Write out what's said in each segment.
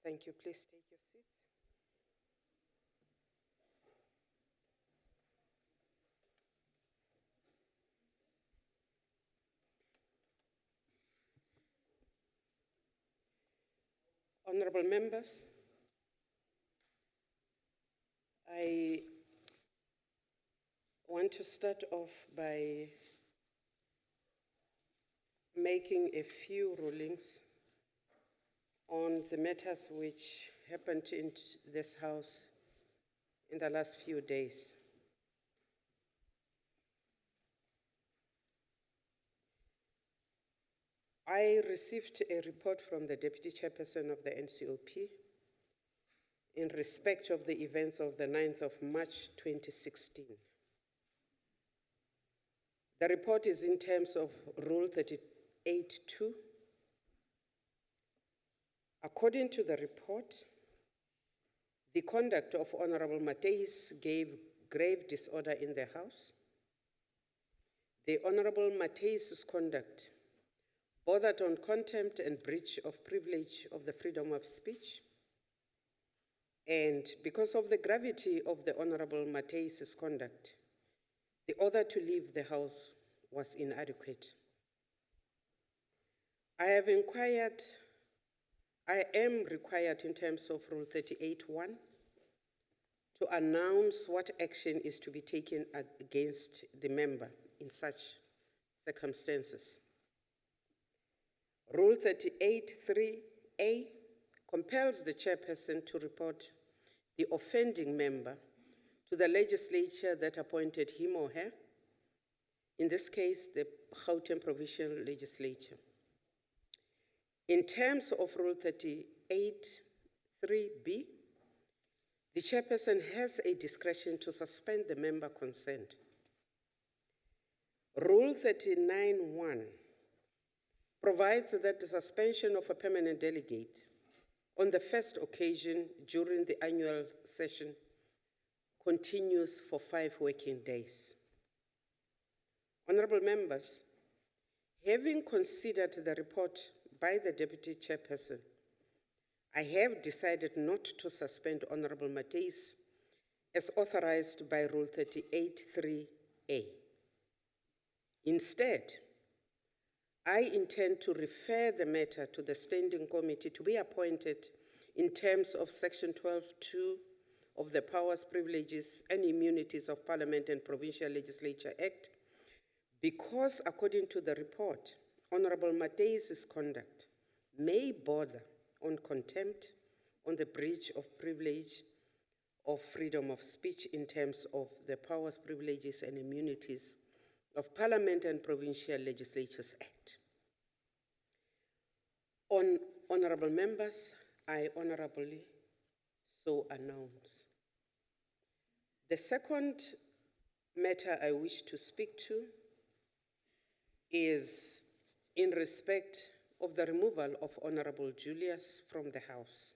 Thank you. Please take your seats. Honorable members, I want to start off by making a few rulings on the matters which happened in this House in the last few days. I received a report from the Deputy Chairperson of the NCOP in respect of the events of the 9th of March 2016. The report is in terms of Rule 38.2. According to the report, the conduct of Honorable Mateis gave grave disorder in the House. The Honorable Mateis' conduct bordered on contempt and breach of privilege of the freedom of speech. And because of the gravity of the Honorable Mateis' conduct, the order to leave the House was inadequate. I am required in terms of Rule 38.1 to announce what action is to be taken against the member in such circumstances. Rule 38.3a compels the chairperson to report the offending member to the legislature that appointed him or her, in this case, the Gauteng Provincial Legislature. In terms of Rule 38.3b, the chairperson has a discretion to suspend the member concerned. Rule 39.1 provides that the suspension of a permanent delegate on the first occasion during the annual session continues for 5 working days. Honorable members, having considered the report by the Deputy Chairperson, I have decided not to suspend Honorable Mateis as authorized by Rule 38.3a. Instead, I intend to refer the matter to the Standing Committee to be appointed in terms of Section 12.2 of the Powers, Privileges and Immunities of Parliament and Provincial Legislature Act, because according to the report, Honorable Mateis' conduct may border on contempt, on the breach of privilege of freedom of speech in terms of the Powers, Privileges and Immunities of Parliament and Provincial Legislatures Act. Honorable members, I honorably so announce. The second matter I wish to speak to is in respect of the removal of Honorable Julius from the House.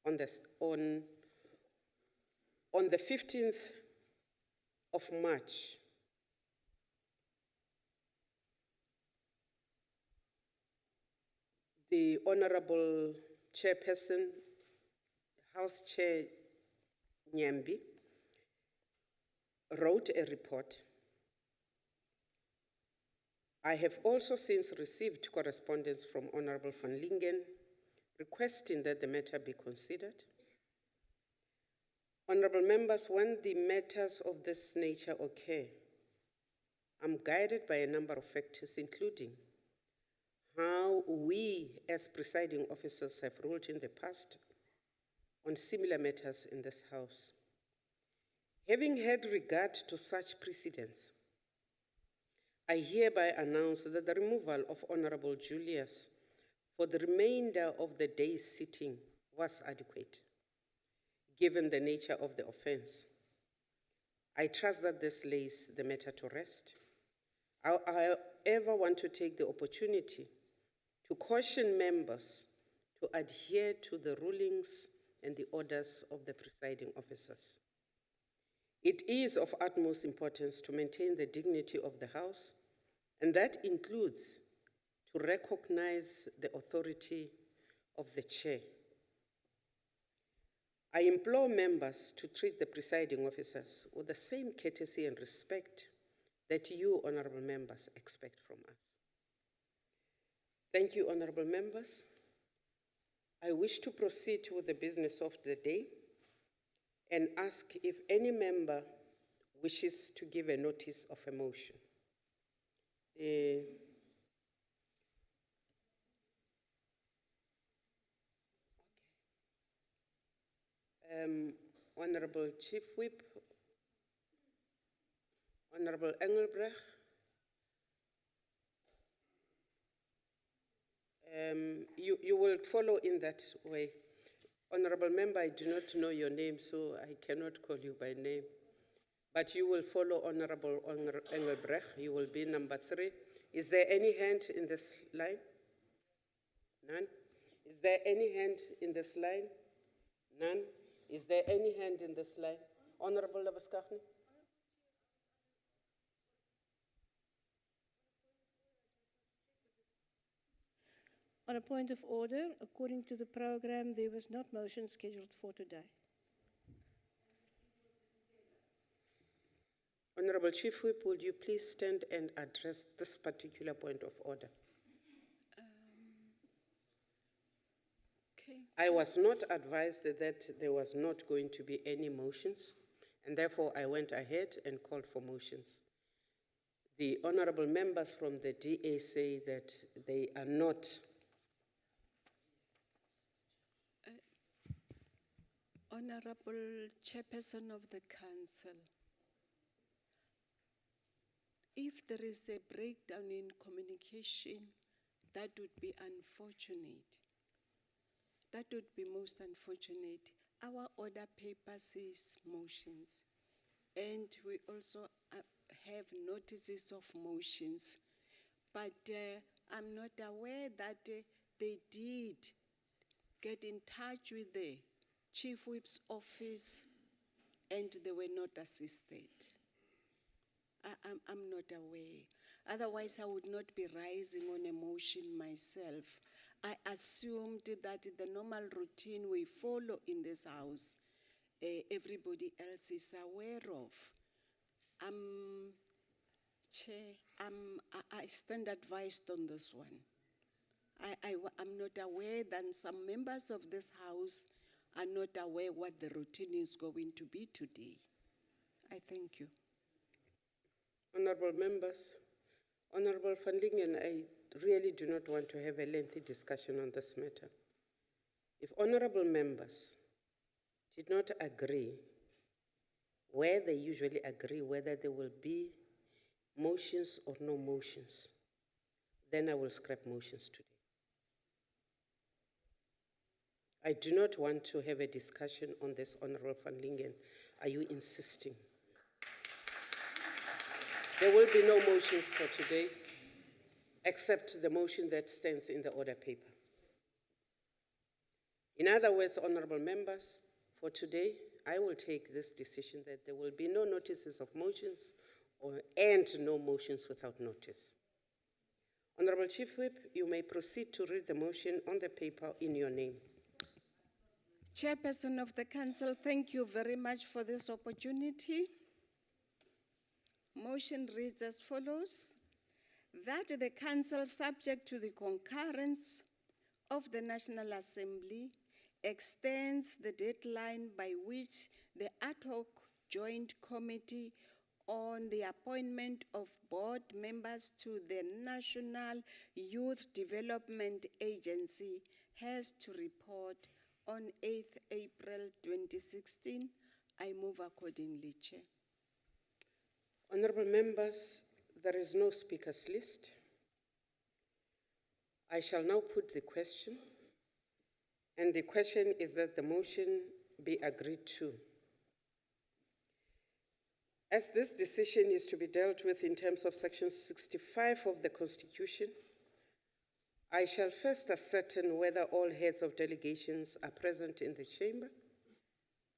On the 15th of March, the Honorable Chairperson, House Chair Nyambi, wrote a report. I have also since received correspondence from Honorable van Lingen requesting that the matter be considered. Honorable members, when the matters of this nature occur, I'm guided by a number of factors, including how we as presiding officers have ruled in the past on similar matters in this House. Having had regard to such precedents, I hereby announce that the removal of Honorable Julius for the remainder of the day's sitting was adequate, given the nature of the offense. I trust that this lays the matter to rest. I, however, want to take the opportunity to caution members to adhere to the rulings and the orders of the presiding officers. It is of utmost importance to maintain the dignity of the House, and that includes to recognize the authority of the Chair I implore members to treat the presiding officers with the same courtesy and respect that you, honorable members, expect from us. Thank you, honorable members. I wish to proceed with the business of the day and ask if any member wishes to give a notice of a motion. Honorable Chief Whip, Honorable Engelbrecht, you will follow in that way. Honorable Member, I do not know your name, so I cannot call you by name. But you will follow Honorable Engelbrecht. You will be number 3. Is there any hand in this line? None. Is there any hand in this line? None. Is there any hand in this line? Honorable Labaskachni? On a point of order, according to the program, there was not motion scheduled for today. Honorable Chief Whip, would you please stand and address this particular point of order? Okay. I was not advised that there was not going to be any motions, and therefore I went ahead and called for motions. The honorable members from the DA say that they are not. Honorable Chairperson of the Council, if there is a breakdown in communication, that would be unfortunate. That would be most unfortunate. Our order paper says motions, and we also have notices of motions, but I'm not aware that they did get in touch with the Chief Whip's office and they were not assisted. I'm not aware. Otherwise, I would not be rising on a motion myself. I assumed that the normal routine we follow in this house, everybody else is aware of. Chair, I stand advised on this one. I'm not aware that some members of this house are not aware what the routine is going to be today. I thank you. Honorable members, Honorable Van Lingen, I really do not want to have a lengthy discussion on this matter. If honorable members did not agree where they usually agree, whether there will be motions or no motions, then I will scrap motions today. I do not want to have a discussion on this, Honorable Van Lingen. Are you insisting? There will be no motions for today, except the motion that stands in the order paper. In other words, honorable members, for today, I will take this decision that there will be no notices of motions and no motions without notice. Honorable Chief Whip, you may proceed to read the motion on the paper in your name. Chairperson of the Council, thank you very much for this opportunity. Motion reads as follows: that the Council, subject to the concurrence of the National Assembly, extends the deadline by which the ad hoc joint committee on the appointment of board members to the National Youth Development Agency has to report on 8th April 2016. I move accordingly, Chair. Honorable members, there is no speakers list. I shall now put the question, and the question is that the motion be agreed to. As this decision is to be dealt with in terms of Section 65 of the Constitution, I shall first ascertain whether all heads of delegations are present in the chamber.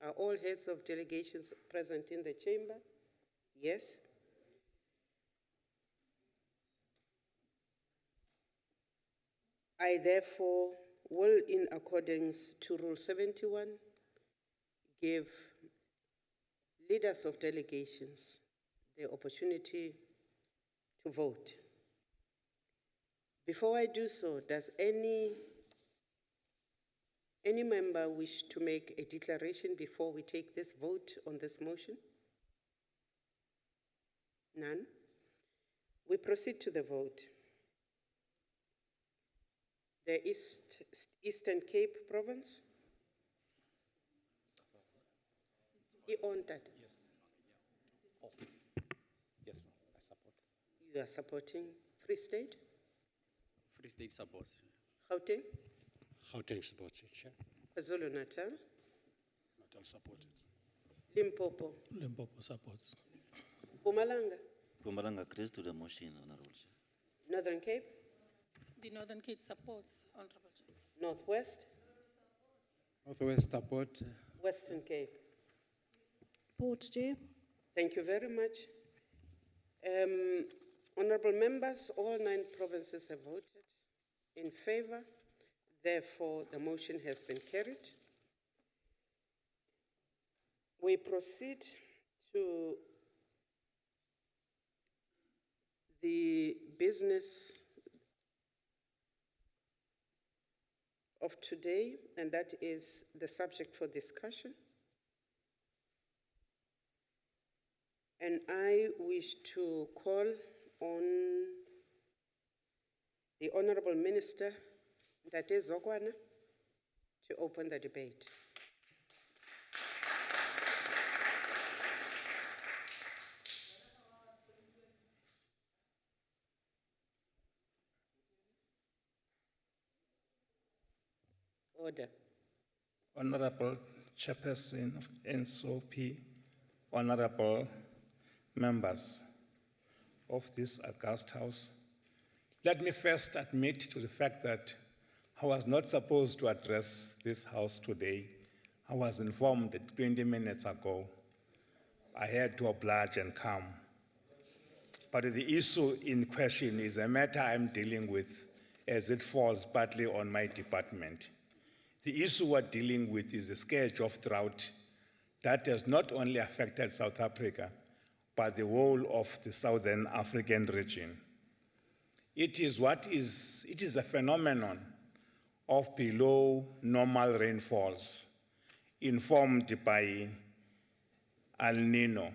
Are all heads of delegations present in the chamber? Yes. I therefore will, in accordance to Rule 71, give leaders of delegations the opportunity to vote. Before I do so, does any member wish to make a declaration before we take this vote on this motion? None? We proceed to the vote. The Eastern Cape Province? He owned that. Yes. Oh. Yes, I support. You are supporting Free State? Free State supports. Gauteng? Gauteng supports it, Chair. KwaZulu-Natal? Natal supported. Limpopo? Limpopo supports. Mpumalanga? Mpumalanga agrees to the motion, Honorable Chair. Northern Cape? The Northern Cape supports, Honorable Chair. Northwest? Northwest support. Western Cape? Support, Chair. Thank you very much. Honorable members, all 9 provinces have voted in favor. Therefore, the motion has been carried. We proceed to the business of today, and that is the subject for discussion. And I wish to call on the Honorable Minister, Ntate Zokwana, to open the debate. Order. Honorable Chairperson of NSOP, honorable members of this august House, let me first admit to the fact that I was not supposed to address this House today. I was informed that 20 minutes ago. I had to oblige and come. But the issue in question is a matter I'm dealing with as it falls partly on my department. The issue we're dealing with is a scourge of drought that has not only affected South Africa, but the whole of the Southern African region. It is a phenomenon of below normal rainfalls informed by El Nino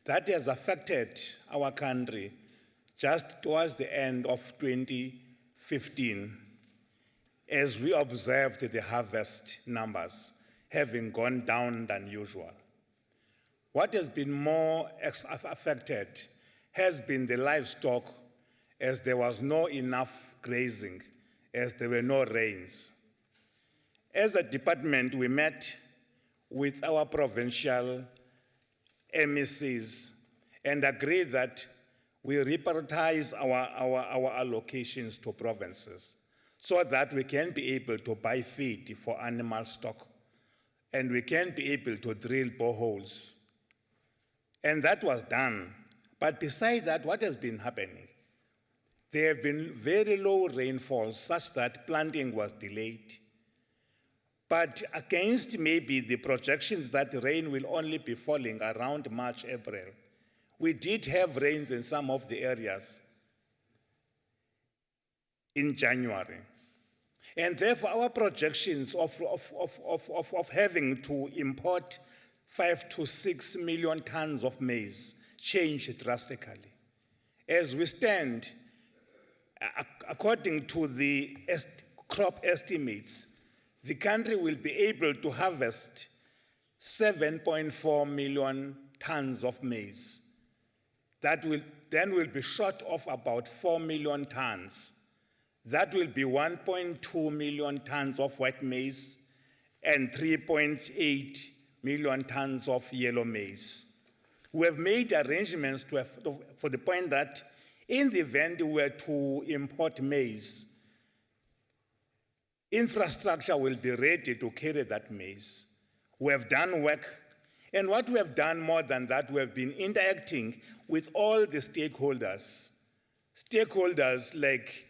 that has affected our country just towards the end of 2015 as we observed the harvest numbers having gone down than usual. What has been more affected has been the livestock, as there was no enough grazing, as there were no rains. As a department, we met with our provincial MECs and agreed that we reprioritize our allocations to provinces so that we can be able to buy feed for animal stock and we can be able to drill boreholes. And that was done. But besides that, what has been happening? There have been very low rainfalls such that planting was delayed. But against maybe the projections that rain will only be falling around March, April, we did have rains in some of the areas in January. And therefore, our projections of having to import 5 to 6 million tons of maize changed drastically. As we stand, according to the crop estimates, the country will be able to harvest 7.4 million tons of maize. That will be short of about 4 million tons. That will be 1.2 million tons of white maize and 3.8 million tons of yellow maize. We have made arrangements for the point that in the event we were to import maize, infrastructure will be ready to carry that maize. We have done work, and what we have done more than that, we have been interacting with all the stakeholders. Stakeholders like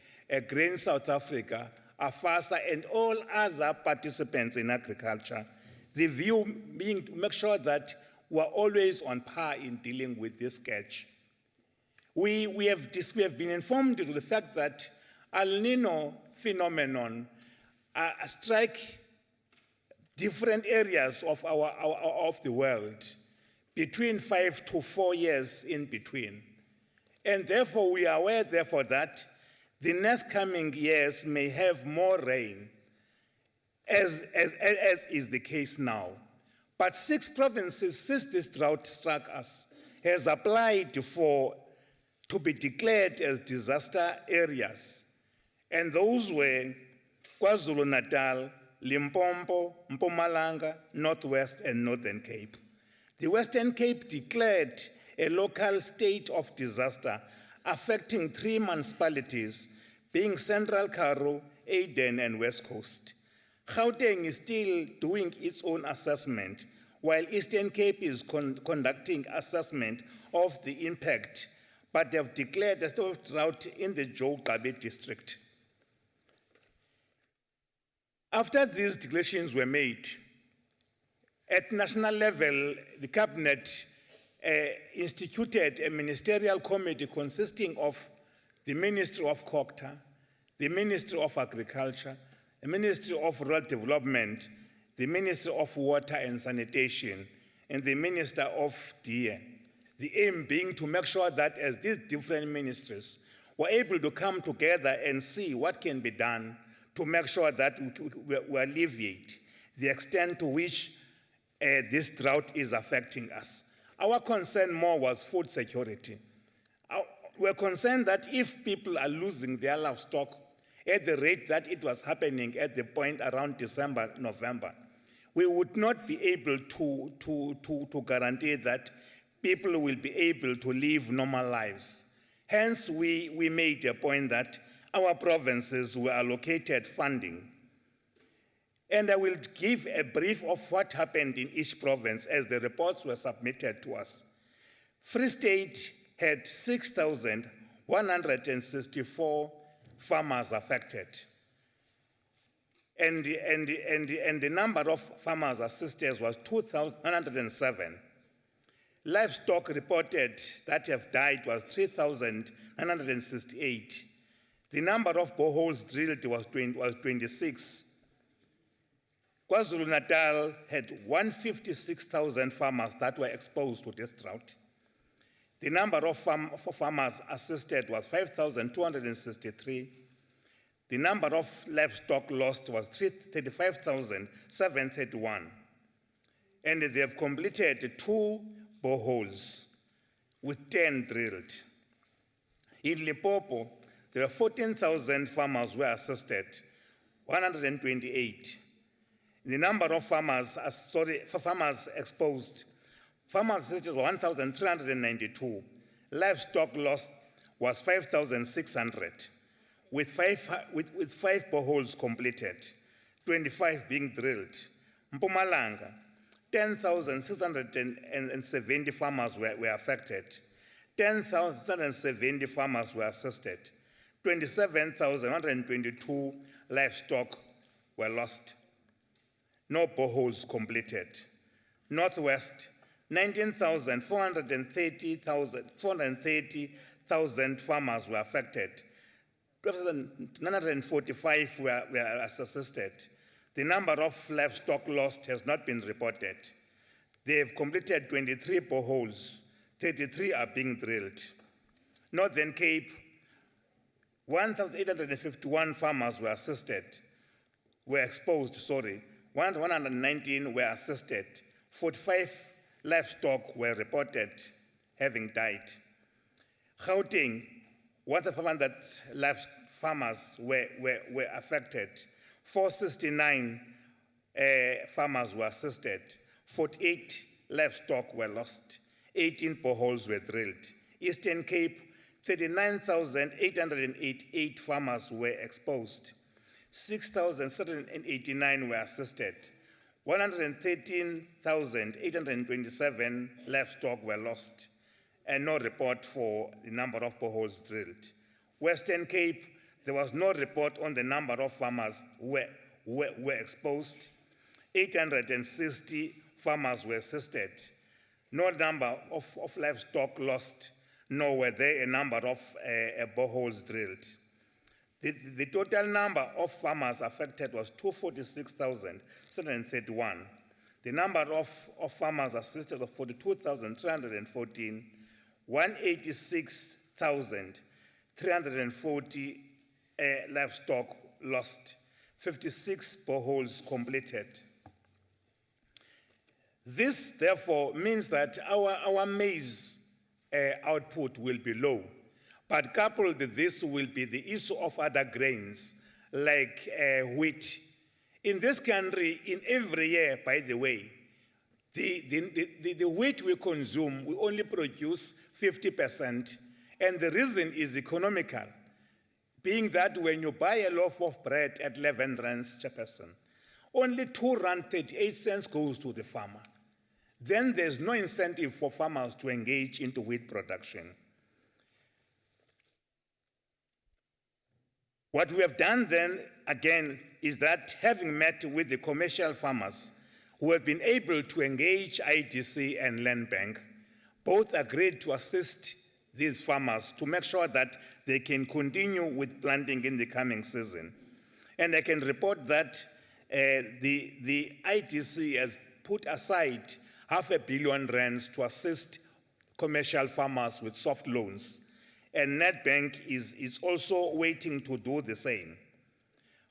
Grain South Africa, AFASA, and all other participants in agriculture, The view being to make sure that we are always on par in dealing with this scourge. We have been informed of the fact that El Nino phenomenon strike different areas of of the world between 5 to 4 years in between. And therefore, we are aware, therefore, that the next coming years may have more rain, as is the case now. But 6 provinces, since this drought struck us, has applied to be declared as disaster areas. And those were KwaZulu-Natal, Limpopo, Mpumalanga, Northwest, and Northern Cape. The Western Cape declared a local state of disaster affecting 3 municipalities, being Central Karoo, Aden, and West Coast. Gauteng is still doing its own assessment, while Eastern Cape is conducting assessment of the impact, but they have declared a state of drought in the Joe Gabe district. After these declarations were made, at national level, the cabinet instituted a ministerial committee consisting of the Ministry of COGTA, the Ministry of Agriculture, the Ministry of Rural Development, the Ministry of Water and Sanitation, and the Minister of DIE. The aim being to make sure that as these different ministries were able to come together and see what can be done to make sure that we alleviate the extent to which this drought is affecting us. Our concern more was food security. We're concerned that if people are losing their livestock at the rate that it was happening at the point around December, November, we would not be able to guarantee that people will be able to live normal lives. Hence, we made a point that our provinces were allocated funding. And I will give a brief of what happened in each province as the reports were submitted to us. Free State had 6,164 farmers affected. And the number of farmers assisted was 2,107. Livestock reported that have died was 3,968. The number of boreholes drilled was 26. KwaZulu-Natal had 156,000 farmers that were exposed to this drought. The number of farmers assisted was 5,263. The number of livestock lost was 35,731. And they have completed 2 boreholes with 10 drilled. In Limpopo, there were 14,000 farmers who were assisted, 128. The number of farmers exposed, farmers assisted 1,392. Livestock lost was 5,600, with 5 boreholes completed, 25 being drilled. Mpumalanga, 10,670 farmers were affected, 10,670 farmers were assisted, 27,122 livestock were lost. No boreholes completed. Northwest, 430,000 farmers were affected. 945 were assisted. The number of livestock lost has not been reported. They have completed 23 boreholes. 33 are being drilled. Northern Cape, 1,851 farmers were exposed. 119 were assisted. 45 livestock were reported having died. Gauteng, 1,500 farmers were affected. 469 farmers were assisted. 48 livestock were lost. 18 boreholes were drilled. Eastern Cape, 39,888 farmers were exposed. 6,789 were assisted. 113,827 livestock were lost, and no report for the number of boreholes drilled. Western Cape, there was no report on the number of farmers who were exposed. 860 farmers were assisted. No number of livestock lost, nor were there a number of boreholes drilled. The total number of farmers affected was 246,731. The number of farmers assisted was 42,314, 186,340 livestock lost, 56 boreholes completed. This, therefore, means that our maize output will be low. But coupled with this will be the issue of other grains, like wheat. In this country, in every year, by the way, the wheat we consume, we only produce 50%, and the reason is economical, being that when you buy a loaf of bread at 11 rands per person, only 2 rand 38 cents goes to the farmer. Then there's no incentive for farmers to engage into wheat production. What we have done then, again, is that having met with the commercial farmers who have been able to engage IDC and Land Bank, both agreed to assist these farmers to make sure that they can continue with planting in the coming season. And I can report that the IDC has put aside R500 million to assist commercial farmers with soft loans. And NetBank is also waiting to do the same.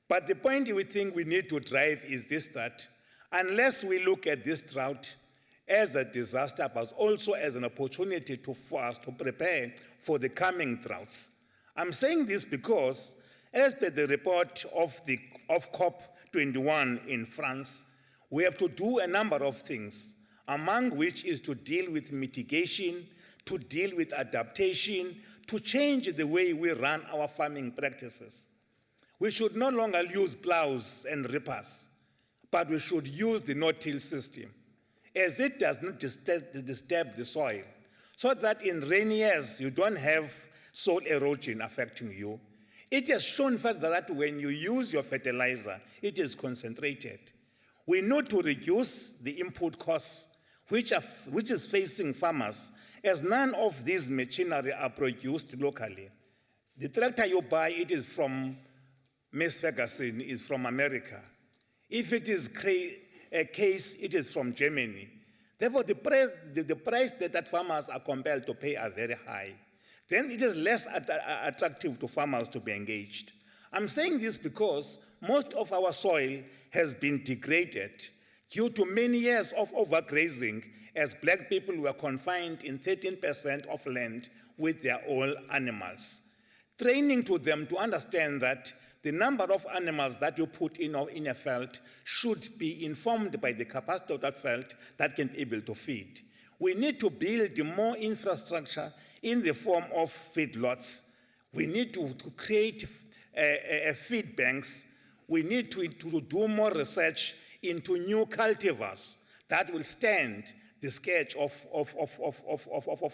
But the point we think we need to drive is this, that unless we look at this drought as a disaster, but also as an opportunity for us to prepare for the coming droughts. I'm saying this because, as per the report of COP21 in France, we have to do a number of things, among which is to deal with mitigation, to deal with adaptation, to change the way we run our farming practices. We should no longer use plows and reapers, but we should use the no-till system, as it does not disturb the soil, so that in rainy years you don't have soil erosion affecting you. It has shown further that when you use your fertilizer, it is concentrated. We need to reduce the input costs, which is facing farmers, as none of these machinery are produced locally. The tractor you buy, it is from Miss Ferguson, is from America. If it is a case, it is from Germany. Therefore, the price that farmers are compelled to pay are very high. Then it is less attractive to farmers to be engaged. I'm saying this because most of our soil has been degraded due to many years of overgrazing, as black people were confined in 13% of land with their own animals. Training to them to understand that the number of animals that you put in a field should be informed by the capacity of that field that can be able to feed. We need to build more infrastructure in the form of feedlots. We need to create feed banks. We need to do more research into new cultivars that will stand the scourge of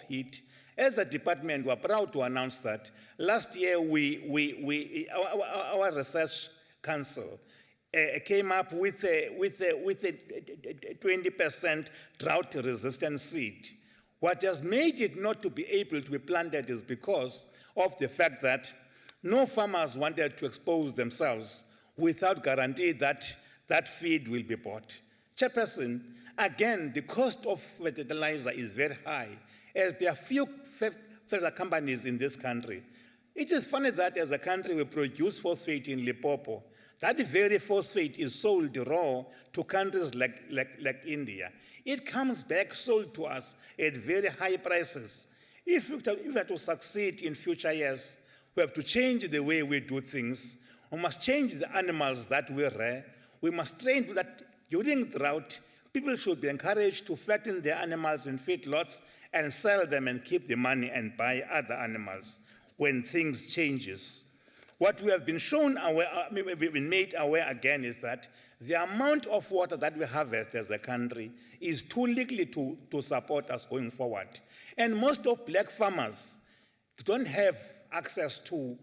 heat. As a department, we're proud to announce that last year our research council came up with a 20% drought-resistant seed. What has made it not to be able to be planted is because of the fact that no farmers wanted to expose themselves without guarantee that that feed will be bought. Chairperson, again, the cost of fertilizer is very high, as there are few fertilizer companies in this country. It is funny that as a country we produce phosphate in Limpopo. That very phosphate is sold raw to countries like India. It comes back sold to us at very high prices. If we are to succeed in future years, we have to change the way we do things. We must change the animals that we rear. We must train that during drought, people should be encouraged to fatten their animals in feedlots and sell them and keep the money and buy other animals when things changes. What we have been we've been made aware again is that the amount of water that we harvest as a country is too little to support us going forward. And most of black farmers don't have access to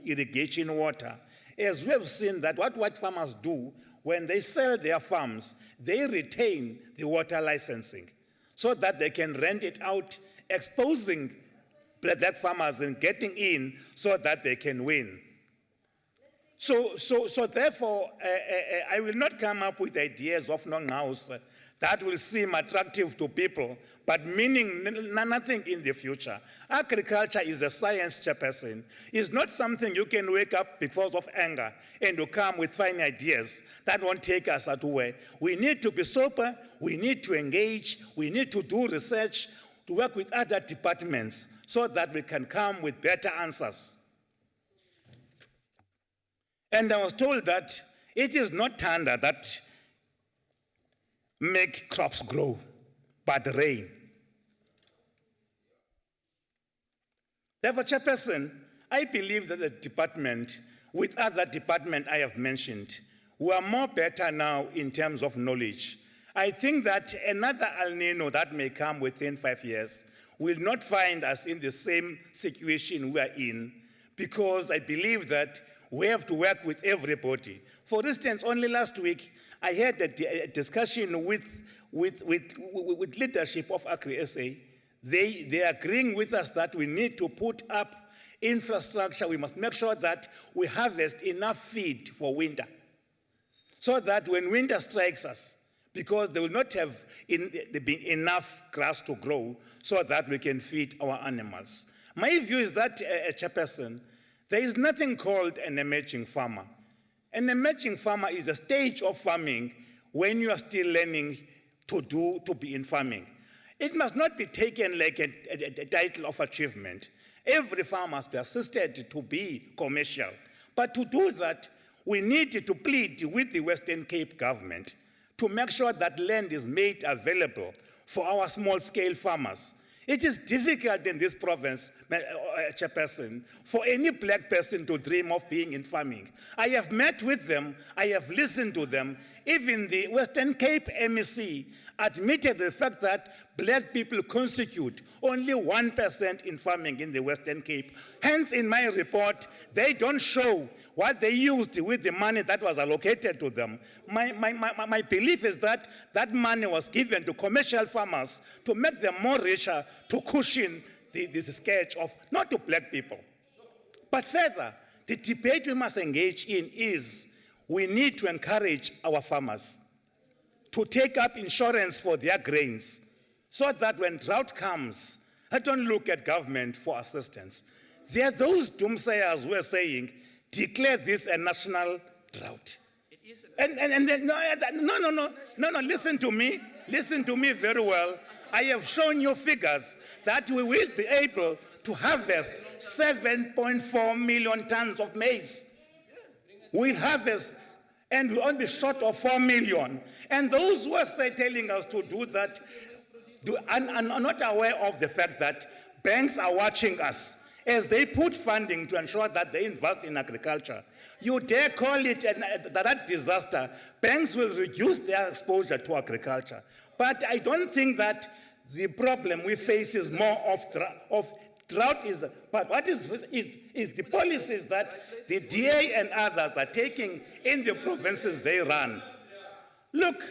irrigation water. As we have seen that what white farmers do, when they sell their farms, they retain the water licensing so that they can rent it out, exposing black farmers and getting in so that they can win. So therefore, I will not come up with ideas of non-house that will seem attractive to people, but meaning nothing in the future. Agriculture is a science, Chairperson. It's not something you can wake up because of anger and to come with fine ideas that won't take us anywhere. We need to be sober, we need to engage, we need to do research, to work with other departments so that we can come with better answers. And I was told that it is not thunder that make crops grow, but rain. Therefore, Chairperson, I believe that the department, with other departments I have mentioned, we are more better now in terms of knowledge. I think that another El Nino that may come within 5 years will not find us in the same situation we are in, because I believe that we have to work with everybody. For instance, only last week, I had a discussion with leadership of Agri-SA. They are agreeing with us that we need to put up infrastructure. We must make sure that we harvest enough feed for winter, so that when winter strikes us, because there will not have enough grass to grow so that we can feed our animals. My view is that, Chairperson, there is nothing called an emerging farmer. An emerging farmer is a stage of farming when you are still learning to be in farming. It must not be taken like a title of achievement. Every farmer must be assisted to be commercial. But to do that, we need to plead with the Western Cape government to make sure that land is made available for our small-scale farmers. It is difficult in this province, Chairperson, for any black person to dream of being in farming. I have met with them, I have listened to them. Even the Western Cape MEC admitted the fact that black people constitute only 1% in farming in the Western Cape. Hence, in my report, they don't show what they used with the money that was allocated to them. My belief is that that money was given to commercial farmers to make them more richer, to cushion the scourge of, not to black people. But further, the debate we must engage in is we need to encourage our farmers to take up insurance for their grains so that when drought comes, I don't look at government for assistance. There are those doomsayers who are saying, declare this a national drought. No, listen to me very well. I have shown you figures that we will be able to harvest 7.4 million tons of maize. We'll harvest, and we'll only be short of 4 million. And those who are telling us to do that are not aware of the fact that banks are watching us as they put funding to ensure that they invest in agriculture. You dare call it that disaster. Banks will reduce their exposure to agriculture. But I don't think that the problem we face is more of drought, but what is the policies that the DA and others are taking in the provinces they run. Look,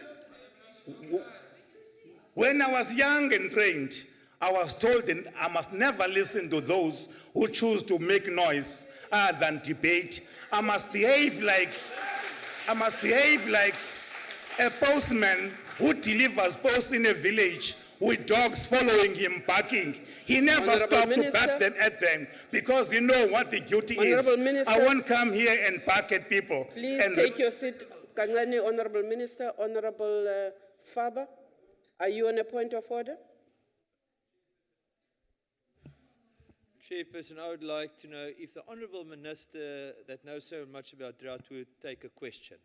when I was young and trained, I was told that I must never listen to those who choose to make noise other than debate. I must behave like a postman who delivers posts in a village with dogs following him barking. He never stopped to bat them at them because you know what the duty is. I won't come here and bark at people. Please take your seat. Kangani, Honorable Minister. Honorable Faber, are you on a point of order? Chairperson, I would like to know if the Honourable Minister that knows so much about drought would take a question.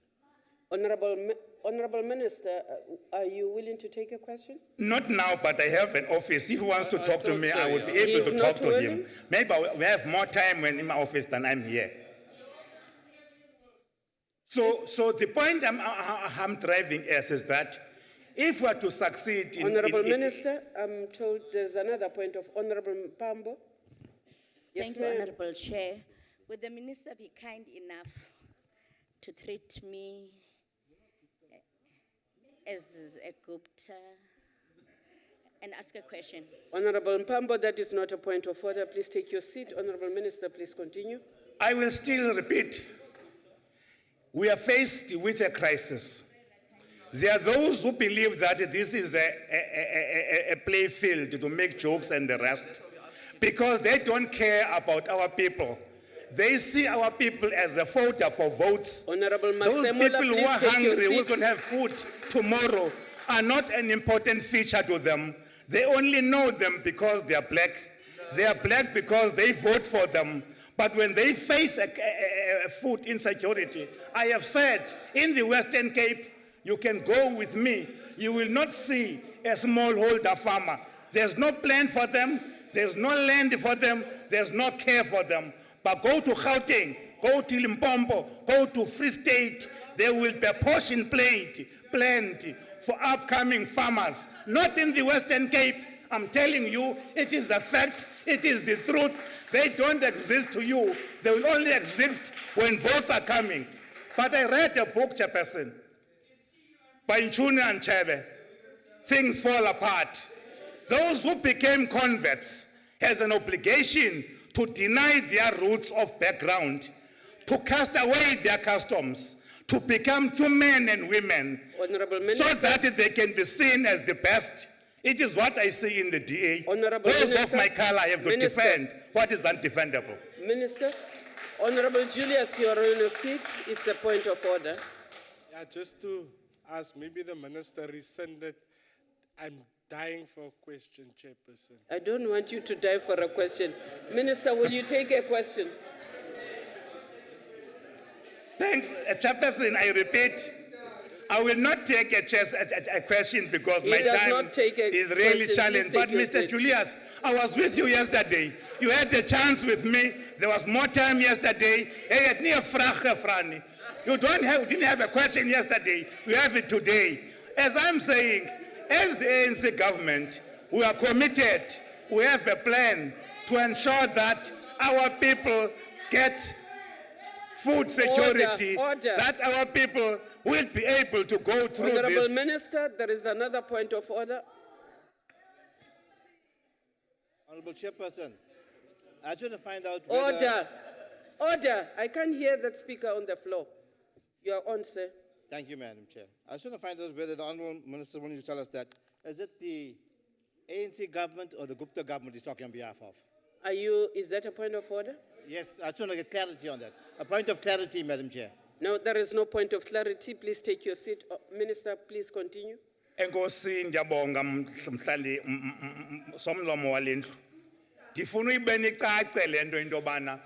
Honourable Minister, are you willing to take a question? Not now, but I have an office. If he wants to talk to me, so, I would be able to talk to him. Maybe we have more time when in my office than I'm here. So the point I'm driving is that if we're to succeed in... Honourable Minister, I'm told there's another point of Honourable Mpambo. Thank you, Honourable Chair. Would the Minister be kind enough to treat me as a Gupta and ask a question. Honorable Mpambo, that is not a point of order. Please take your seat. Honorable Minister, please continue. I will still repeat. We are faced with a crisis. There are those who believe that this is a play field to make jokes and the rest, because they don't care about our people. They see our people as a fodder for votes. Honorable Those Masemola, people who please are take your hungry, who seat. can have food tomorrow, are not an important feature to them. They only know them because they are black. They are black because they vote for them. But when they face a food insecurity, I have said, in the Western Cape, you can go with me. You will not see a smallholder farmer. There's no plan for them. There's no land for them. There's no care for them. But go to Gauteng, go to Limpopo, go to Free State. There will be a portion planned for upcoming farmers. Not in the Western Cape. I'm telling you, it is a fact. It is the truth. They don't exist to you. They will only exist when votes are coming. But I read a book, Chairperson, by Nchuni and Chebe. Things fall apart. Those who became converts has an obligation to deny their roots of background, to cast away their customs, to become two men and women, Honorable Minister. so that they can be seen as the best. It is what I see in the DA. Honorable Those Minister. of my color have to Minister. defend what is undefendable. Minister. Honorable Julius, you are on your feet. It's a point of order. Yeah, just to ask, maybe the minister rescinded. I'm dying for a question, Chairperson. I don't want you to die for a question. Minister, will you take a question? Thanks, Chairperson. I repeat, I will not take a question because He my does time not take a is really question. challenged. Please But take your Mr. seat. Julius, I was with you yesterday. You had the chance with me. There was more time yesterday. You didn't have a question yesterday. You have it today. As I'm saying, as the ANC government, we are committed. We have a plan to ensure that our people get food security, Order. that our people will be able to go through Honorable this. Minister, there is another point of order. Honorable Chairperson, I just want to find out whether... Order. Order. I can't hear that speaker on the floor. You are on, sir. Thank you, Madam Chair. I just want to find out whether the Honorable Minister wanted to tell us that, is it the ANC government or the Gupta government he's talking on behalf of? Is that a point of order? Yes, I just want to get clarity on that. A point of clarity, Madam Chair. No, there is no point of clarity. Please take your seat. Minister, please continue. Enkosi ndiyabonga mhlali somlomo walendlu. Ndifuna uyibene icace lento into yobana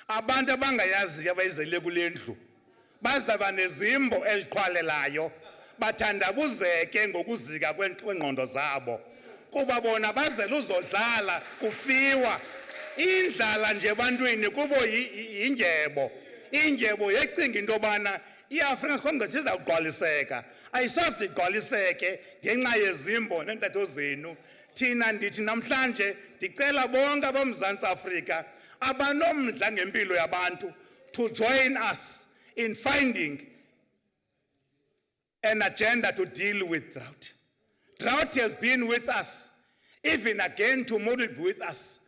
abantu abangayaziyo abayizele kulendlu bazaba nezimbo eziqhwalelayo bathandabuzeke ngokuzika kwengqondo zabo kuba bona bazela uzodlala kufiwa indlala nje ebantwini kubo yindyebo indyebo yecinga into yobana iAfrika Congress izawugqwaliseka ayisoze igqwaliseke ngenxa yezimbo nentetho zenu thina ndithi namhlanje ndicela bonke abomzantsi Afrika abanomdla ngempilo yabantu to join us in finding an agenda to deal with drought. Drought has been with us, even again tomorrow will be with us.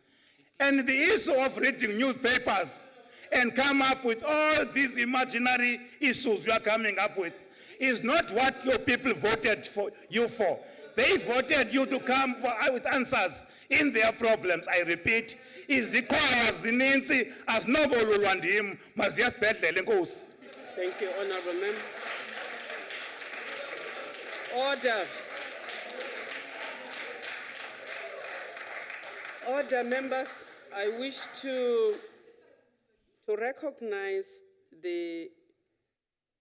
And the issue of reading newspapers and come up with all these imaginary issues you are coming up with is not what your people voted for you for. They voted you to come with answers in their problems. I repeat, izikhwaya zininzi azinobolulwa ndim maziyasibhedlele enkosi. Thank you, Honorable Member. Order. Order, members. I wish to recognize the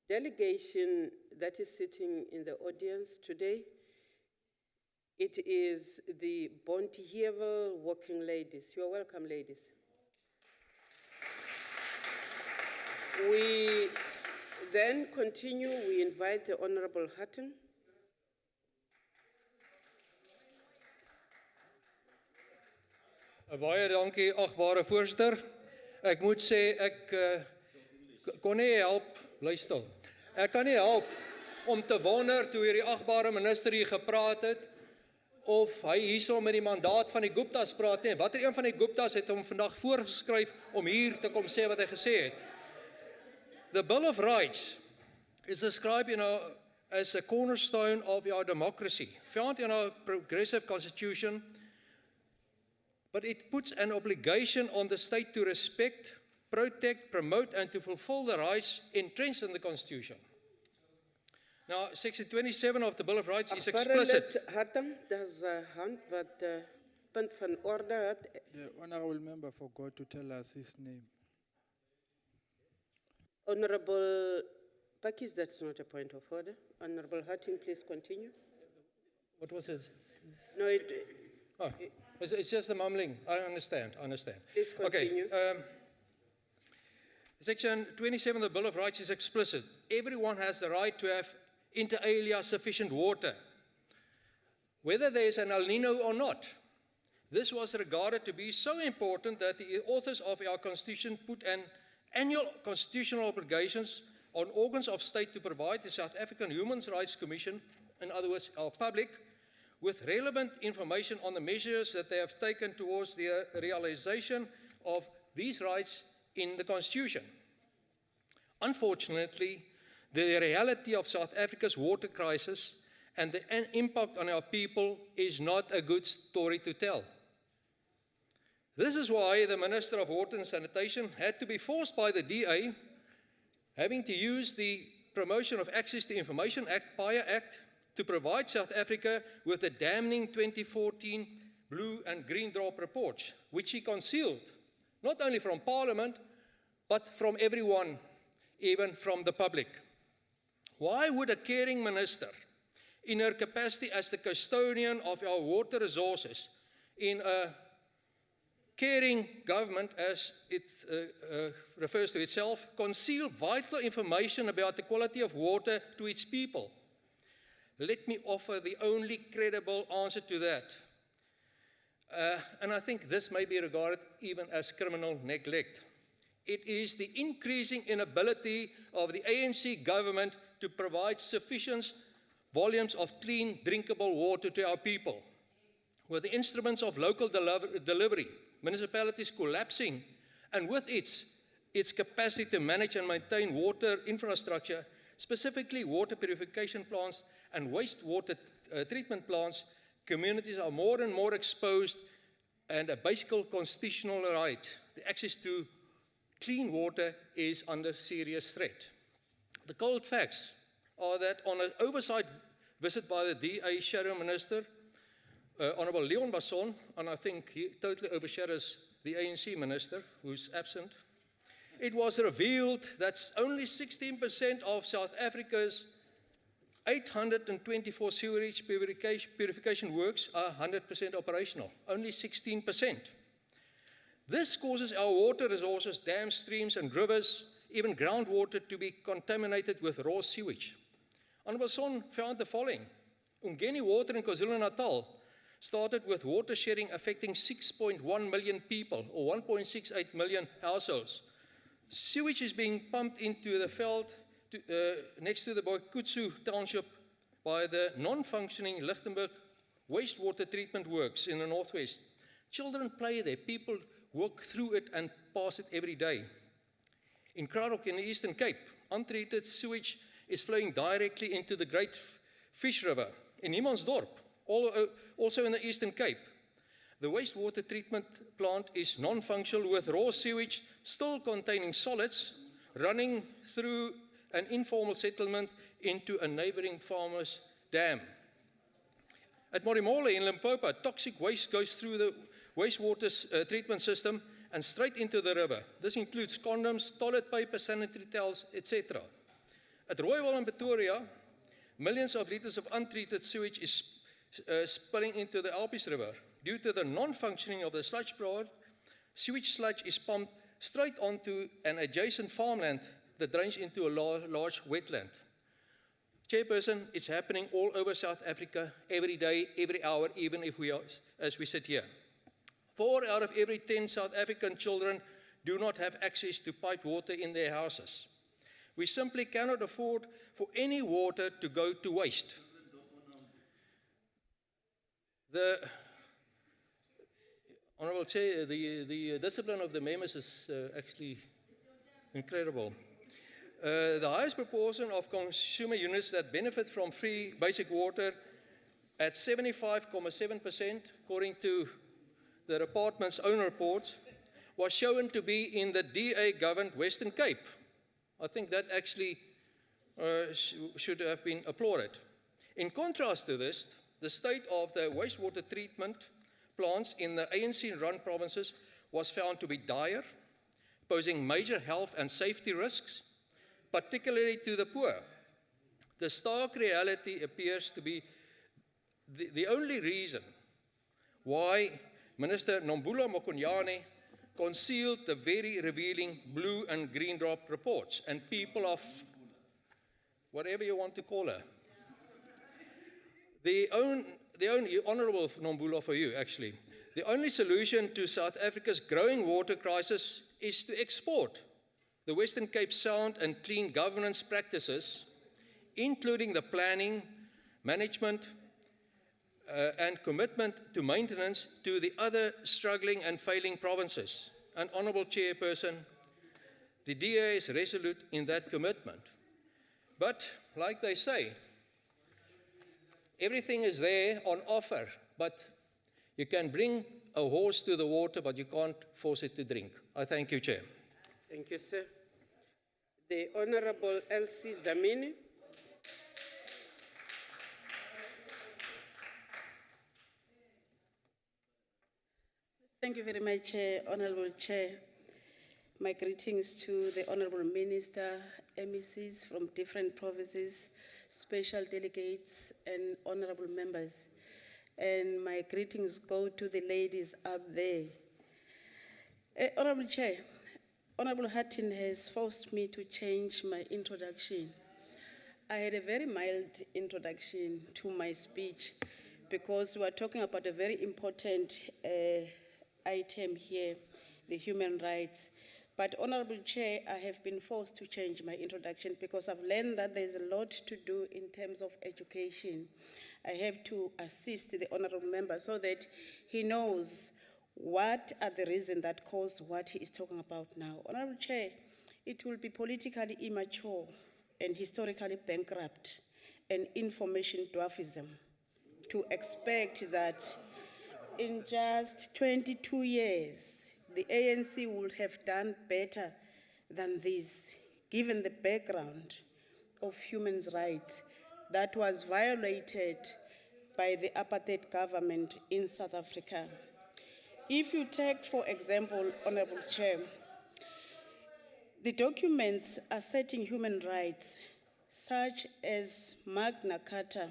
delegation that is sitting in the audience today. It is the Bonteheuwel Working Ladies. You are welcome, ladies. We then continue. We invite the Honorable Hutton. Baie dankie, agbare voorsitter. Ek moet sê ek kon nie help, bly stil. Ek kan nie help om te wonder toe hierdie agbare minister hier gepraat het of hy hierso met die mandaat van die Guptas praat nie. Watter een van die Guptas het hom vandag voorgeskryf om hier te kom sê wat hy gesê het? The Bill of Rights is described as a cornerstone of our democracy, found in our progressive constitution, but it puts an obligation on the state to respect, protect, promote, and to fulfill the rights entrenched in the Constitution. Now, Section 27 of the Bill of Rights is explicit. Hattem, there's a hand wat punt van orde het. The honorable member forgot to tell us his name. Honorable Pakis, that's not a point of order. Honorable Hatting, please continue. What was it? No, It's just a mumbling. I understand. Please continue. Okay. Section 27 of the Bill of Rights is explicit. Everyone has the right to have inter alia sufficient water, whether there is an El Nino or not. This was regarded to be so important that the authors of our Constitution put an annual constitutional obligations on organs of state to provide the South African Human Rights Commission, in other words, our public, with relevant information on the measures that they have taken towards the realization of these rights in the Constitution. Unfortunately, the reality of South Africa's water crisis and the impact on our people is not a good story to tell. This is why the Minister of Water and Sanitation had to be forced by the DA, having to use the Promotion of Access to Information Act, PAIA Act, to provide South Africa with the damning 2014 blue and green drought reports, which he concealed, not only from Parliament, but from everyone, even from the public. Why would a caring minister, in her capacity as the custodian of our water resources, in a caring government, as it refers to itself, conceal vital information about the quality of water to its people? Let me offer the only credible answer to that. And I think this may be regarded even as criminal neglect. It is the increasing inability of the ANC government to provide sufficient volumes of clean, drinkable water to our people. With the instruments of local delivery, municipalities collapsing, and with its capacity to manage and maintain water infrastructure, specifically water purification plants and wastewater treatment plants, communities are more and more exposed, and a basic constitutional right, the access to clean water, is under serious threat. The cold facts are that on an oversight visit by the DA Shadow Minister, Honorable Leon Basson, and I think he totally overshadows the ANC Minister, who's absent, it was revealed that only 16% of South Africa's 824 sewerage purification works are 100% operational, only 16%. This causes our water resources, dams, streams, and rivers, even groundwater, to be contaminated with raw sewage. Honorable Son found the following. Umgeni Water in KwaZulu-Natal started with water sharing affecting 6.1 million people, or 1.68 million households. Sewage is being pumped into the veld next to the Boikutsu township by the non-functioning Lichtenburg wastewater treatment works in the northwest. Children play there, people walk through it and pass it every day. In Kraddock in the Eastern Cape, untreated sewage is flowing directly into the Great Fish River. In Hemansdorp, also in the Eastern Cape, the wastewater treatment plant is non-functional, with raw sewage still containing solids running through an informal settlement into a neighboring farmer's dam. At Morimole in Limpopo, toxic waste goes through the wastewater treatment system and straight into the river. This includes condoms, toilet paper, sanitary towels, etc. At Rooiwal in Pretoria, millions of liters of untreated sewage is spilling into the Alpies River. Due to the non-functioning of the sludge plant, sewage sludge is pumped straight onto an adjacent farmland that drains into a large wetland. Chairperson, it's happening all over South Africa, every day, every hour, even if as we sit here. 4 out of every 10 South African children do not have access to piped water in their houses. We simply cannot afford for any water to go to waste. The Honourable Chair, the discipline of the members is actually incredible. The highest proportion of consumer units that benefit from free basic water at 75.7%, according to the department's own report, was shown to be in the DA-governed Western Cape. I think that actually should have been applauded. In contrast to this, the state of the wastewater treatment plants in the ANC-run provinces was found to be dire, posing major health and safety risks, particularly to the poor. The stark reality appears to be the only reason why Minister Nomvula Mokonyane concealed the very revealing blue and green drop reports, and people of whatever you want to call her. The only Honourable Nomvula for you, actually. The only solution to South Africa's growing water crisis is to export the Western Cape sound and clean governance practices, including the planning, management, and commitment to maintenance to the other struggling and failing provinces. And Honourable Chairperson, the DA is resolute in that commitment. But, like they say, everything is there on offer, but you can bring a horse to the water, but you can't force it to drink. I thank you, Chair. Thank you, sir. The Honourable Elsie Dlamini. Thank you very much, Honourable Chair. My greetings to the Honourable Minister, MECs from different provinces, special delegates, and honourable members. And my greetings go to the ladies up there. Honourable Chair, Honourable Hatton has forced me to change my introduction. I had a very mild introduction to my speech because we are talking about a very important item here, the human rights. But Honourable Chair, I have been forced to change my introduction because I've learned that there's a lot to do in terms of education. I have to assist the Honourable Member so that he knows what are the reasons that caused what he is talking about now. Honourable Chair, it will be politically immature and historically bankrupt and information dwarfism to expect that in just 22 years, the ANC would have done better than this, given the background of human rights that was violated by the apartheid government in South Africa. If you take, for example, Honourable Chair, the documents asserting human rights, such as Magna Carta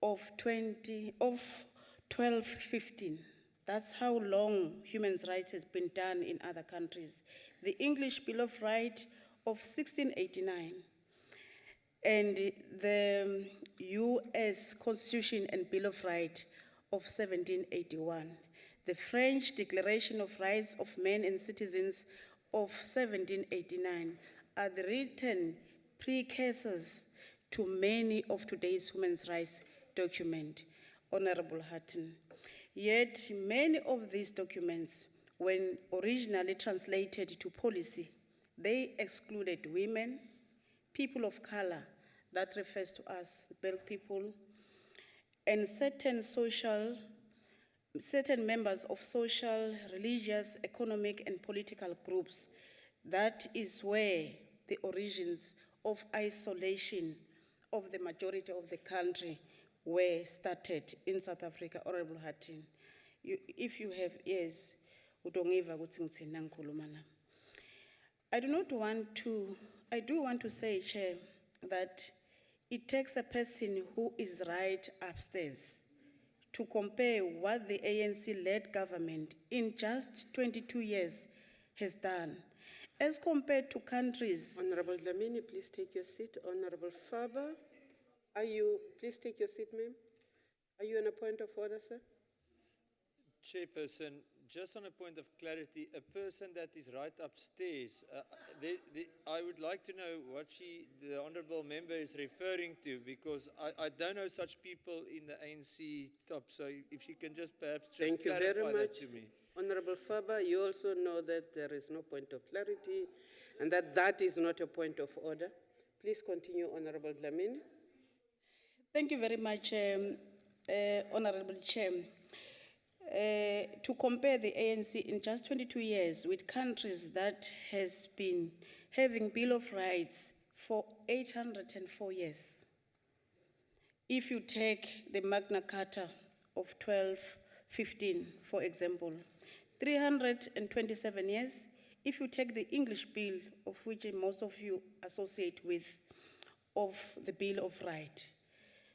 of 1215, that's how long human rights has been done in other countries. The English Bill of Rights of 1689, and the US Constitution and Bill of Rights of 1781. The French Declaration of Rights of Men and Citizens of 1789 are the written precursors to many of today's human rights documents, Honourable Hatton. Yet many of these documents, when originally translated to policy, they excluded women, people of color, that refers to us, the black people, and certain members of social, religious, economic, and political groups. That is where the origins of isolation of the majority of the country were started in South Africa. Honourable Hatton, if you have ears, I do want to say, Chair, that it takes a person who is right upstairs to compare what the ANC-led government in just 22 years has done as compared to countries. Honourable Dlamini, please take your seat. Honourable Faber, please take your seat, ma'am. Are you on a point of order, sir? Chairperson, just on a point of clarity, a person that is right upstairs, I would like to know what the honourable member is referring to, because I don't know such people in the ANC top. So if she can just perhaps just Thank you clarify very that much. to me. Honorable Faber, you also know that there is no point of clarity and that is not a point of order. Please continue, Honorable Dlamini. Thank you very much, Honorable Chair. To compare the ANC in just 22 years with countries that has been having Bill of Rights for 804 years. If you take the Magna Carta of 1215, for example, 327 years. If you take the English Bill, of which most of you associate with, of the Bill of Rights.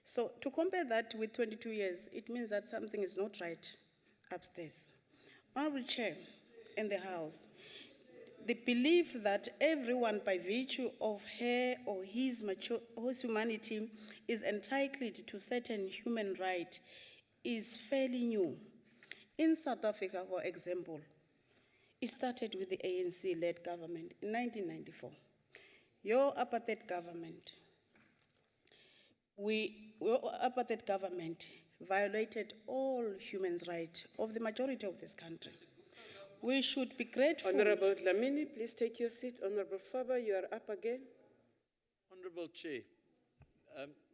So to compare that with 22 years, it means that something is not right upstairs. Honorable Chair in the House, the belief that everyone by virtue of her or his humanity is entitled to certain human rights is fairly new. In South Africa, for example, it started with the ANC-led government in 1994. Your apartheid government violated all human rights of the majority of this country. We should be grateful. Honorable Dlamini, please take your seat. Honorable Faber, you are up again. Honourable Chair,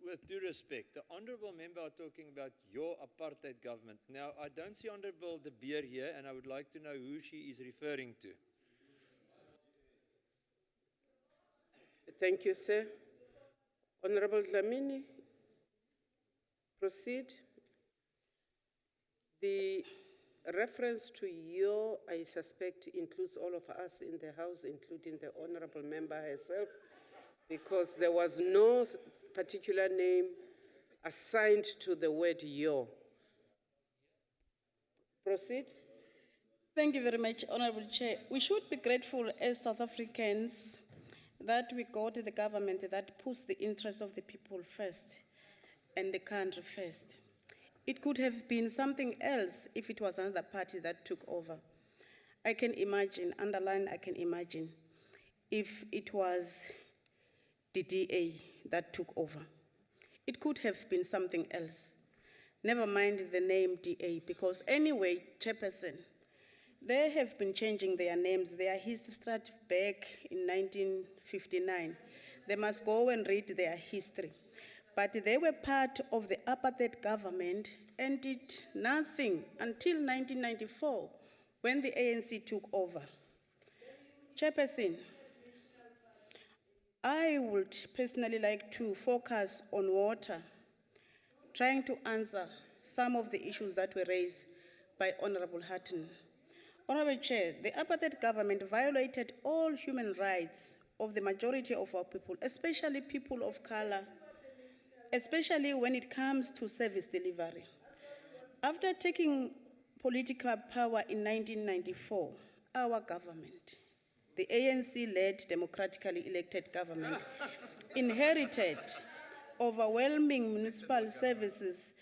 with due respect, the honourable member are talking about your apartheid government. Now, I don't see Honourable De Beer here, and I would like to know who she is referring to. Thank you, sir. Honorable Dlamini, proceed. The reference to your, I suspect, includes all of us in the House, including the honourable member herself, because there was no particular name assigned to the word your. Proceed. Thank you very much, Honorable Chair. We should be grateful as South Africans that we got the government that puts the interests of the people first and the country first. It could have been something else if it was another party that took over. I can imagine, underline, I can imagine, if it was the DA that took over. It could have been something else. Never mind the name DA, because anyway, Chairperson, they have been changing their names. Their history started back in 1959. They must go and read their history. But they were part of the apartheid government and did nothing until 1994, when the ANC took over. Chairperson, I would personally like to focus on water, trying to answer some of the issues that were raised by Honorable Hutton. Honorable Chair, the apartheid government violated all human rights of the majority of our people, especially people of color, especially when it comes to service delivery. After taking political power in 1994, our government, the ANC-led democratically elected government, inherited overwhelming municipal service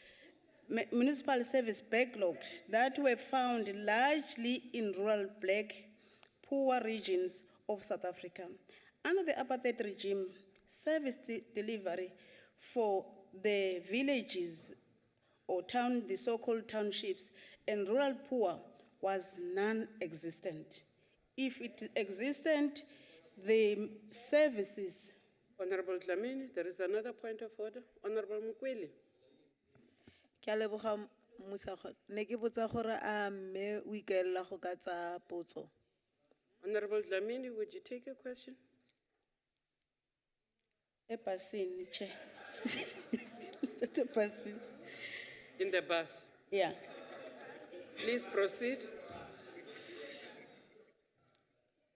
backlog that were found largely in rural black, poor regions of South Africa. Under the apartheid regime, service delivery for the villages or the so-called townships and rural poor was non-existent. If it existed, the services. Honorable Dlamini, there is another point of order. Honorable Mukweli. Ke a leboga Mosago. Ne ke botsa gore a mme o ikaelela go ka tsa potso. Honorable Dlamini, would you take a question? Epasini, Chair. Epasini. In the bus. Yeah. Please proceed.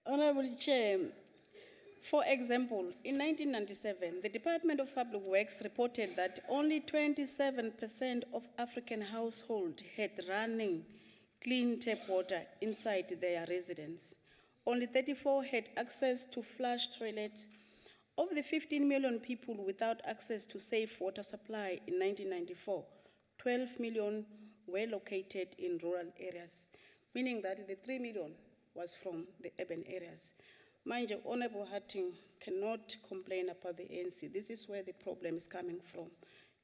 Honorable Chair, for example, in 1997, the Department of Public Works reported that only 27% of African households had running clean tap water inside their residence. Only 34 had access to flush toilets. Of the 15 million people without access to safe water supply in 1994, 12 million were located in rural areas. meaning that the 3 million was from the urban areas. Manje, Honorable Hatting cannot complain about the ANC. This is where the problem is coming from.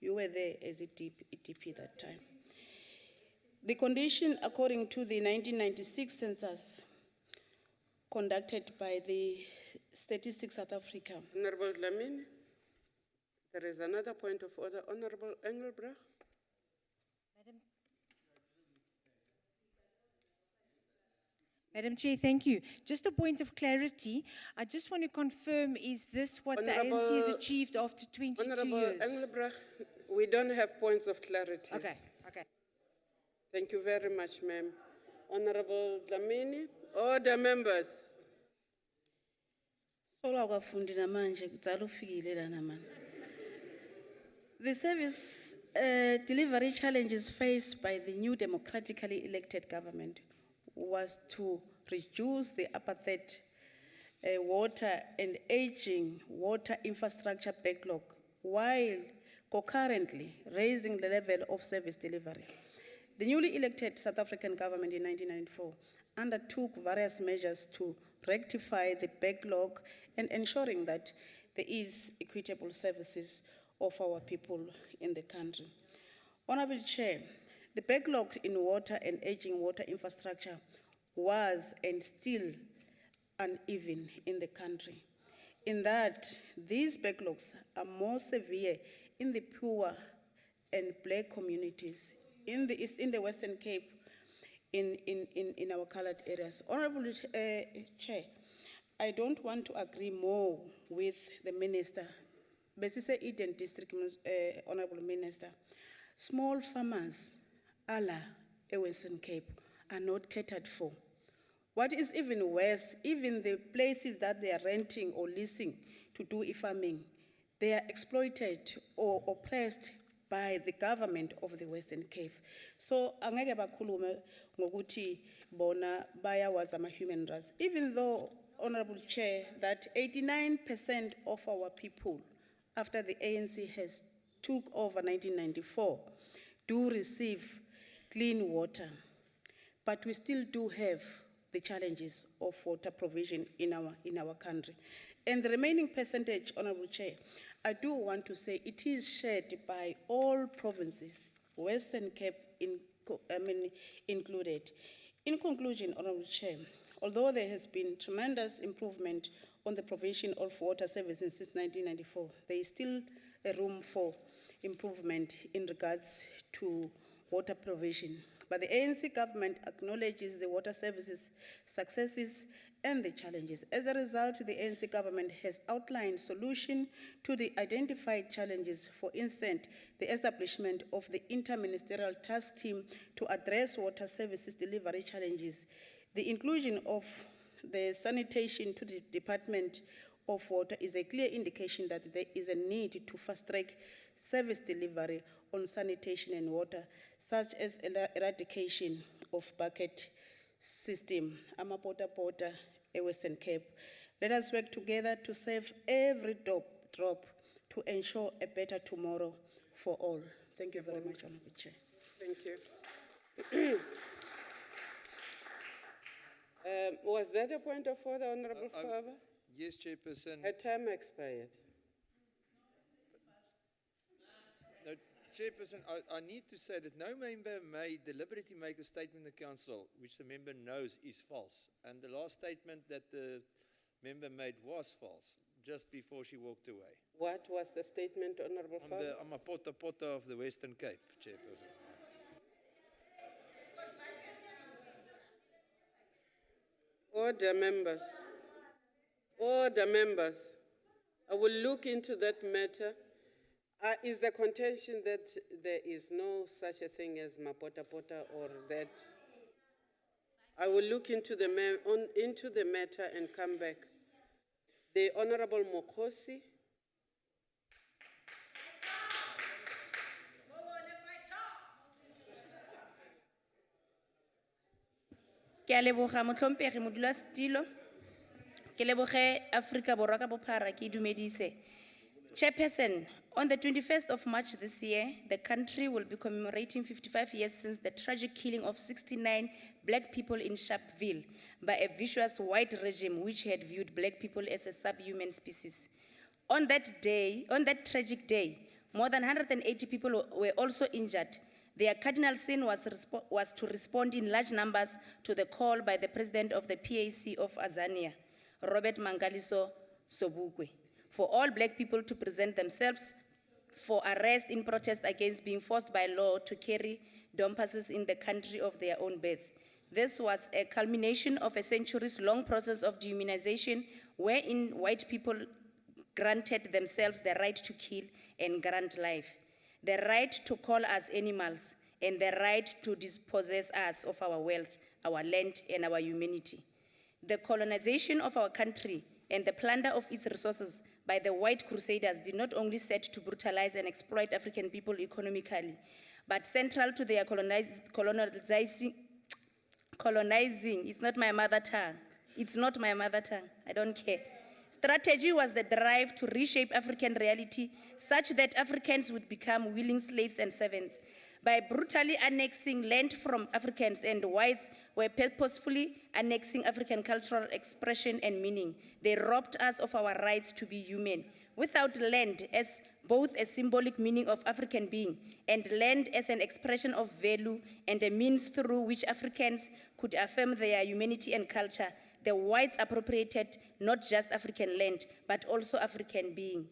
You were there as a EDP that time. The condition, according to the 1996 census conducted by the Statistics South Africa. Honorable Dlamini, there is another point of order. Honorable Engelbrecht. Madam Chair, thank you. Just a point of clarity. I just want to confirm, is this what the ANC has achieved after 22 Honorable years? Engelbrecht, we don't have points of clarity. Okay, okay. Thank you very much, ma'am. Honorable Dlamini, order members. The service delivery challenges faced by the new democratically elected government was to reduce the apartheid water and aging water infrastructure backlog while concurrently raising the level of service delivery. The newly elected South African government in 1994 undertook various measures to rectify the backlog and ensuring that there is equitable services of our people in the country. Honorable Chair, the backlog in water and aging water infrastructure was and still uneven in the country, in that these backlogs are more severe in the poor and black communities in the Western Cape, in our colored areas. Honorable Chair, I don't want to agree more with the Minister. Besise Eden District, Honorable Minister, small farmers, ala Western Cape, are not catered for. What is even worse, even the places that they are renting or leasing to do farming, they are exploited or oppressed by the government of the Western Cape. So, angeke bakhulume ngokuthi bona bayawazama human rights. Even though, Honorable Chair, that 89% of our people, after the ANC has took over 1994, do receive clean water, but we still do have the challenges of water provision in our country. And the remaining percentage, Honorable Chair, I do want to say it is shared by all provinces, Western Cape included. In conclusion, Honorable Chair, although there has been tremendous improvement on the provision of water services since 1994, there is still a room for improvement in regards to water provision. But the ANC government acknowledges the water services successes and the challenges. As a result, the ANC government has outlined solutions to the identified challenges. For instance, the establishment of the Interministerial Task Team to address water services delivery challenges, the inclusion of the sanitation to the Department of Water is a clear indication that there is a need to fast-track service delivery on sanitation and water, such as eradication of bucket system, Amapota a Western Cape. Let us work together to save every drop to ensure a better tomorrow for all. Thank you very much, Honorable Chair. Thank you. Was that a point of order, Honorable Faber? Yes, Chairperson. Her time expired. No, Chairperson, I need to say that no member may deliberately make a statement in the council which the member knows is false. And the last statement that the member made was false, just before she walked away. What was the statement, Honorable Faber? I'm a pota of the Western Cape, Chairperson. Order, members. Order, members. I will look into that matter. Is the contention that there is no such a thing as mapota or that? I will look into the matter and come back. The Honorable Mokosi. Ke a leboga motlhomphegi modulasetilo. Ke leboge Afrika Borwa ka bophara ke dumedise. Chairperson, On the 21st of March this year, the country will be commemorating 55 years since the tragic killing of 69 black people in Sharpeville by a vicious white regime which had viewed black people as a subhuman species. On that tragic day, more than 180 people were also injured. Their cardinal sin was to respond in large numbers to the call by the president of the PAC of Azania, Robert Mangaliso Sobukwe, for all black people to present themselves for arrest in protest against being forced by law to carry dompasses in the country of their own birth. This was a culmination of a centuries-long process of dehumanization wherein white people granted themselves the right to kill and grant life, the right to call us animals, and the right to dispossess us of our wealth, our land, and our humanity. The colonization of our country and the plunder of its resources by the white crusaders did not only set to brutalize and exploit African people economically, but central to their colonizing, it's not my mother tongue. It's not my mother tongue, I don't care. Strategy was the drive to reshape African reality such that Africans would become willing slaves and servants. By brutally annexing land from Africans, and whites were purposefully annexing African cultural expression and meaning. They robbed us of our rights to be human. Without land as both a symbolic meaning of African being and land as an expression of value and a means through which Africans could affirm their humanity and culture, the whites appropriated not just African land, but also African being.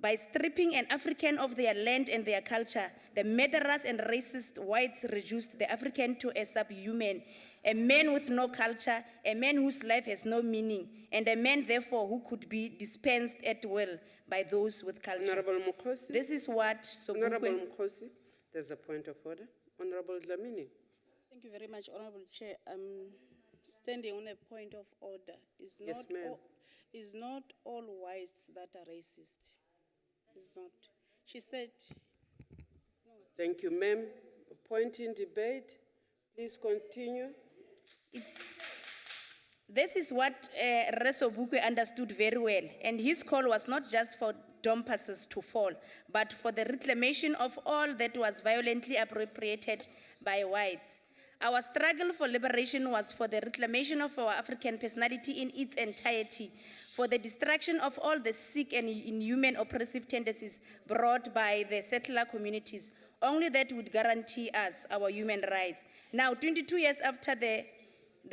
By stripping an African of their land and their culture, the murderous and racist whites reduced the African to a subhuman, a man with no culture, a man whose life has no meaning, and a man, therefore, who could be dispensed at will by those with culture. Honorable Mukhosi. This is what Honorable Mukhosi, there's a point of order. Honorable Dlamini. Thank you very much, Honorable Chair. I'm standing on a point of order. Yes, ma'am. It's not all whites that are racist. It's not. She said. Thank you, ma'am. Point in debate. Please continue. This is what Resobukwe understood very well, and his call was not just for dompasses to fall, but for the reclamation of all that was violently appropriated by whites. Our struggle for liberation was for the reclamation of our African personality in its entirety, for the destruction of all the sick and inhuman oppressive tendencies brought by the settler communities. Only that would guarantee us our human rights. Now, 22 years after the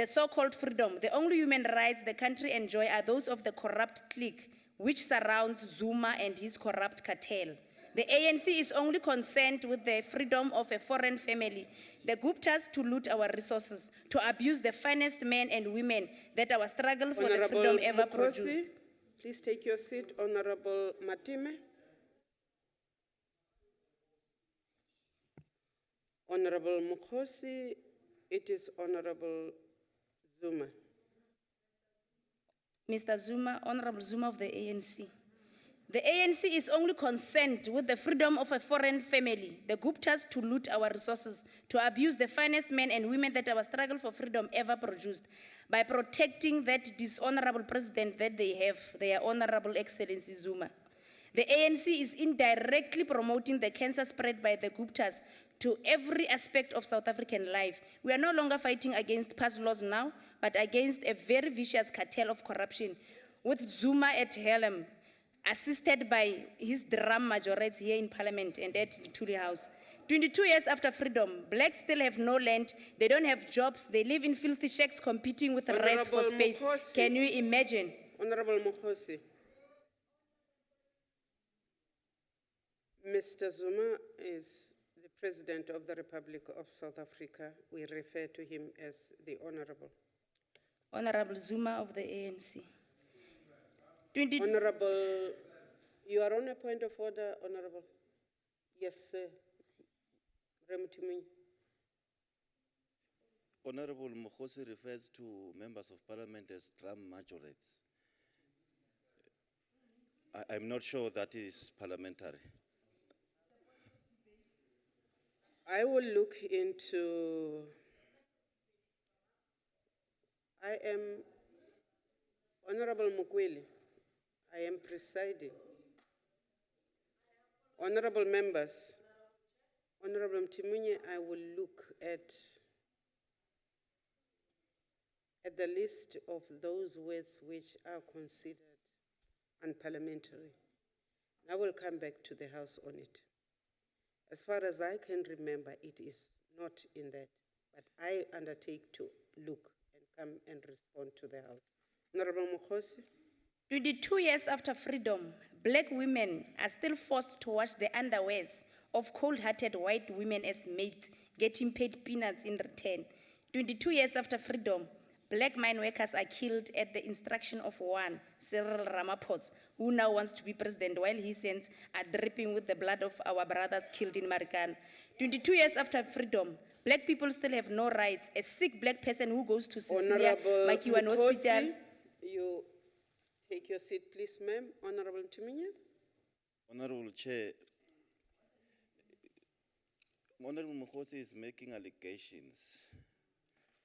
so-called freedom, the only human rights the country enjoys are those of the corrupt clique, which surrounds Zuma and his corrupt cartel. The ANC is only concerned with the freedom of a foreign family, the Guptas to loot our resources, to abuse the finest men and women that our struggle for the freedom ever produced. Please take your seat. Honorable Matime. Honorable Mukhosi, it is Honorable Zuma. Mr. Zuma, Honorable Zuma of the ANC. The ANC is only concerned with the freedom of a foreign family, the Guptas to loot our resources, to abuse the finest men and women that our struggle for freedom ever produced, by protecting that dishonorable president that they have, their Honorable Excellency Zuma. The ANC is indirectly promoting the cancer spread by the Guptas to every aspect of South African life. We are no longer fighting against past laws now, but against a very vicious cartel of corruption, with Zuma at helm, assisted by his drum majorettes here in Parliament and at the Tuli House. 22 years after freedom, blacks still have no land, they don't have jobs, they live in filthy shacks competing with rats for space. Mukhosi. Can you imagine? Honorable Mukhosi. Mr. Zuma is the President of the Republic of South Africa. We refer to him as the Honorable. Honorable Zuma of the ANC. Honorable, you are on a point of order, Honorable. Yes, sir. Remutimi. Honorable Mukhosi refers to members of parliament as drum majorettes. I'm not sure that is parliamentary. I will look into, I am Honorable Mukweli. I am presiding. Honorable members, Honorable Mtimunye, I will look at the list of those words which are considered unparliamentary. I will come back to the House on it. As far as I can remember, it is not in that, but I undertake to look and come and respond to the House. Honorable Mukhosi. 22 years after freedom, black women are still forced to wash the underwears of cold-hearted white women as maids, getting paid peanuts in return. 22 years after freedom, black mine workers are killed at the instruction of one, Cyril Ramaphosa, who now wants to be president while his hands are dripping with the blood of our brothers killed in Marikana. 22 years after freedom, black people still have no rights. A sick black person who goes to Cecilia Makiwan Hospital. You take your seat, please, ma'am. Honorable Mtimunye. Honorable Chair, Honorable Mukhosi is making allegations,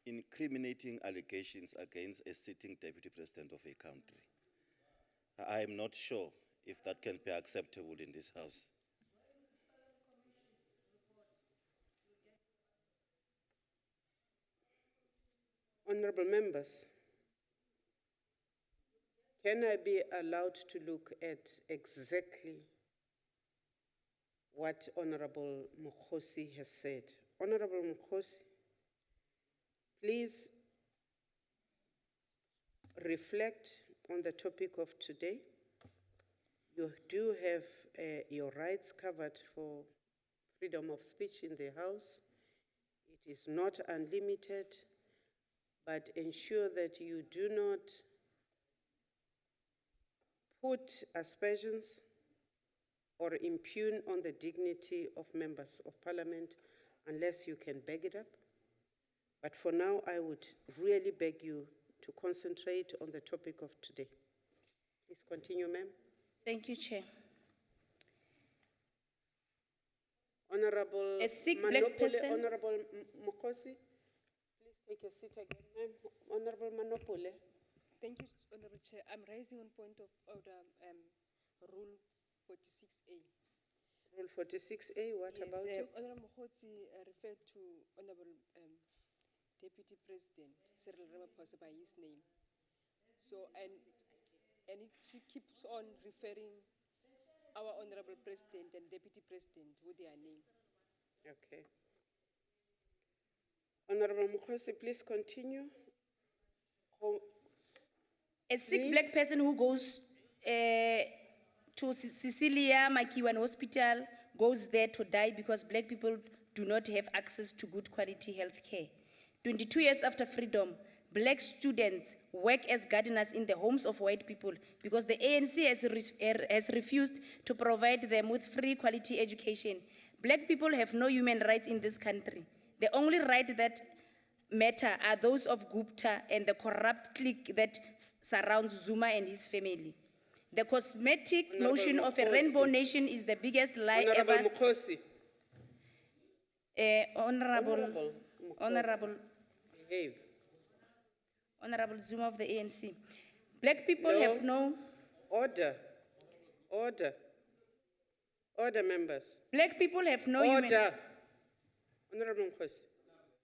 incriminating allegations against a sitting deputy president of a country. I am not sure if that can be acceptable in this House. Honorable members, can I be allowed to look at exactly what Honorable Mukhosi has said? Honorable Mukhosi, please reflect on the topic of today. You do have your rights covered for freedom of speech in the House. It is not unlimited, but ensure that you do not put aspersions or impugn on the dignity of members of parliament unless you can back it up. But for now, I would really beg you to concentrate on the topic of today. Please continue, ma'am. Thank you, Chair. Honorable A sick black Manopole, person. Honorable Mukhosi, please take your seat again, ma'am. Honorable Manopole. Thank you, Honorable Chair. I'm raising on point of order Rule 46A. Rule 46A, what Yes, about it? Honorable Mokgotsi referred to Honorable Deputy President Cyril Ramaphosa by his name. So, she keeps on referring our Honorable President and Deputy President with their name. Okay. Honorable Mukhosi, please continue. A sick black person who goes to Cecilia Makiwan Hospital goes there to die because black people do not have access to good quality health care. 22 years after freedom, black students work as gardeners in the homes of white people because the ANC has refused to provide them with free quality education. Black people have no human rights in this country. The only right that matter are those of Gupta and the corrupt clique that surrounds Zuma and his family. The cosmetic notion of a rainbow nation is the biggest lie ever. Honorable Mukhosi. Honorable Behave. Honorable Zuma of the ANC. Black people have no... Order. Order. Order, members. Black people have no Order. Honorable Mukhosi.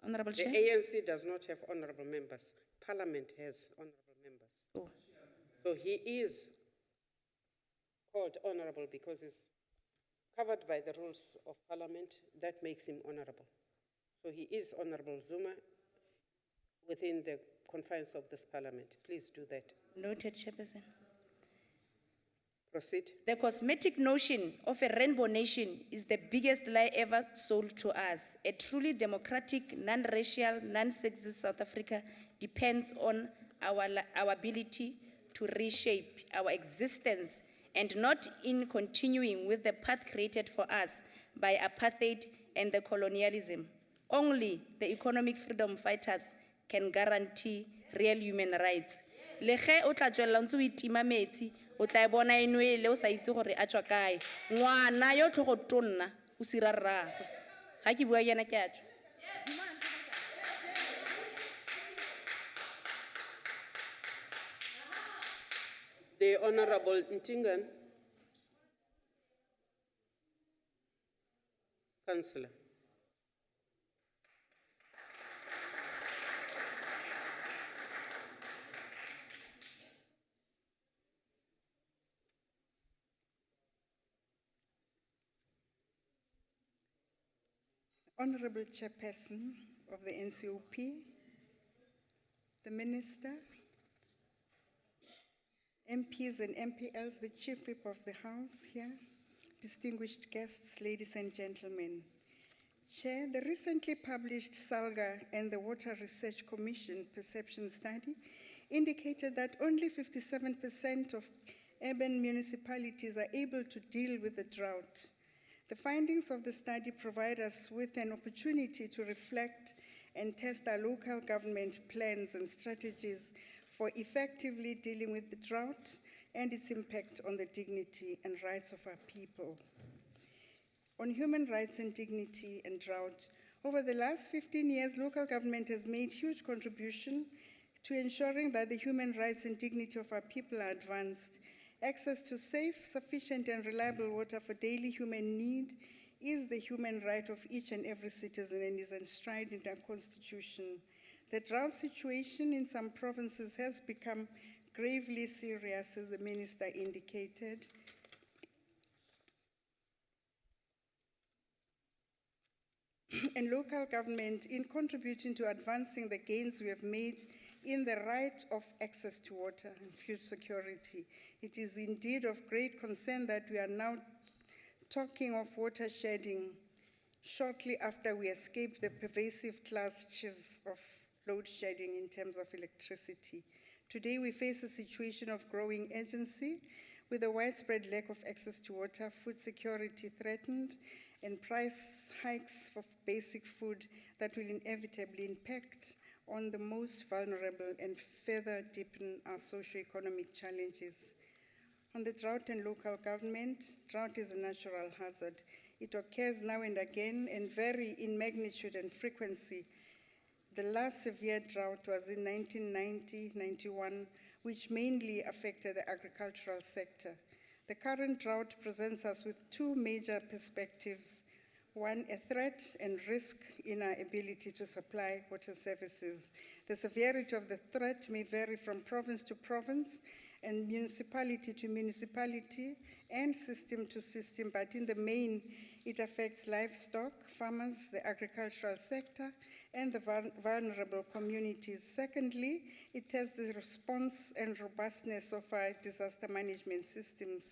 Honorable The Chair. ANC does not have honorable members. Parliament has honorable members. Oh. So he is called honorable because he's covered by the rules of Parliament. That makes him honorable. So he is Honorable Zuma within the confines of this Parliament. Please do that. Noted, Chairperson. Proceed. The cosmetic notion of a rainbow nation is the biggest lie ever sold to us. A truly democratic, non-racial, non-sexist South Africa depends on our ability to reshape our existence and not in continuing with the path created for us by apartheid and the colonialism. Only the economic freedom fighters can guarantee real human rights. Le ge o tla tswella ntse o itima metsi o tla bona enwele o sa itse gore a tswa kae ngwana yo tlo go tonna o sira rragwe ga ke bua yena ke a tswa. The Honorable Ntingan. Councillor. Honorable Chairperson of the NCOP, the Minister, MPs and MPLs, the Chief Whip of the House here, distinguished guests, ladies and gentlemen. Chair, the recently published SALGA and the Water Research Commission perception study indicated that only 57% of urban municipalities are able to deal with the drought. The findings of the study provide us with an opportunity to reflect and test our local government plans and strategies for effectively dealing with the drought and its impact on the dignity and rights of our people. On human rights and dignity and drought, over the last 15 years, local government has made huge contribution to ensuring that the human rights and dignity of our people are advanced. Access to safe, sufficient, and reliable water for daily human need is the human right of each and every citizen and is enshrined in our Constitution. The drought situation in some provinces has become gravely serious, as the Minister indicated. And local government, in contributing to advancing the gains we have made in the right of access to water and food security, it is indeed of great concern that we are now talking of water shedding shortly after we escape the pervasive clutches of load shedding in terms of electricity. Today we face a situation of growing urgency with a widespread lack of access to water, food security threatened, and price hikes for basic food that will inevitably impact on the most vulnerable and further deepen our socio-economic challenges. On the drought and local government, drought is a natural hazard. It occurs now and again and vary in magnitude and frequency. The last severe drought was in 1990-91, which mainly affected the agricultural sector. The current drought presents us with two major perspectives. One, a threat and risk in our ability to supply water services. The severity of the threat may vary from province to province and municipality to municipality and system to system, but in the main, it affects livestock, farmers, the agricultural sector, and the vulnerable communities. Secondly, it tests the response and robustness of our disaster management systems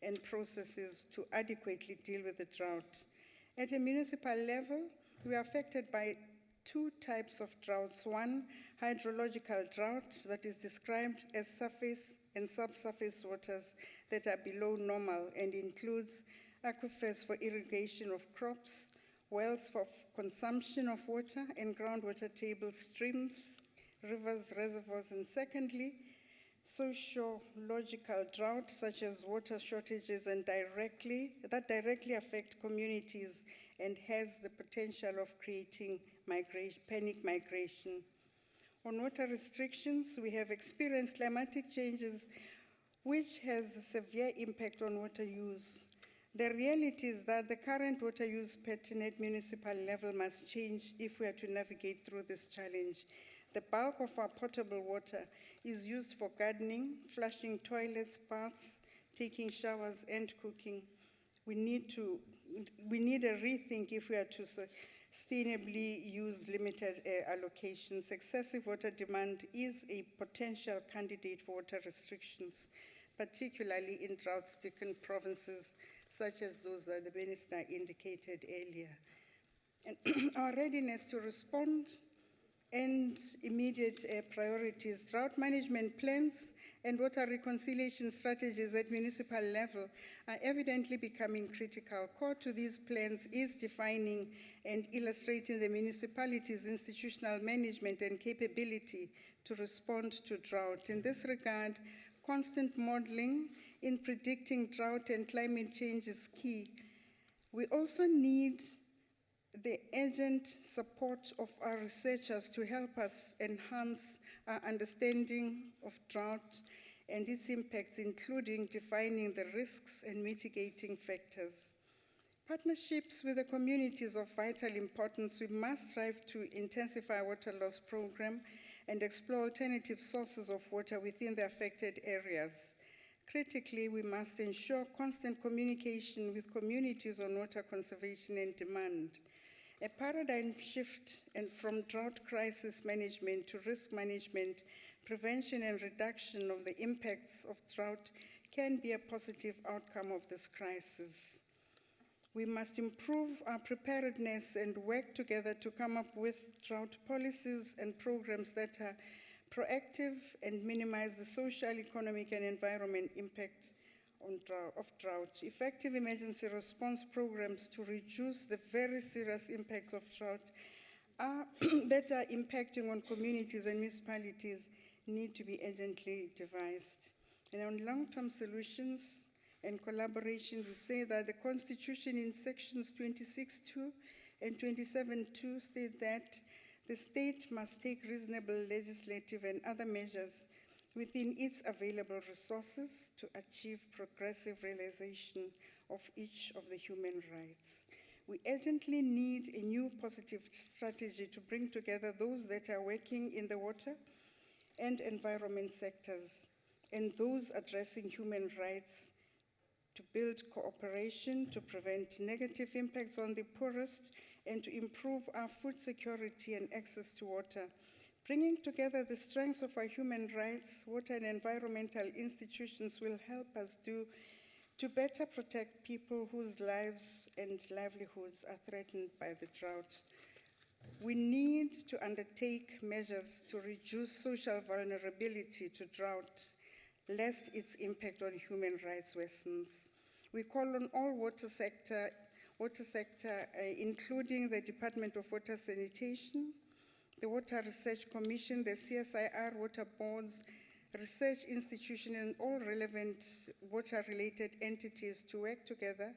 and processes to adequately deal with the drought. At a municipal level, we are affected by two types of droughts. One, hydrological drought that is described as surface and subsurface waters that are below normal and includes aquifers for irrigation of crops, wells for consumption of water, and groundwater tables, streams, rivers, reservoirs. And secondly, sociological drought, such as water shortages that directly affect communities and has the potential of creating panic migration. On water restrictions, we have experienced climatic changes which has a severe impact on water use. The reality is that the current water use pattern at municipal level must change if we are to navigate through this challenge. The bulk of our potable water is used for gardening, flushing toilets, baths, taking showers, and cooking. We need a rethink if we are to sustainably use limited allocations. Excessive water demand is a potential candidate for water restrictions, particularly in drought-stricken provinces such as those that the Minister indicated earlier. And our readiness to respond and immediate priorities, drought management plans and water reconciliation strategies at municipal level are evidently becoming critical. Core to these plans is defining and illustrating the municipality's institutional management and capability to respond to drought. In this regard, constant modeling in predicting drought and climate change is key. We also need the urgent support of our researchers to help us enhance our understanding of drought and its impacts, including defining the risks and mitigating factors. Partnerships with the communities of vital importance. We must strive to intensify water loss program and explore alternative sources of water within the affected areas. Critically, we must ensure constant communication with communities on water conservation and demand. A paradigm shift from drought crisis management to risk management, prevention and reduction of the impacts of drought can be a positive outcome of this crisis. We must improve our preparedness and work together to come up with drought policies and programs that are proactive and minimize the social, economic, and environment impact of drought. Effective emergency response programs to reduce the very serious impacts of drought that are impacting on communities and municipalities need to be urgently devised. And on long-term solutions and collaboration, we say that the Constitution in sections 26.2 and 27.2 state that the state must take reasonable legislative and other measures within its available resources to achieve progressive realization of each of the human rights. We urgently need a new positive strategy to bring together those that are working in the water and environment sectors and those addressing human rights to build cooperation, to prevent negative impacts on the poorest, and to improve our food security and access to water. Bringing together the strengths of our human rights, water and environmental institutions will help us to better protect people whose lives and livelihoods are threatened by the drought. We need to undertake measures to reduce social vulnerability to drought, lest its impact on human rights worsens. We call on all water sector, including the Department of Water Sanitation, the Water Research Commission, the CSIR, water boards, research institutions, and all relevant water-related entities to work together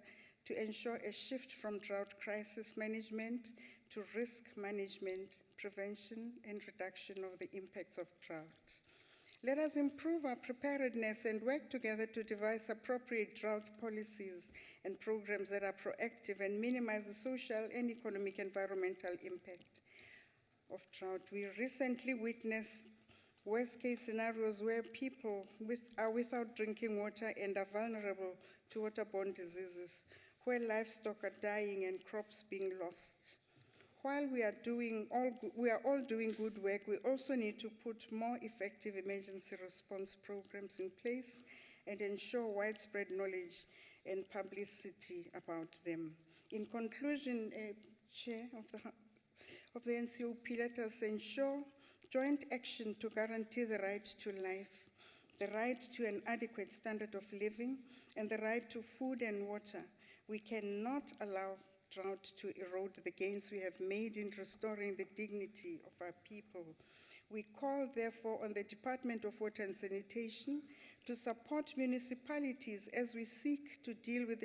to ensure a shift from drought crisis management to risk management, prevention, and reduction of the impacts of drought. Let us improve our preparedness and work together to devise appropriate drought policies and programs that are proactive and minimize the social and economic environmental impact of drought. We recently witnessed worst-case scenarios where people are without drinking water and are vulnerable to waterborne diseases, where livestock are dying and crops being lost. While we are all doing good work, we also need to put more effective emergency response programs in place and ensure widespread knowledge and publicity about them. In conclusion, Chair of the NCOP, let us ensure joint action to guarantee the right to life, the right to an adequate standard of living, and the right to food and water. We cannot allow drought to erode the gains we have made in restoring the dignity of our people. We call, therefore, on the Department of Water and Sanitation to support municipalities as we seek to deal with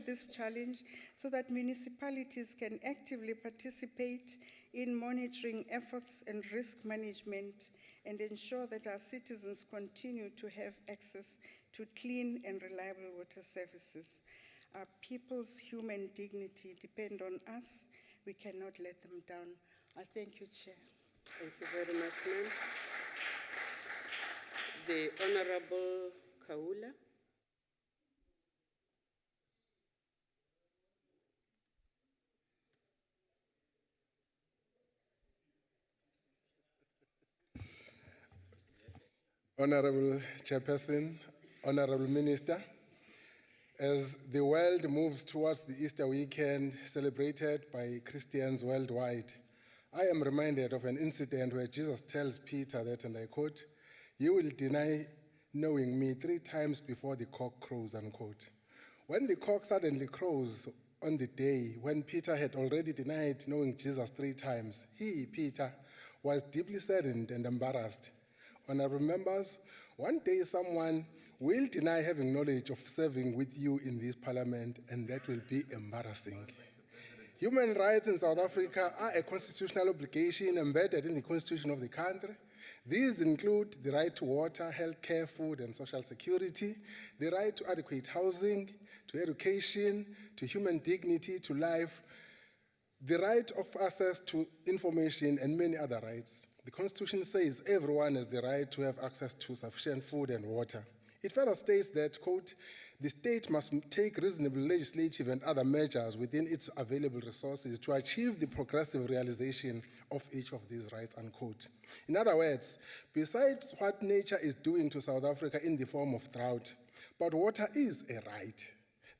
this challenge so that municipalities can actively participate in monitoring efforts and risk management and ensure that our citizens continue to have access to clean and reliable water services. Our people's human dignity depend on us. We cannot let them down. I thank you, Chair. Thank you very much, ma'am. The Honorable Kaula. Honorable Chairperson, Honorable Minister, as the world moves towards the Easter weekend celebrated by Christians worldwide, I am reminded of an incident where Jesus tells Peter that, and I quote, "You will deny knowing me 3 times before the cock crows," unquote. When the cock suddenly crows on the day when Peter had already denied knowing Jesus 3 times, he, Peter, was deeply saddened and embarrassed. Honorable members, one day someone will deny having knowledge of serving with you in this parliament, and that will be embarrassing. Human rights in South Africa are a constitutional obligation embedded in the constitution of the country. These include the right to water, health care, food and social security, the right to adequate housing, to to education, to human dignity, to life, the right of access to information, and many other rights. The Constitution says everyone has the right to have access to sufficient food and water. It further states that, quote, the state must take reasonable legislative and other measures within its available resources to achieve the progressive realization of each of these rights, unquote. In other words, besides what nature is doing to South Africa in the form of drought, but water is a right.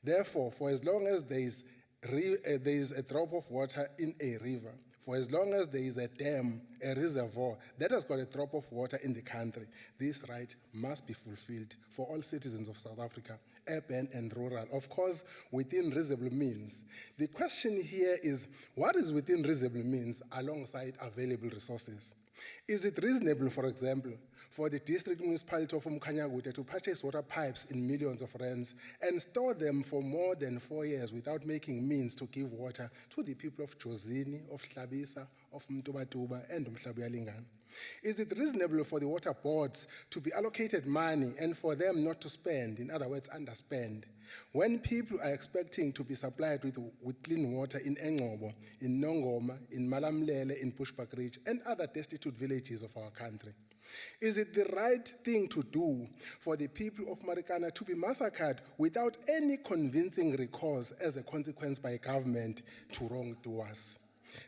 Therefore, for as long as there is a drop of water in a river, for as long as there is a dam, a reservoir that has got a drop of water in the country, this right must be fulfilled for all citizens of South Africa, urban and rural, of course, within reasonable means. The question here is, what is within reasonable means alongside available resources? Is it reasonable, for example, for the district municipality of Umkhanyakude to purchase water pipes in millions of rands and store them for more than 4 years without making means to give water to the people of Jozini, of Hlabisa, of Mtubatuba, and Umhlabuyalingana? Is it reasonable for the water boards to be allocated money and for them not to spend, in other words, underspend, when people are expecting to be supplied with clean water in Engcobo, in Nongoma, in Malamlele, in Bushbuck Ridge, and other destitute villages of our country? Is it the right thing to do for the people of Marikana to be massacred without any convincing recourse as a consequence by government to wrongdoers?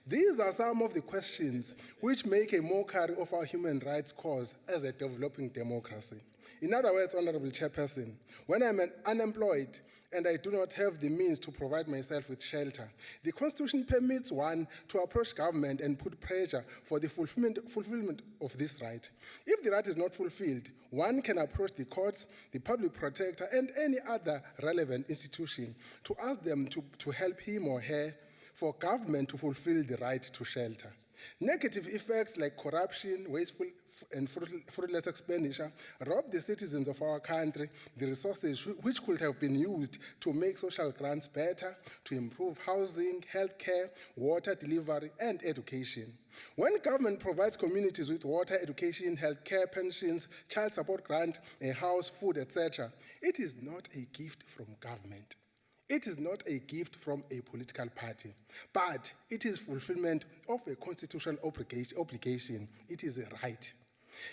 These are some of the questions which make a mockery of our human rights cause as a developing democracy. In other words, Honorable Chairperson, when I'm unemployed and I do not have the means to provide myself with shelter, the Constitution permits one to approach government and put pressure for the fulfillment of this right. If the right is not fulfilled, one can approach the courts, the public protector, and any other relevant institution to ask them to help him or her for government to fulfill the right to shelter. Negative effects like corruption, wasteful and fruitless expenditure rob the citizens of our country the resources which could have been used to make social grants better, to improve housing, healthcare, water delivery, and education. When government provides communities with water, education, healthcare, pensions, child support grant, a house, food, etc., it is not a gift from government. It is not a gift from a political party, but it is fulfillment of a constitutional obligation. It is a right.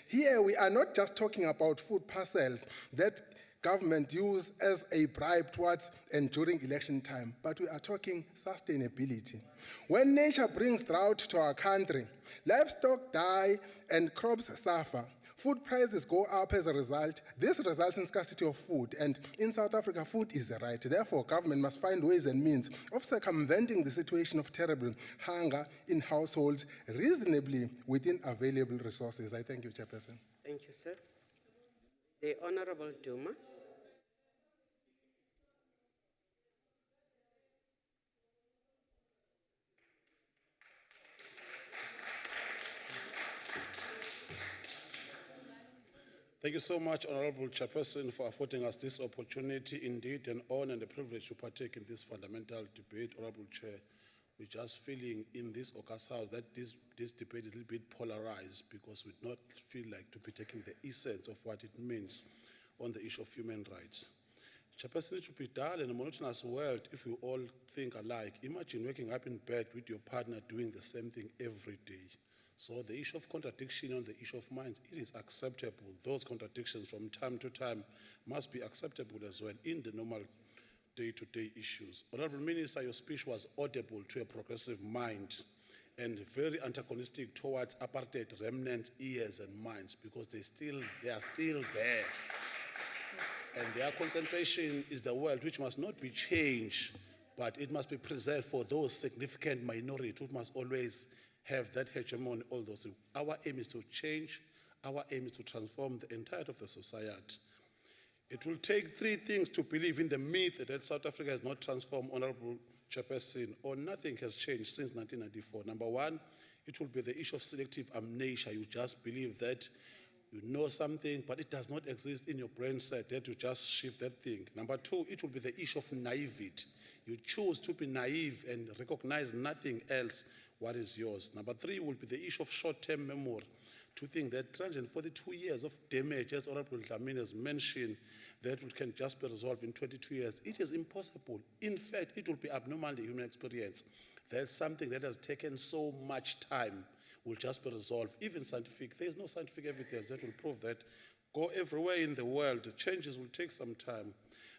Here we are not just talking about food parcels that government use as a bribe towards and during election time, but we are talking sustainability. When nature brings drought to our country, livestock die and crops suffer. Food prices go up as a result. This results in scarcity of food, and in South Africa, food is the right. Therefore, government must find ways and means of circumventing the situation of terrible hunger in households reasonably within available resources. I thank you, Chairperson. Thank you, sir. The Honorable Duma. Thank you so much, Honorable Chairperson, for affording us this opportunity. Indeed, an honor and a privilege to partake in this fundamental debate. Honorable Chair, we're just feeling in this August House that this debate is a little bit polarized because we do not feel like to be taking the essence of what it means on the issue of human rights. Chairperson, it should be dull in a monotonous world if we all think alike. Imagine waking up in bed with your partner doing the same thing every day. So the issue of contradiction on the issue of minds, it is acceptable. Those contradictions from time to time must be acceptable as well in the normal day-to-day issues. Honorable Minister, your speech was audible to a progressive mind and very antagonistic towards apartheid remnant ears and minds because they are still there. And their concentration is the world which must not be changed, but it must be preserved for those significant minorities who must always have that hegemony, all those things. Our aim is to change, our aim is to transform the entirety of the society. It will take three things to believe in the myth that South Africa has not transformed, Honorable Chairperson, or nothing has changed since 1994. Number one, it will be the issue of selective amnesia. You just believe that you know something, but it does not exist in your brain set, that you just shift that thing. Number two, it will be the issue of naivety. You choose to be naive and recognize nothing else what is yours. Number three will be the issue of short-term memory. to think that 342 years of damage, as Honorable Dlamini has mentioned, that it can just be resolved in 22 years. It is impossible. In fact, it will be abnormal human experience. That's something that has taken so much time will just be resolved. Even scientific, there is no scientific evidence that will prove that. Go everywhere in the world, changes will take some time.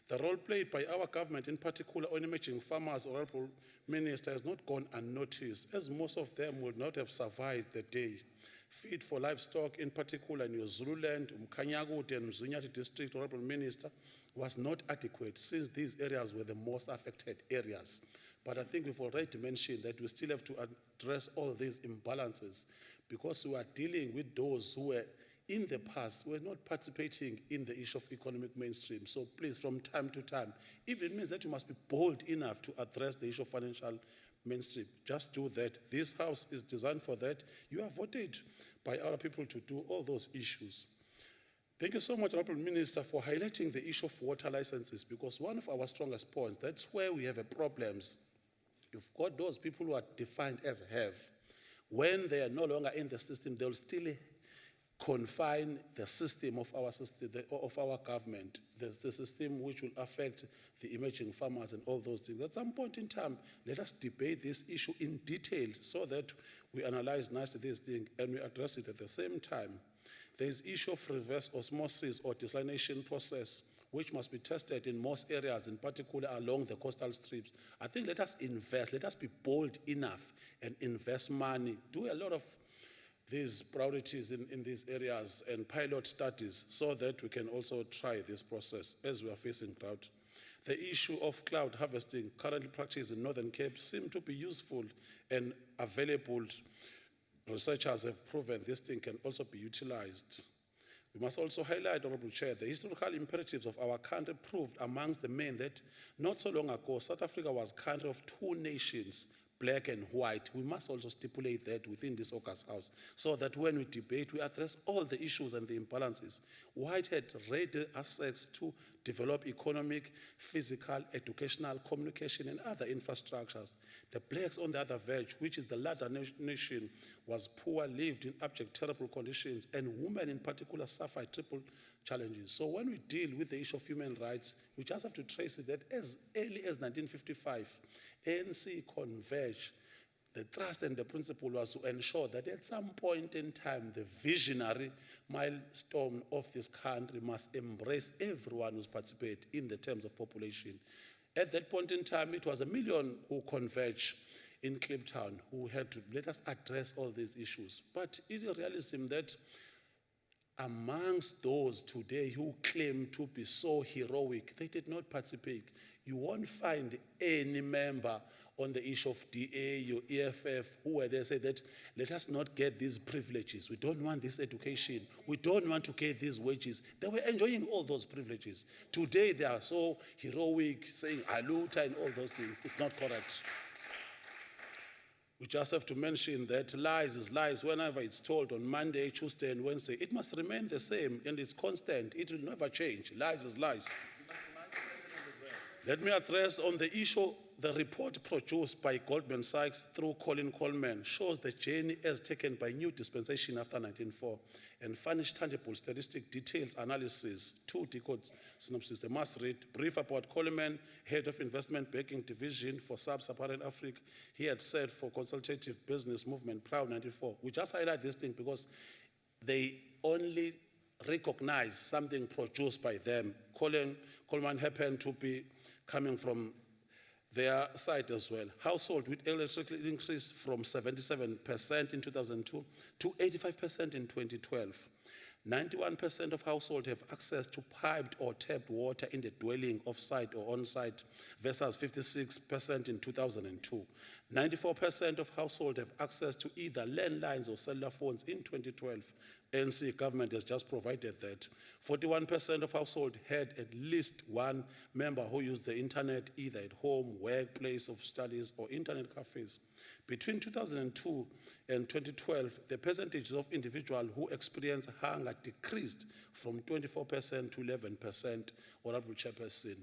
The role played by our government, in particular on emerging farmers, Honorable Minister, has not gone unnoticed, as most of them would not have survived the day. Feed for livestock, in particular in Zululand, Mkhanyakude and Mzunyati district, Honorable Minister, was not adequate since these areas were the most affected areas. But I think we've already mentioned that we still have to address all these imbalances because we are dealing with those who were in the past were not participating in the issue of economic mainstream. So please, from time to time, if it means that you must be bold enough to address the issue of financial mainstream, just do that. This house is designed for that. You are voted by our people to do all those issues. Thank you so much, Honorable Minister, for highlighting the issue of water licenses, because one of our strongest points, that's where we have problems. You've got those people who are defined as have. When they are no longer in the system, they'll still confine the system of our system, of our government, the system which will affect the emerging farmers and all those things. At some point in time, let us debate this issue in detail so that we analyze nicely this thing and we address it at the same time. There is issue of reverse osmosis or desalination process, which must be tested in most areas, in particular along the coastal strips. I think let us invest, let us be bold enough and invest money, do a lot of these priorities in these areas and pilot studies so that we can also try this process as we are facing drought. The issue of cloud harvesting currently practiced in Northern Cape seem to be useful and available. Researchers have proven this thing can also be utilized. We must also highlight, Honorable Chair, the historical imperatives of our country proved amongst the men that not so long ago, South Africa was a country of two nations, black and white. We must also stipulate that within this August House so that when we debate, we address all the issues and the imbalances. White had ready assets to develop economic, physical, educational, communication, and other infrastructures. The blacks, on the other verge, which is the larger nation, was poor, lived in abject, terrible conditions, and women in particular suffered triple challenges. So when we deal with the issue of human rights, we just have to trace it that as early as 1955, ANC converged. The trust and the principle was to ensure that at some point in time, the visionary milestone of this country must embrace everyone who's participated in the terms of population. At that point in time, it was 1 million who converged in Kliptown who had to let us address all these issues. But it is realism that amongst those today who claim to be so heroic, they did not participate. You won't find any member on the issue of DA or EFF who were there say that let us not get these privileges. We don't want this education. We don't want to get these wages. They were enjoying all those privileges. Today they are so heroic, saying aluta and all those things. It's not correct. We just have to mention that lies is lies whenever it's told on Monday, Tuesday, and Wednesday. It must remain the same and it's constant. It will never change. Lies is lies. Let me address on the issue. The report produced by Goldman Sachs through Colin Coleman shows the journey as taken by new dispensation after 1904 and furnished tangible statistic details analysis, 2 decades synopsis. They must read brief about Coleman, head of investment banking division for sub-Saharan Africa. He had said for consultative business movement, Proud 94. We just highlight this thing because they only recognize something produced by them. Coleman happened to be coming from their side as well. Household with electricity increased from 77% in 2002 to 85% in 2012. 91% of households have access to piped or tapped water in the dwelling off-site or on-site versus 56% in 2002. 94% of households have access to either landlines or cellular phones in 2012. ANC government has just provided that. 41% of households had at least one member who used the internet either at home, workplace of studies, or internet cafes. Between 2002 and 2012, the percentage of individuals who experience hunger decreased from 24% to 11%, Honorable Chairperson.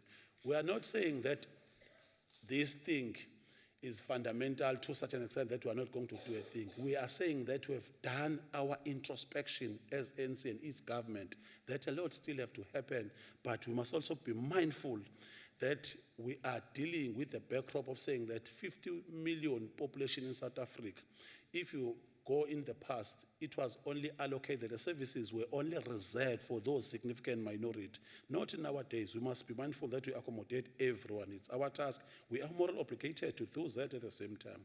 We are not saying that this thing is fundamental to such an extent that we are not going to do a thing. We are saying that we have done our introspection as ANC and its government, that a lot still have to happen, but we must also be mindful that we are dealing with the backdrop of saying that 50 million population in South Africa. If you go in the past, it was only allocated, the services were only reserved for those significant minority. Not in our days. We must be mindful that we accommodate everyone. It's our task. We are morally obligated to do that at the same time.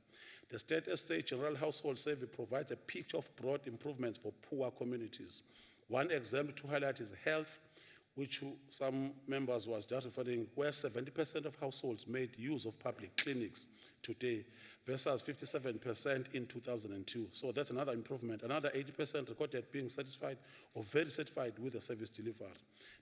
The State Estate General Household Survey provides a picture of broad improvements for poor communities. One example to highlight is health, which some members was just referring, where 70% of households made use of public clinics today versus 57% in 2002. So that's another improvement. Another 80% recorded being satisfied or very satisfied with the service delivered.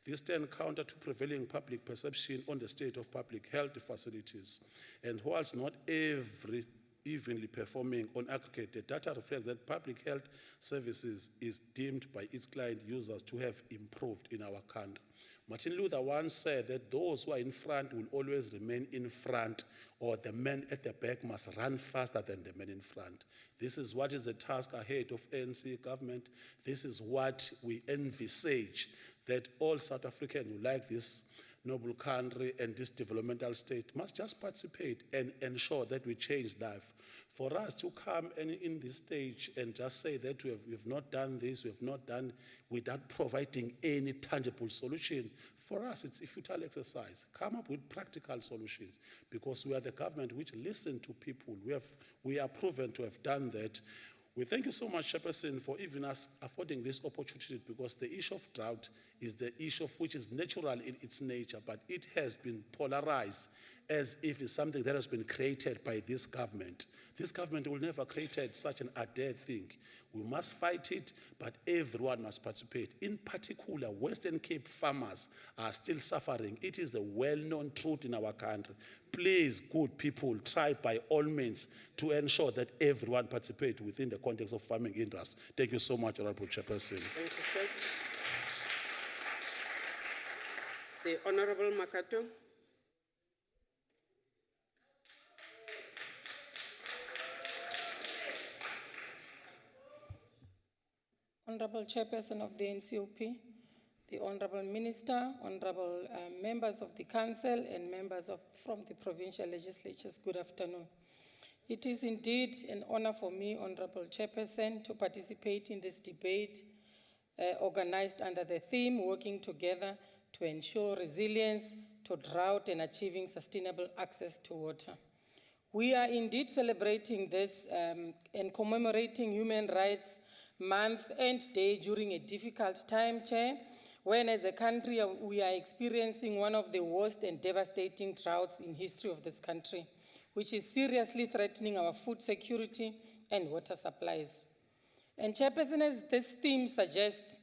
This turn counter to prevailing public perception on the state of public health facilities. And whilst not every evenly performing on aggregate, the data reflects that public health services is deemed by its client users to have improved in our country. Martin Luther once said that those who are in front will always remain in front, or the man at the back must run faster than the man in front. This is what is the task ahead of ANC government. This is what we envisage, that all South Africans who like this noble country and this developmental state must just participate and ensure that we change life. For us to come in this stage and just say that we have not done this, we have not done, without providing any tangible solution, for us it's a futile exercise. Come up with practical solutions, because we are the government which listen to people. We are proven to have done that. We thank you so much, Chairperson, for even us affording this opportunity, because the issue of drought is the issue of which is natural in its nature, but it has been polarized as if it's something that has been created by this government. This government will never create such an adair thing. We must fight it, but everyone must participate. In particular, Western Cape farmers are still suffering. It is a well-known truth in our country. Please, good people, try by all means to ensure that everyone participates within the context of farming industry. Thank you so much, Honorable Chairperson. Thank you, sir. The Honorable Makato. Honorable Chairperson of the NCOP, the Honorable Minister, Honorable members of the Council and members from the Provincial Legislatures, good afternoon. It is indeed an honor for me, Honorable Chairperson, to participate in this debate organized under the theme, Working Together to Ensure Resilience to Drought and Achieving Sustainable Access to Water. We are indeed celebrating this and commemorating Human Rights Month and Day during a difficult time, Chair, when as a country we are experiencing one of the worst and devastating droughts in history of this country, which is seriously threatening our food security and water supplies. And Chairperson, as this theme suggests,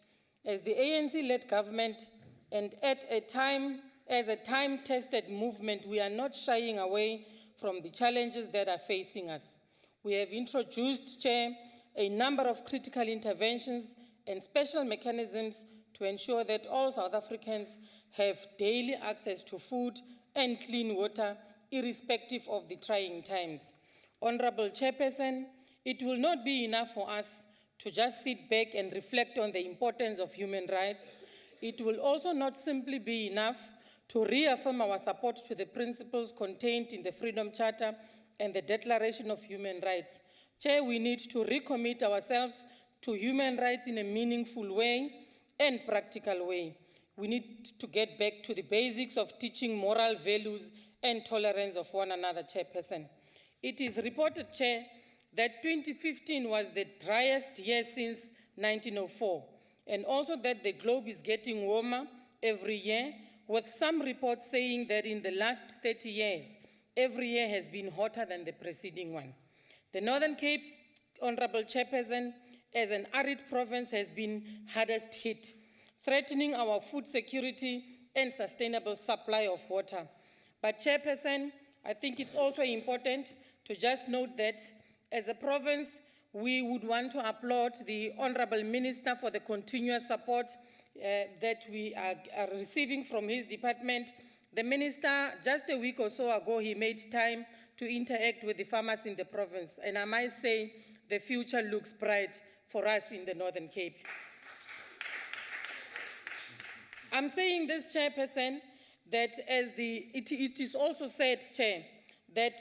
as the ANC-led government and as a time-tested movement, we are not shying away from the challenges that are facing us. We have introduced, Chair, a number of critical interventions and special mechanisms to ensure that all South Africans have daily access to food and clean water, irrespective of the trying times. Honorable Chairperson, it will not be enough for us to just sit back and reflect on the importance of human rights. It will also not simply be enough to reaffirm our support to the principles contained in the Freedom Charter and the Declaration of Human Rights. Chair, we need to recommit ourselves to human rights in a meaningful way and practical way. We need to get back to the basics of teaching moral values and tolerance of one another, Chairperson. It is reported, Chair, that 2015 was the driest year since 1904, and also that the globe is getting warmer every year, with some reports saying that in the last 30 years, every year has been hotter than the preceding one. The Northern Cape, Honorable Chairperson, as an arid province, has been hardest hit, threatening our food security and sustainable supply of water. But Chairperson, I think it's also important to just note that as a province, we would want to applaud the Honorable Minister for the continuous support that we are receiving from his department The minister, just a week or so ago, he made time to interact with the farmers in the province. And I might say the future looks bright for us in the Northern Cape. I'm saying this, Chairperson, that it is also said, Chair, that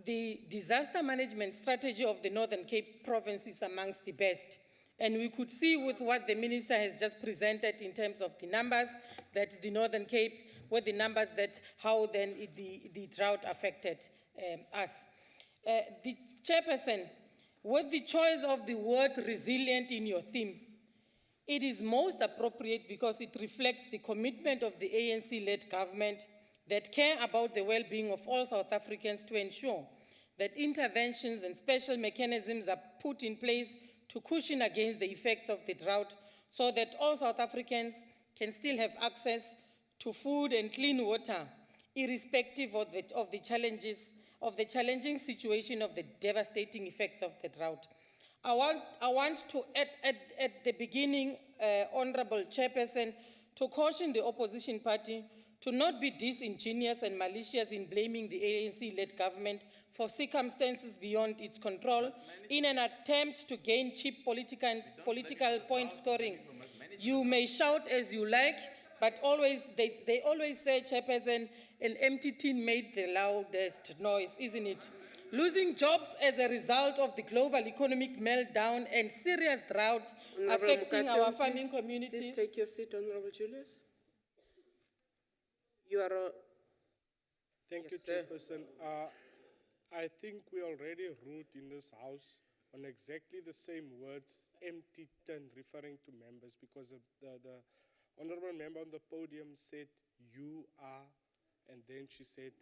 the disaster management strategy of the Northern Cape province is amongst the best. And we could see with what the minister has just presented in terms of the numbers that the Northern Cape, with the numbers that how then the drought affected us. The Chairperson, with the choice of the word resilient in your theme, it is most appropriate because it reflects the commitment of the ANC-led government that care about the well-being of all South Africans to ensure that interventions and special mechanisms are put in place to cushion against the effects of the drought so that all South Africans can still have access to food and clean water, irrespective of the challenging situation of the devastating effects of the drought. I want to, at the beginning, Honorable Chairperson, to caution the opposition party to not be disingenuous and malicious in blaming the ANC-led government for circumstances beyond its control in an attempt to gain cheap political point scoring. You may shout as you like, but they always say, Chairperson, an empty tin made the loudest noise, isn't it? Losing jobs as a result of the global economic meltdown and serious drought affecting our farming communities. Please take your seat, Honorable Julius. You are... Thank you, Chairperson. I think we already ruled in this House on exactly the same words, empty tin, referring to members, because the honorable member on the podium said, you are, and then she said,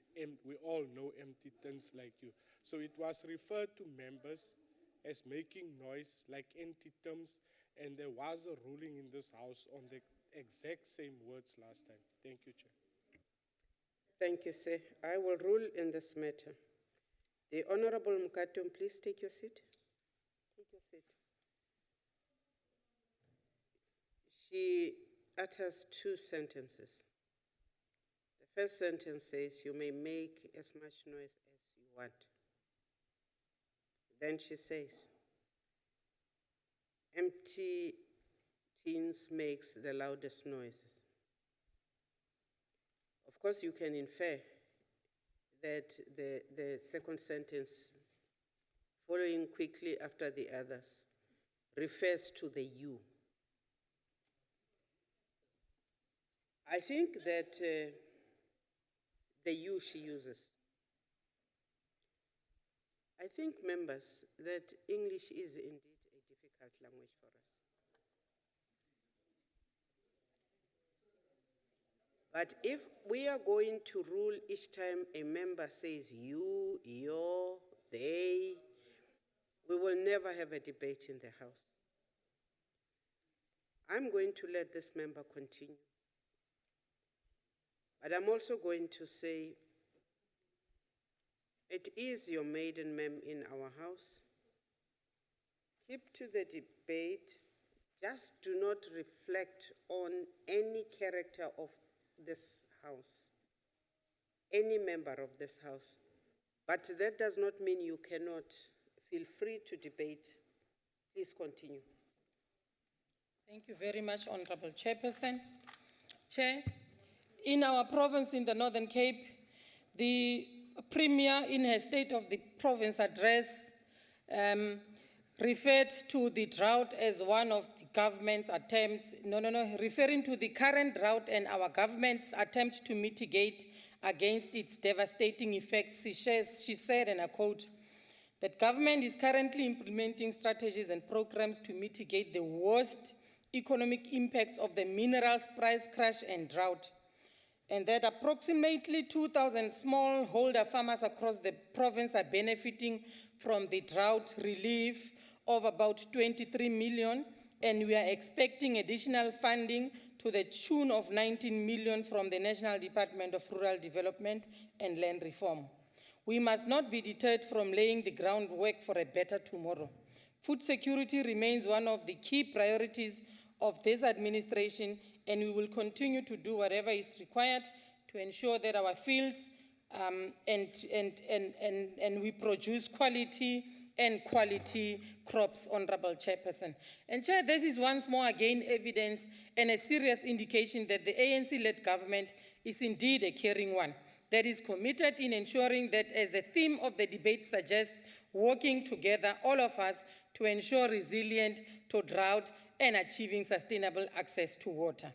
we all know empty tins like you. So it was referred to members as making noise like empty tins, and there was a ruling in this House on the exact same words last time. Thank you, Chair. Thank you, sir. I will rule in this matter. The Honorable Mukatum, please take your seat. Take your seat. She utters two sentences. The first sentence says, you may make as much noise as you want. Then she says, empty tins makes the loudest noises. Of course, you can infer that the second sentence, following quickly after the others, refers to the you. I think that the you she uses. I think, members, that English is indeed a difficult language for us. But if we are going to rule each time a member says you, your, they, we will never have a debate in the House. I'm going to let this member continue. But I'm also going to say, it is your maiden mem in our House. Keep to the debate. Just do not reflect on any character of this House, any member of this House. But that does not mean you cannot feel free to debate. Please continue. Thank you very much, Honorable Chairperson. Chair, in our province in the Northern Cape, the Premier in her State of the Province address referred to the drought as one of the government's attempts, referring to the current drought and our government's attempt to mitigate against its devastating effects. She said, and I quote, that government is currently implementing strategies and programs to mitigate the worst economic impacts of the minerals price crash and drought, and that approximately 2,000 smallholder farmers across the province are benefiting from the drought relief of about 23 million, and we are expecting additional funding to the tune of 19 million from the National Department of Rural Development and Land Reform. We must not be deterred from laying the groundwork for a better tomorrow. Food security remains one of the key priorities of this administration, and we will continue to do whatever is required to ensure that our fields and we produce quality crops, Honorable Chairperson. And Chair, this is once more again evidence and a serious indication that the ANC-led government is indeed a caring one that is committed in ensuring that, as the theme of the debate suggests, working together, all of us, to ensure resilient to drought and achieving sustainable access to water.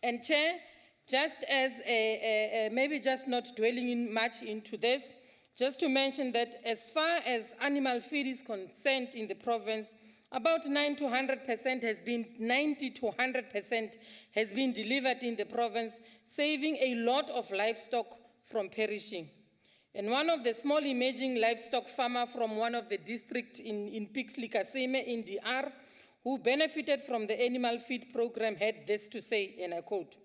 And Chair, just as maybe just not dwelling in much into this, just to mention that as far as animal feed is concerned in the province, about 90 to 100% has been delivered in the province, saving a lot of livestock from perishing. And one of the small emerging livestock farmer from one of the districts in Pixley Kaseme in DR, who benefited from the animal feed program, had this to say, and I quote,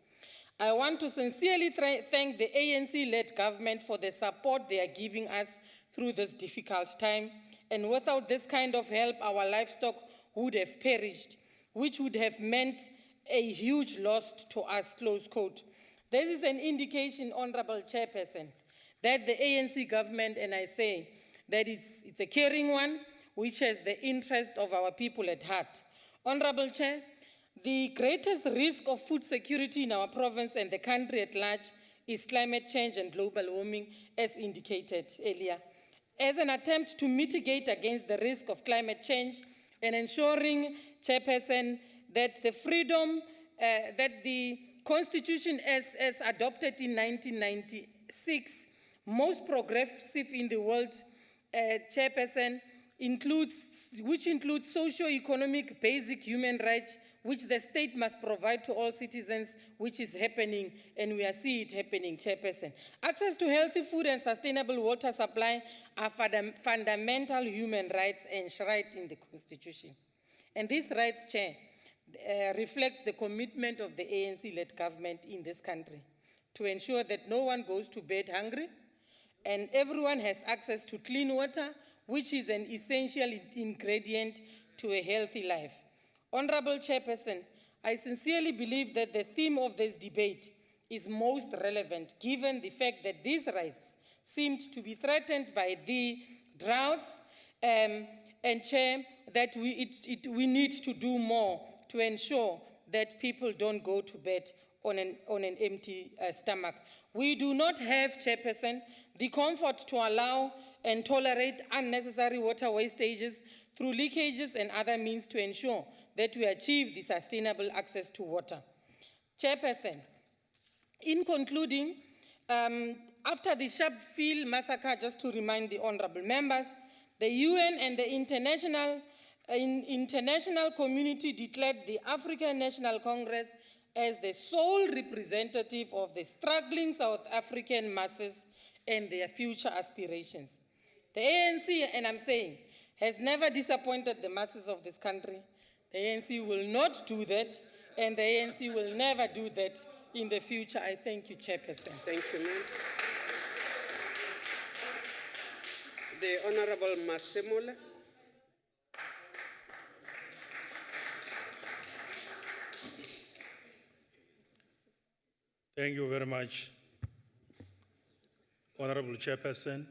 "I want to sincerely thank the ANC-led government for the support they are giving us through this difficult time. And without this kind of help, our livestock would have perished, which would have meant a huge loss to us," close quote. This is an indication, Honorable Chairperson, that the ANC government, and I say that it's a caring one, which has the interest of our people at heart. Honorable Chair, the greatest risk of food security in our province and the country at large is climate change and global warming, as indicated earlier. As an attempt to mitigate against the risk of climate change and ensuring, Chairperson, that the freedom, that the Constitution as adopted in 1996, most progressive in the world, Chairperson, which includes socio-economic basic human rights, which the state must provide to all citizens, which is happening, and we are seeing it happening, Chairperson. Access to healthy food and sustainable water supply are fundamental human rights enshrined in the Constitution. And these rights, Chair, reflects the commitment of the ANC-led government in this country to ensure that no one goes to bed hungry and everyone has access to clean water, which is an essential ingredient to a healthy life. Honorable Chairperson, I sincerely believe that the theme of this debate is most relevant given the fact that these rights seemed to be threatened by the droughts, and Chair, that we need to do more to ensure that people don't go to bed on an empty stomach. We do not have, Chairperson, the comfort to allow and tolerate unnecessary water wastages through leakages and other means to ensure that we achieve the sustainable access to water. Chairperson, in concluding, after the Sharpeville massacre, just to remind the honorable members, the UN and the international community declared the African National Congress as the sole representative of the struggling South African masses and their future aspirations. The ANC, and I'm saying, has never disappointed the masses of this country. The ANC will not do that, and the ANC will never do that in the future. I thank you, Chairperson. Thank you, ma'am. The Honorable Masemola. Thank you very much, Honorable Chairperson,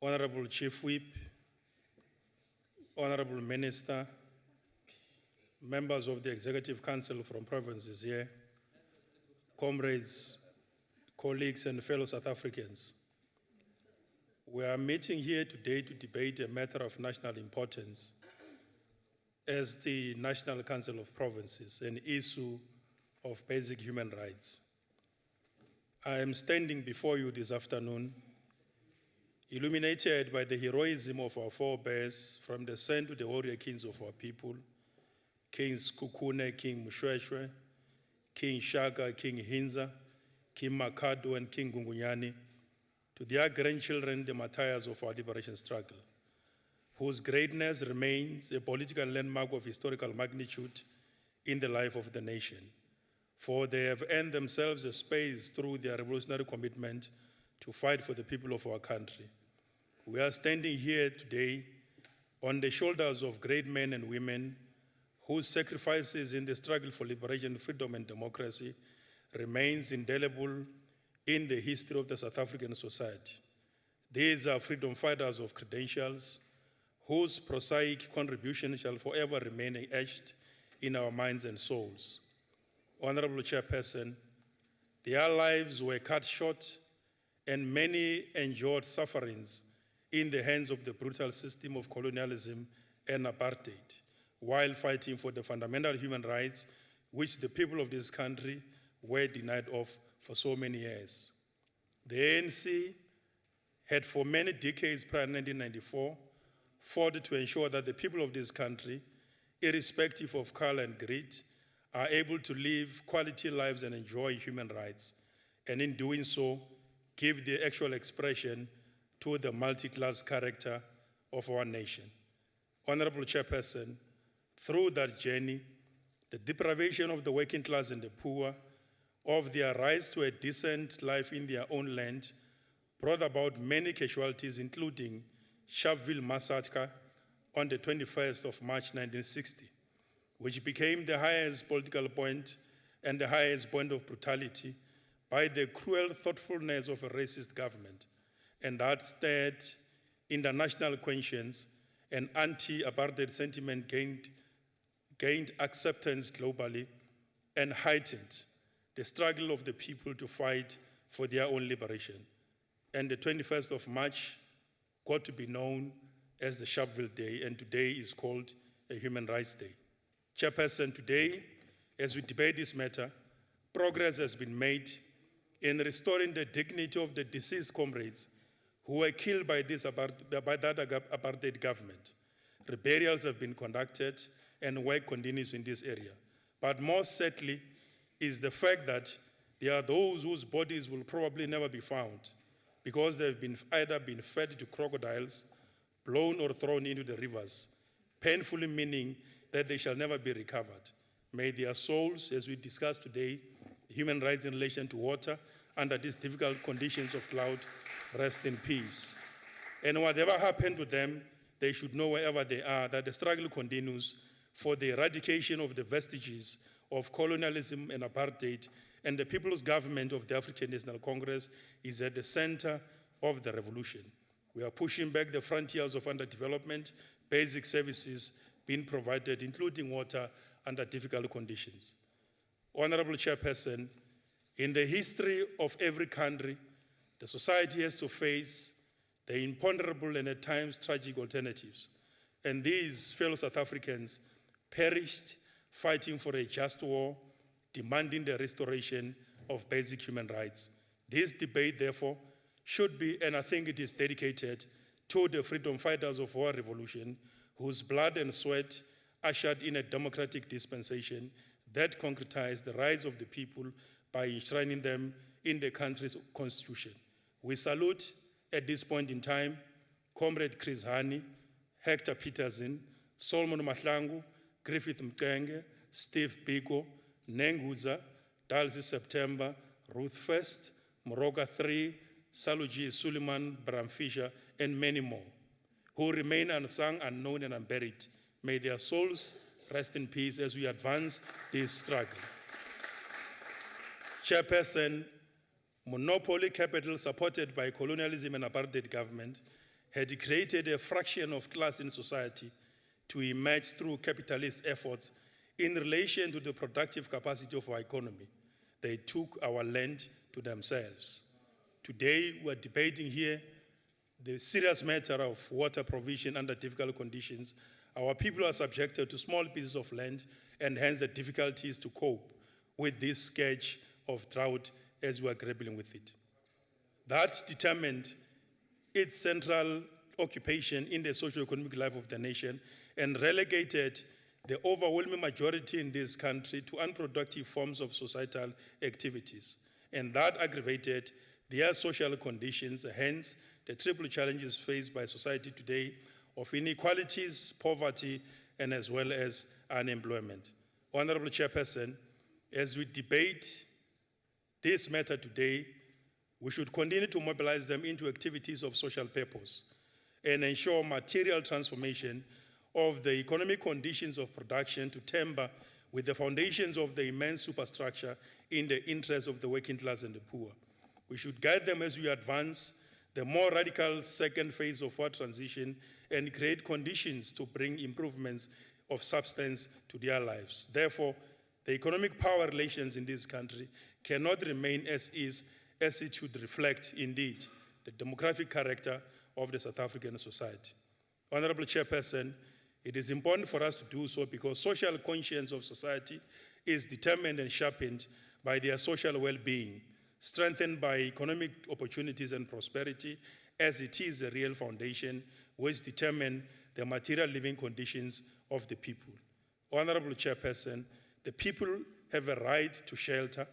Honorable Chief Whip, Honorable Minister, members of the Executive Council from provinces here, comrades, colleagues, and fellow South Africans. We are meeting here today to debate a matter of national importance as the National Council of Provinces, an issue of basic human rights. I am standing before you this afternoon, illuminated by the heroism of our forebears from the sun to the warrior kings of our people, Kings Kukune, King Mushweshwe, King Shaka, King Hinza, King Makado, and King Gungunyani, to their grandchildren, the martyrs of our liberation struggle, whose greatness remains a political landmark of historical magnitude in the life of the nation. For they have earned themselves a space through their revolutionary commitment to fight for the people of our country. We are standing here today on the shoulders of great men and women whose sacrifices in the struggle for liberation, freedom, and democracy remains indelible in the history of the South African society. These are freedom fighters of credentials, whose prosaic contribution shall forever remain etched in our minds and souls. Honorable Chairperson, their lives were cut short and many endured sufferings in the hands of the brutal system of colonialism and apartheid, while fighting for the fundamental human rights which the people of this country were denied of for so many years. The ANC had for many decades prior to 1994 fought to ensure that the people of this country, irrespective of color and creed, are able to live quality lives and enjoy human rights, and in doing so, give the actual expression to the multi-class character of our nation. Honorable Chairperson, through that journey, the deprivation of the working class and the poor of their rights to a decent life in their own land brought about many casualties, including Sharpeville massacre on the 21st of March 1960, which became the highest political point and the highest point of brutality by the cruel thoughtfulness of a racist government, and that stirred international conscience and anti-apartheid sentiment gained acceptance globally and heightened the struggle of the people to fight for their own liberation. And the 21st of March got to be known as the Sharpeville Day, and today is called a Human Rights Day. Chairperson, today, as we debate this matter, progress has been made in restoring the dignity of the deceased comrades who were killed by that apartheid government. Burials have been conducted and work continues in this area. But most sadly is the fact that there are those whose bodies will probably never be found because they've been either been fed to crocodiles, blown or thrown into the rivers, painfully meaning that they shall never be recovered. May their souls, as we discussed today, human rights in relation to water under these difficult conditions of drought, rest in peace. And whatever happened to them, they should know wherever they are that the struggle continues for the eradication of the vestiges of colonialism and apartheid, and the People's Government of the African National Congress is at the center of the revolution. We are pushing back the frontiers of underdevelopment, basic services being provided, including water, under difficult conditions. Honorable Chairperson, in the history of every country, the society has to face the imponderable and at times tragic alternatives. And these fellow South Africans perished fighting for a just war, demanding the restoration of basic human rights. This debate, therefore, should be, and I think it is dedicated to the freedom fighters of our revolution, whose blood and sweat ushered in a democratic dispensation that concretized the rights of the people by enshrining them in the country's constitution. We salute, at this point in time, Comrade Chris Hani, Hector Peterson, Solomon Mahlangu, Griffith Mkenge, Steve Biko, Nenguza, Dalsy September, Ruth First, Moroga 3, Saluji Suleiman, Bram Fisher, and many more, who remain unsung, unknown, and unburied. May their souls rest in peace as we advance this struggle. Chairperson, monopoly capital supported by colonialism and apartheid government had created a fraction of class in society to emerge through capitalist efforts in relation to the productive capacity of our economy. They took our land to themselves. Today, we're debating here the serious matter of water provision under difficult conditions. Our people are subjected to small pieces of land and hence the difficulties to cope with this scourge of drought as we are grappling with it. That determined its central occupation in the socio-economic life of the nation and relegated the overwhelming majority in this country to unproductive forms of societal activities. And that aggravated their social conditions, hence the triple challenges faced by society today of inequalities, poverty, and as well as unemployment. Honorable Chairperson, as we debate this matter today, we should continue to mobilize them into activities of social purpose and ensure material transformation of the economic conditions of production to temper with the foundations of the immense superstructure in the interest of the working class and the poor. We should guide them as we advance the more radical second phase of our transition and create conditions to bring improvements of substance to their lives. Therefore, the economic power relations in this country cannot remain as is, as it should reflect, indeed, the demographic character of the South African society. Honorable Chairperson, it is important for us to do so because social conscience of society is determined and sharpened by their social well-being, strengthened by economic opportunities and prosperity, as it is the real foundation which determine the material living conditions of the people. Honorable Chairperson, the people have a right to shelter,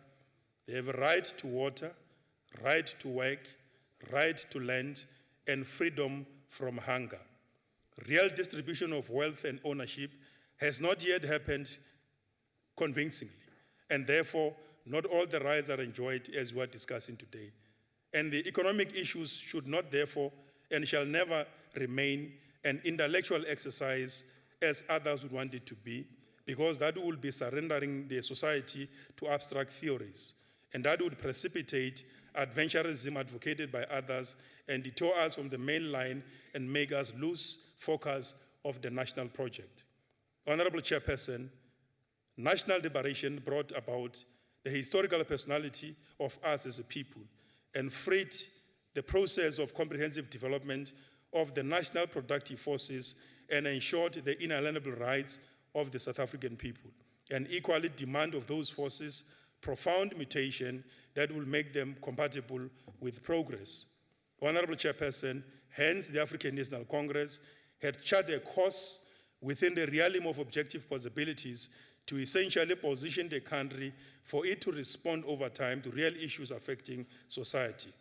they have a right to water, right to work, right to land, and freedom from hunger. Real distribution of wealth and ownership has not yet happened convincingly, and therefore, not all the rights are enjoyed as we are discussing today. And the economic issues should not therefore and shall never remain an intellectual exercise as others would want it to be, because that would be surrendering the society to abstract theories, and that would precipitate adventurism advocated by others and detour us from the main line and make us lose focus of the national project. Honorable Chairperson, national liberation brought about the historical personality of us as a people and freed the process of comprehensive development of the national productive forces and ensured the inalienable rights of the South African people, and equally demand of those forces profound mutation that will make them compatible with progress. Honorable Chairperson, hence the African National Congress had charted a course within the realm of objective possibilities to essentially position the country for it to respond over time to real issues affecting society.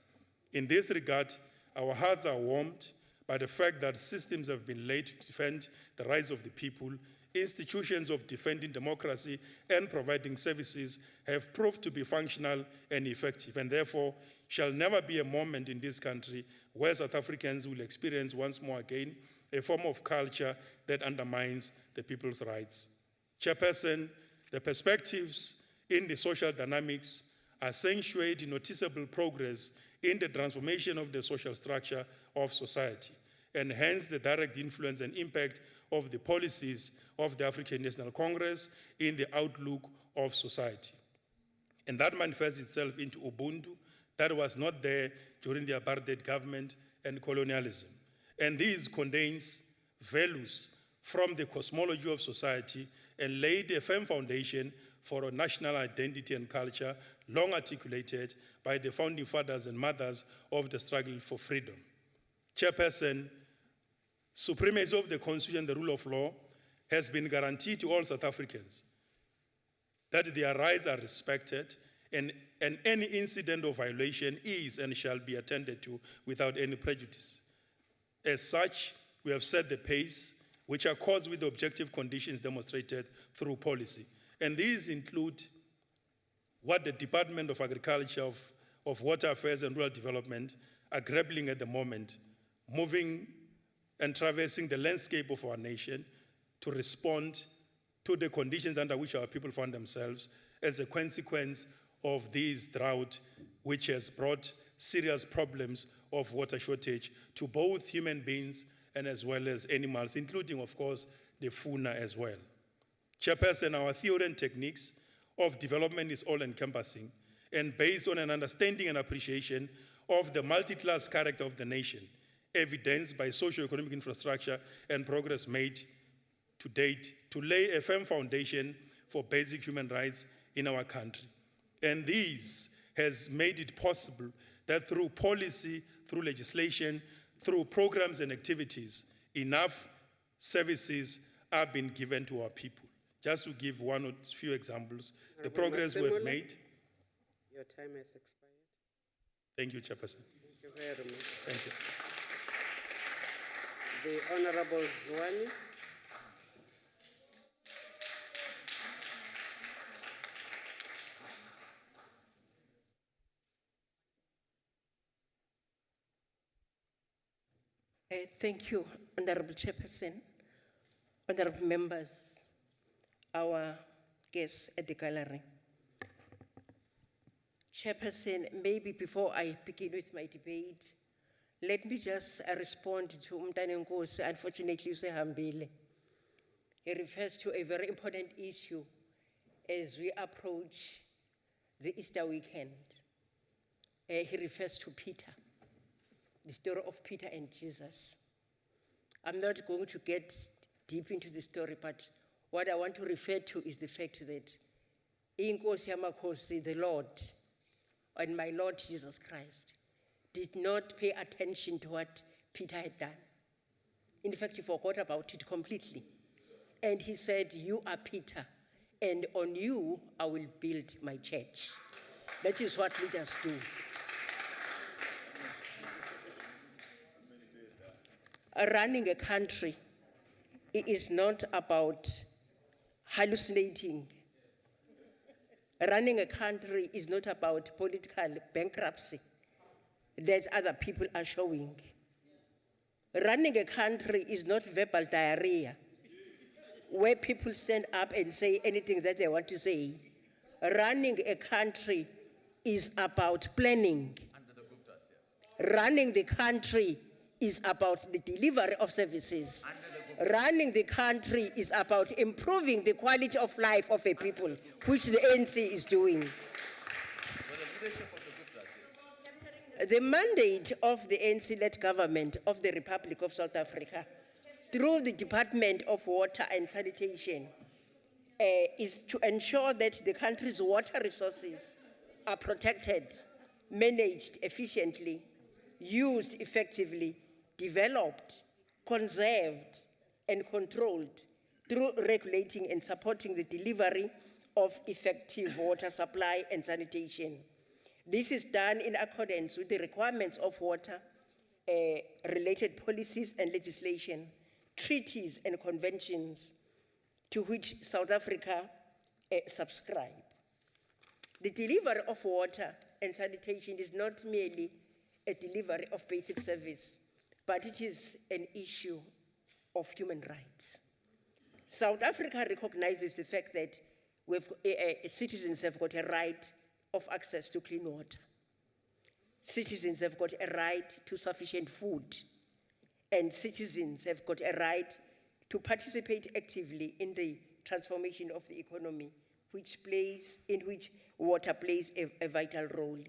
In this regard, our hearts are warmed by the fact that systems have been laid to defend the rights of the people, institutions of defending democracy and providing services have proved to be functional and effective, and therefore shall never be a moment in this country where South Africans will experience once more again a form of culture that undermines the people's rights. Chairperson, the perspectives in the social dynamics accentuate noticeable progress in the transformation of the social structure of society, and hence the direct influence and impact of the policies of the African National Congress in the outlook of society. And that manifests itself into Ubuntu that was not there during the apartheid government and colonialism. And this contains values from the cosmology of society and laid a firm foundation for a national identity and culture long articulated by the founding fathers and mothers of the struggle for freedom. Chairperson, supremacy of the Constitution and the rule of law has been guaranteed to all South Africans, that their rights are respected, and any incident of violation is and shall be attended to without any prejudice. As such, we have set the pace, which accords with the objective conditions demonstrated through policy. And these include what the Department of Agriculture, of Water Affairs and Rural Development are grappling at the moment, moving and traversing the landscape of our nation to respond to the conditions under which our people find themselves as a consequence of this drought, which has brought serious problems of water shortage to both human beings and as well as animals, including, of course, the fauna as well. Chairperson, our theory and techniques of development is all-encompassing and based on an understanding and appreciation of the multi-class character of the nation, evidenced by socio-economic infrastructure and progress made to date to lay a firm foundation for basic human rights in our country. And this has made it possible that through policy, through legislation, through programs and activities, enough services are being given to our people. Just to give one or few examples, the progress we have made. Your time has expired. Thank you, Chairperson. Thank you very much. Thank you. The Honorable Zwane. Thank you, Honorable Chairperson, honorable members, our guests at the gallery. Chairperson, maybe before I begin with my debate, let me just respond to Umtane Nkosi. Unfortunately, usehambile. He refers to a very important issue as we approach the Easter weekend. He refers to Peter, the story of Peter and Jesus. I'm not going to get deep into the story, but what I want to refer to is the fact that Inkosi Yamakhosi, the Lord, and my Lord Jesus Christ, did not pay attention to what Peter had done. In fact, he forgot about it completely. And he said, "You are Peter, and on you I will build my church." That is what leaders do. Running a country is not about hallucinating. Running a country is not about political bankruptcy that other people are showing. Running a country is not verbal diarrhea, where people stand up and say anything that they want to say. Running a country is about planning. Running the country is about the delivery of services. Running the country is about improving the quality of life of a people, which the ANC is doing. The mandate of the ANC-led government of the Republic of South Africa, through the Department of Water and Sanitation, is to ensure that the country's water resources are protected, managed efficiently, used effectively, developed, conserved, and controlled through regulating and supporting the delivery of effective water supply and sanitation. This is done in accordance with the requirements of water, related policies and legislation, treaties and conventions to which South Africa subscribe. The delivery of water and sanitation is not merely a delivery of basic service, but it is an issue of human rights. South Africa recognizes the fact that citizens have got a right of access to clean water. Citizens have got a right to sufficient food, and citizens have got a right to participate actively in the transformation of the economy, in which water plays a vital role.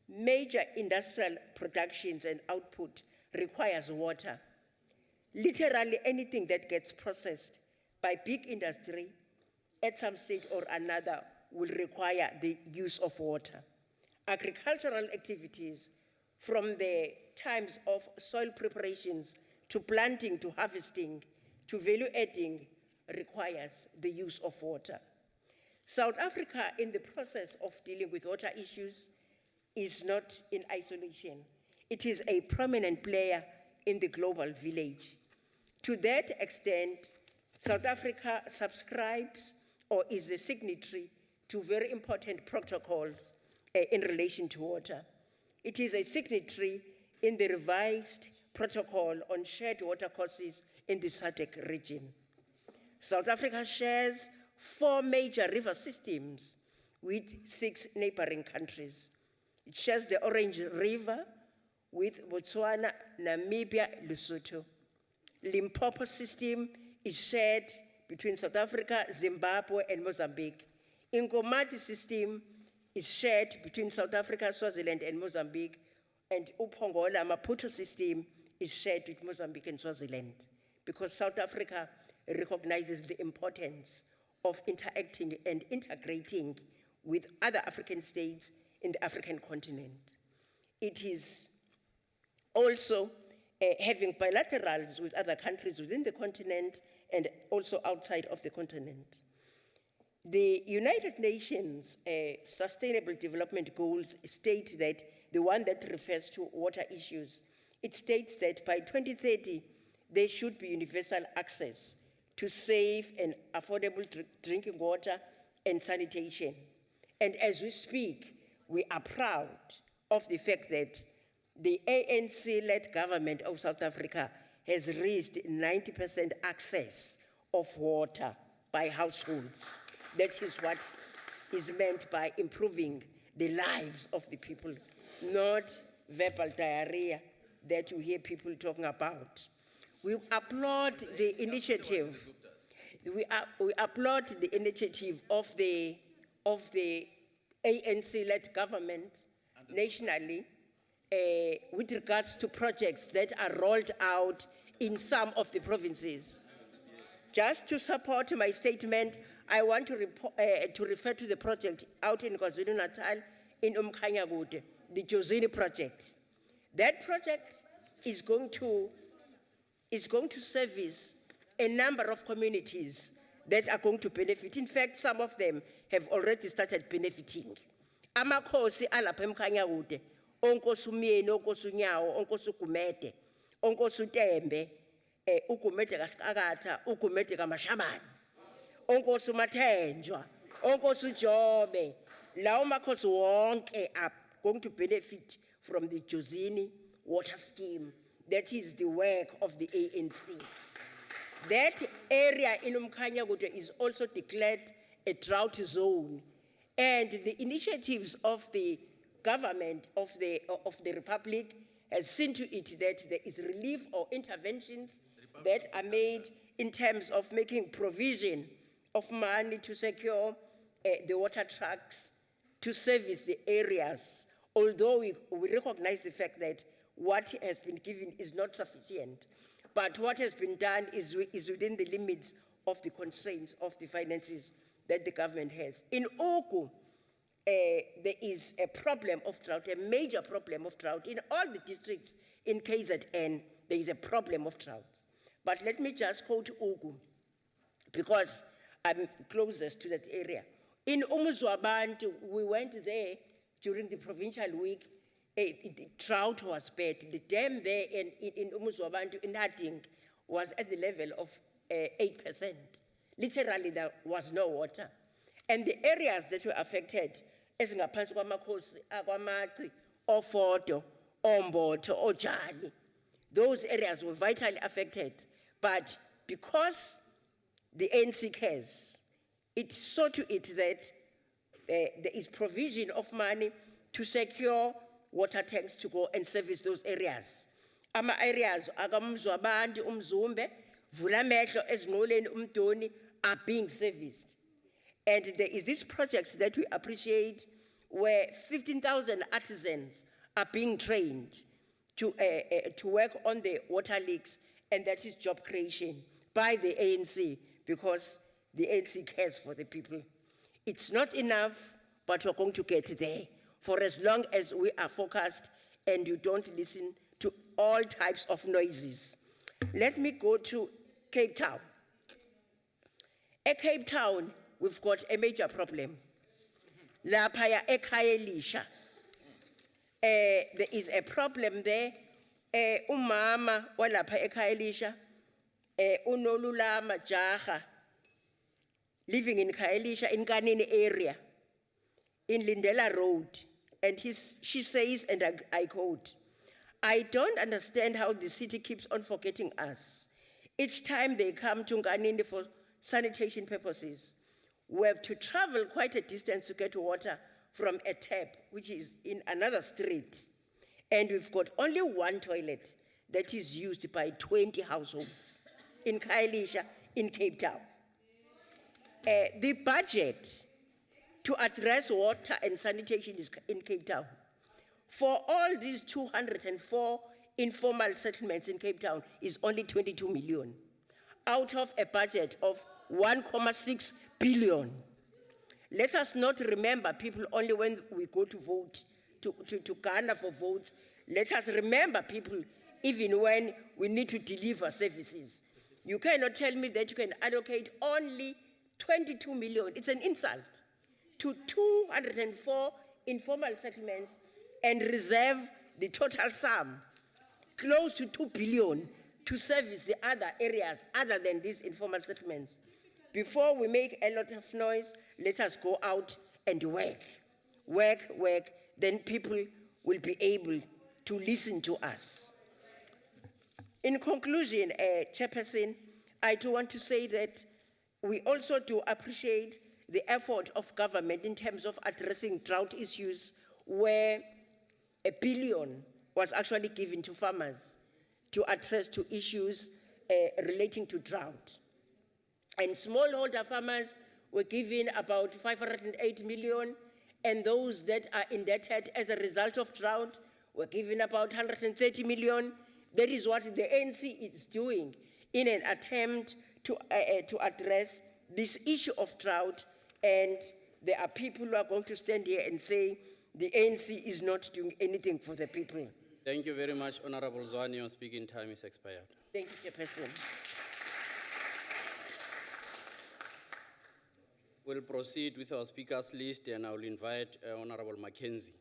Major industrial productions and output requires water. Literally anything that gets processed by big industry at some stage or another will require the use of water. Agricultural activities, from the times of soil preparations to planting, to harvesting, to value adding, requires the use of water. South Africa, in the process of dealing with water issues, is not in isolation. It is a prominent player in the global village. To that extent, South Africa subscribes or is a signatory to very important protocols in relation to water. It is a signatory in the revised protocol on shared water courses in the SADC region. South Africa shares 4 major river systems with 6 neighboring countries. It shares the Orange River with Botswana, Namibia, Lesotho. Limpopo system is shared between South Africa, Zimbabwe, and Mozambique. Nkomati system is shared between South Africa, Swaziland, and Mozambique, and Upongola Maputo system is shared with Mozambique and Swaziland, because South Africa recognizes the importance of interacting and integrating with other African states in the African continent. It is also having bilaterals with other countries within the continent and also outside of the continent. The United Nations Sustainable Development Goals state that, the one that refers to water issues, it states that by 2030, there should be universal access to safe and affordable drinking water and sanitation. And as we speak, we are proud of the fact that the ANC-led government of South Africa has reached 90% access of water by households. That is what is meant by improving the lives of the people, not verbal diarrhea that you hear people talking about. We applaud the initiative. We applaud the initiative of the ANC-led government nationally with regards to projects that are rolled out in some of the provinces. Just to support my statement, I want to refer to the project out in KwaZulu-Natal in Umkhanyakude, the Jozini project. That project is going to service a number of communities that are going to benefit. In fact, some of them have already started benefiting. Amakhosi alapha eMkhanyakude, onkosi uMyeni, onkosi uNyawo, onkosi uGumede, onkosi uTembe, uGumede kaSikakatha, uGumede kaMashabane, onkosi uMathenjwa, onkosi uJobe. Lawo makhosi wonke are going to benefit from the Jozini water scheme. That is the work of the ANC. That area in Umkhanyakude is also declared a drought zone. And the initiatives of the government of the Republic has seen to it that there is relief or interventions that are made in terms of making provision of money to secure the water trucks to service the areas, although we recognize the fact that what has been given is not sufficient. But what has been done is within the limits of the constraints of the finances that the government has. In Oku, there is a problem of drought, a major problem of drought. In all the districts in KZN, there is a problem of drought. But let me just quote Oku, because I'm closest to that area. In Umuzwabantu, we went there during the provincial week. The drought was bad. The dam there in Umuzwabantu, in Hating, was at the level of 8%. Literally, there was no water. And the areas that were affected, as ngaphansi kwamakhosi akwamaci, Ofoto, Omboto, Ojani, those areas were vitally affected. But because the ANC cares, it saw to it that there is provision of money to secure water tanks to go and service those areas. Ama areas akamzwabantu umzumbe, vulamehlo ezinqoleni umdoni are being serviced. And there is these projects that we appreciate where 15,000 artisans are being trained to work on the water leaks, and that is job creation by the ANC, because the ANC cares for the people. It's not enough, but we're going to get there for as long as we are focused and you don't listen to all types of noises. Let me go to Cape Town. At Cape Town, we've got a major problem. Lapaya eKhayelisha. There is a problem there. Umama walapha eKhayelisha, unolulama jaha, living in Khayelisha, in Kanini area, in Lindela Road. And she says, and I quote, "I don't understand how the city keeps on forgetting us. Each time they come to Nganini for sanitation purposes, we have to travel quite a distance to get water from a tap, which is in another street. And we've got only one toilet that is used by 20 households in Khayelisha, in Cape Town." The budget to address water and sanitation is in Cape Town. For all these 204 informal settlements in Cape Town is only 22 million, out of a budget of 1.6 billion. Let us not remember people only when we go to vote, to garner for votes. Let us remember people even when we need to deliver services. You cannot tell me that you can allocate only 22 million. It's an insult to 204 informal settlements and reserve the total sum, close to 2 billion, to service the other areas other than these informal settlements. Before we make a lot of noise, let us go out and work. Work, then people will be able to listen to us. In conclusion, Chairperson, I do want to say that we also do appreciate the effort of government in terms of addressing drought issues, where $1 billion was actually given to farmers to address to issues relating to drought. And smallholder farmers were given about 508 million, and those that are indebted as a result of drought were given about 130 million. That is what the ANC is doing in an attempt to address this issue of drought. And there are people who are going to stand here and say the ANC is not doing anything for the people. Thank you very much, Honorable Zwane. Your speaking time is expired. Thank you, Chairperson. We'll proceed with our speakers list, and I will invite Honorable Mackenzie.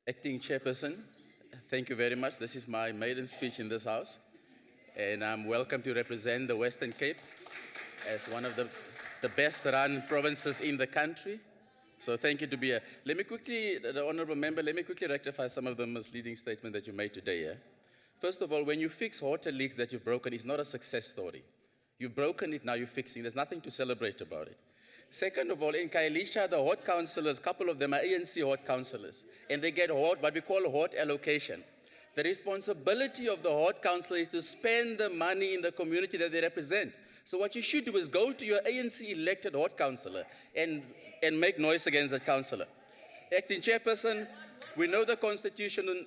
Acting Chairperson, thank you very much. This is my maiden speech in this House, and I'm welcome to represent the Western Cape as one of the best run provinces in the country. So thank you to be here. Let me quickly, the Honorable Member, let me quickly rectify some of the misleading statements that you made today. Yeah? First of all, when you fix water leaks that you've broken, it's not a success story. You've broken it, now you're fixing. There's nothing to celebrate about it. Second of all, in Khayelitsha, the hot councillors, a couple of them are ANC hot councillors, and they get what we call hot allocation. The responsibility of the hot councillor is to spend the money in the community that they represent. So what you should do is go to your ANC elected hot councillor and make noise against that councillor. Acting Chairperson, we know the Constitution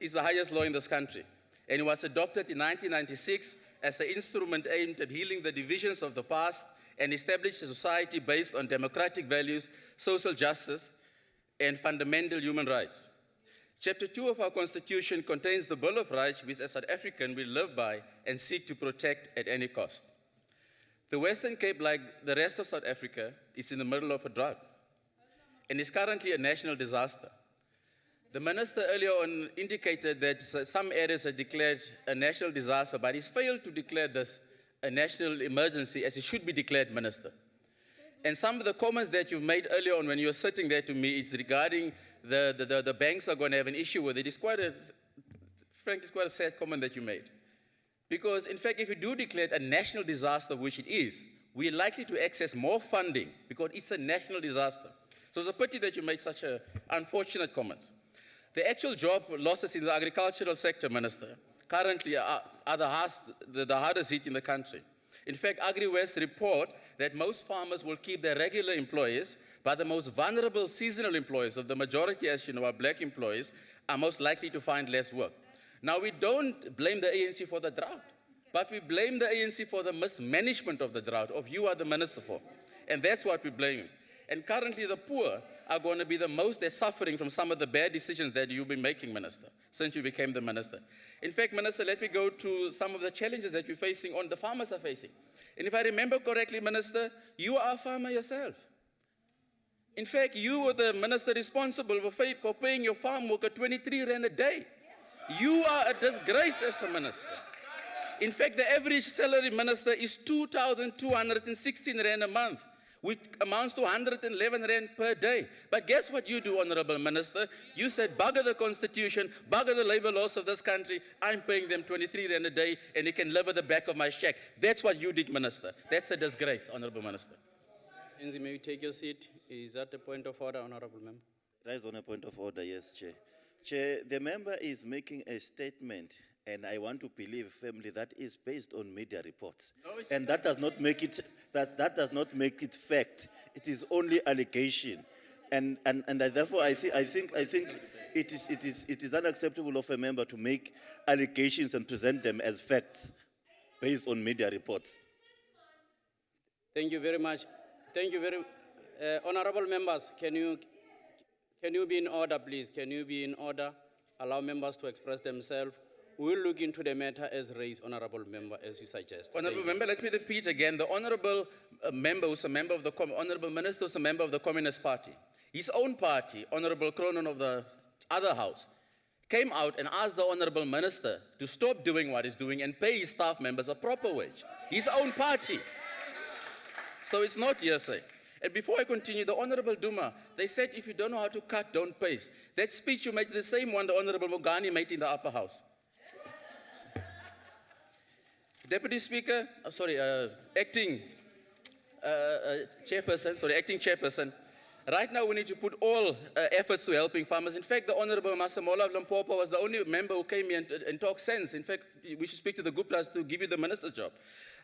is the highest law in this country, and it was adopted in 1996 as an instrument aimed at healing the divisions of the past and establish a society based on democratic values, social justice, and fundamental human rights. Chapter 2 of our Constitution contains the Bill of Rights, which as South African we live by and seek to protect at any cost. The Western Cape, like the rest of South Africa, is in the middle of a drought and is currently a national disaster. The minister earlier on indicated that some areas have declared a national disaster, but he's failed to declare this a national emergency as it should be declared, Minister. And some of the comments that you've made earlier on when you were sitting there to me, it's regarding the banks are going to have an issue with it. It's quite frankly, it's quite a sad comment that you made. Because in fact, if you do declare it a national disaster, which it is, we're likely to access more funding because it's a national disaster. So it's a pity that you made such an unfortunate comment. The actual job losses in the agricultural sector, Minister, currently are the hardest hit in the country. In fact, AgriWest report that most farmers will keep their regular employees, but the most vulnerable seasonal employees of the majority, as you know, are black employees, are most likely to find less work. Now, we don't blame the ANC for the drought, but we blame the ANC for the mismanagement of the drought, of you are the minister for. And that's what we blame. And currently, the poor are going to be the most, they're suffering from some of the bad decisions that you've been making, Minister, since you became the minister. In fact, Minister, let me go to some of the challenges that you're facing, the farmers are facing. And if I remember correctly, Minister, you are a farmer yourself. In fact, you were the minister responsible for paying your farm worker 23 rand a day. You are a disgrace as a minister. In fact, the average salary, Minister, is 2,216 rand a month, which amounts to 111 rand per day. But guess what you do, Honorable Minister? You said, bugger the Constitution, bugger the labor laws of this country. I'm paying them 23 rand a day, and they can live at the back of my check. That's what you did, Minister. That's a disgrace, Honorable Minister. Enzi, may you take your seat? Is that a point of order, Honorable Member? Rise on a point of order, yes, Chair. Chair, the member is making a statement, and I want to believe firmly that is based on media reports. No, and that does not make it that does not make it fact. It is only allegation. And therefore I think it is unacceptable of a member to make allegations and present them as facts based on media reports. Thank you very much. Thank you very honorable members, can you be in order, please? Can you be in order? Allow members to express themselves. We'll look into the matter as raised, honorable member, as you suggest. Honorable member, let me repeat again. The honorable member who's a member of the honorable minister who's a member of the Communist Party. His own party, Honorable Cronin of the other house, came out and asked the honorable minister to stop doing what he's doing and pay his staff members a proper wage. His own party. So it's not hearsay. And before I continue, the Honorable Duma, they said if you don't know how to cut, don't paste. That speech you made is the same one the Honorable Mogani made in the upper house. Deputy Speaker, acting chairperson. Right now, we need to put all efforts to helping farmers. In fact, the Honorable Masemola of Limpopo was the only member who came here and talked sense. In fact, we should speak to the Guptas to give you the minister's job.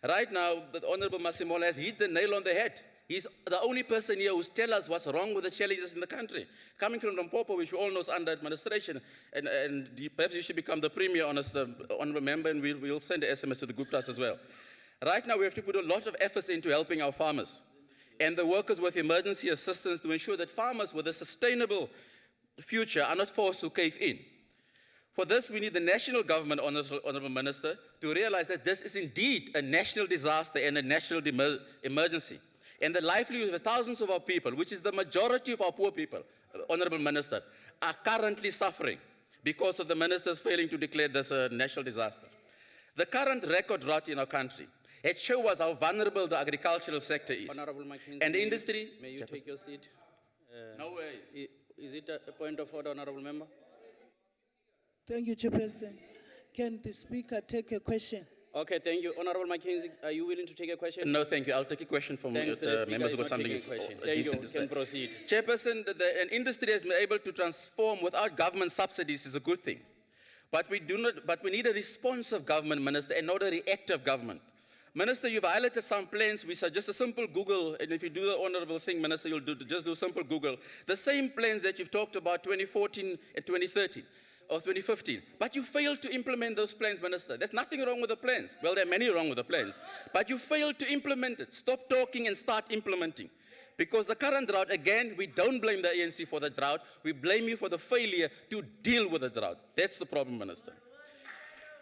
Right now, the Honorable Masemola has hit the nail on the head. He's the only person here who's tell us what's wrong with the challenges in the country. Coming from Limpopo, which we all know is under administration, and perhaps you should become the premier, the honorable member, and we'll send the SMS to the Guptas as well. Right now, we have to put a lot of efforts into helping our farmers and the workers with emergency assistance to ensure that farmers with a sustainable future are not forced to cave in. For this, we need the national government, Honorable Minister, to realize that this is indeed a national disaster and a national emergency. And the livelihood of thousands of our people, which is the majority of our poor people, Honorable Minister, are currently suffering because of the ministers failing to declare this a national disaster. The current record drought in our country, it shows us how vulnerable the agricultural sector is. Honorable McKenzie, and the industry. May you take your seat? No ways. Is it a point of order, Honorable Member? Thank you, Chairperson. Can the Speaker take a question? Okay, thank you. Honorable McKenzie, are you willing to take a question? No, thank you. I'll take a question from the members who got something Thank decent to you. say. Can proceed. Chairperson, an industry has been able to transform without government subsidies is a good thing. But we need a responsive government, Minister, and not a reactive government. Minister, you've highlighted some plans. We suggest a simple Google, and if you do the honorable thing, Minister, you'll just do simple Google. The same plans that you've talked about 2014 and 2013, or 2015. But you failed to implement those plans, Minister. There's nothing wrong with the plans. Well, there are many wrong with the plans. But you failed to implement it. Stop talking and start implementing. Because the current drought, again, we don't blame the ANC for the drought. We blame you for the failure to deal with the drought. That's the problem, Minister.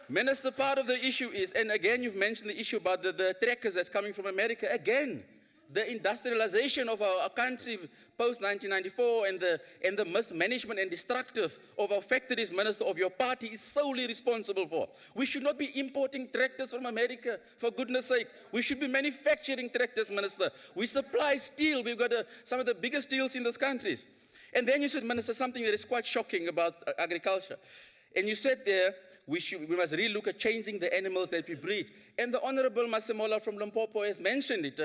Minister, part of the issue is, and again, you've mentioned the issue about the trackers that's coming from America. Again, the industrialization of our country post-1994 and the mismanagement and destructive of our factories, Minister, of your party is solely responsible for. We should not be importing tractors from America, for goodness sake. We should be manufacturing tractors, Minister. We supply steel. We've got some of the biggest steels in these countries. And then you said, Minister, something that is quite shocking about agriculture. And you said there, we must really look at changing the animals that we breed. And the Honorable Masemola from Limpopo has mentioned it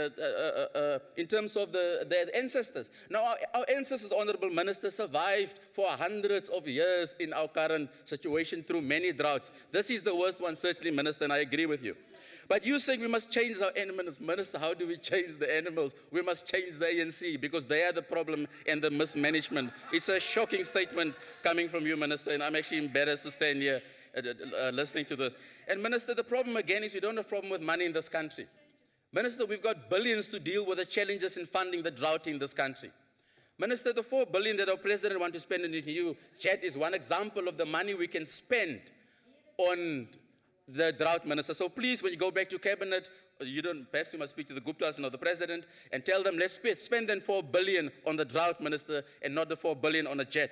in terms of their ancestors. Now, our ancestors, Honorable Minister, survived for hundreds of years in our current situation through many droughts. This is the worst one, certainly, Minister, and I agree with you. But you saying we must change our animals. Minister, how do we change the animals? We must change the ANC because they are the problem and the mismanagement. It's a shocking statement coming from you, Minister, and I'm actually embarrassed to stand here listening to this. And Minister, the problem again is we don't have a problem with money in this country. Minister, we've got billions to deal with the challenges in funding the drought in this country. Minister, the 4 billion that our president wants to spend in the new chat is one example of the money we can spend on the drought, Minister. So please, when you go back to cabinet, perhaps you must speak to the Guptas and the president and tell them, let's spend then 4 billion on the drought, Minister, and not the 4 billion on a jet.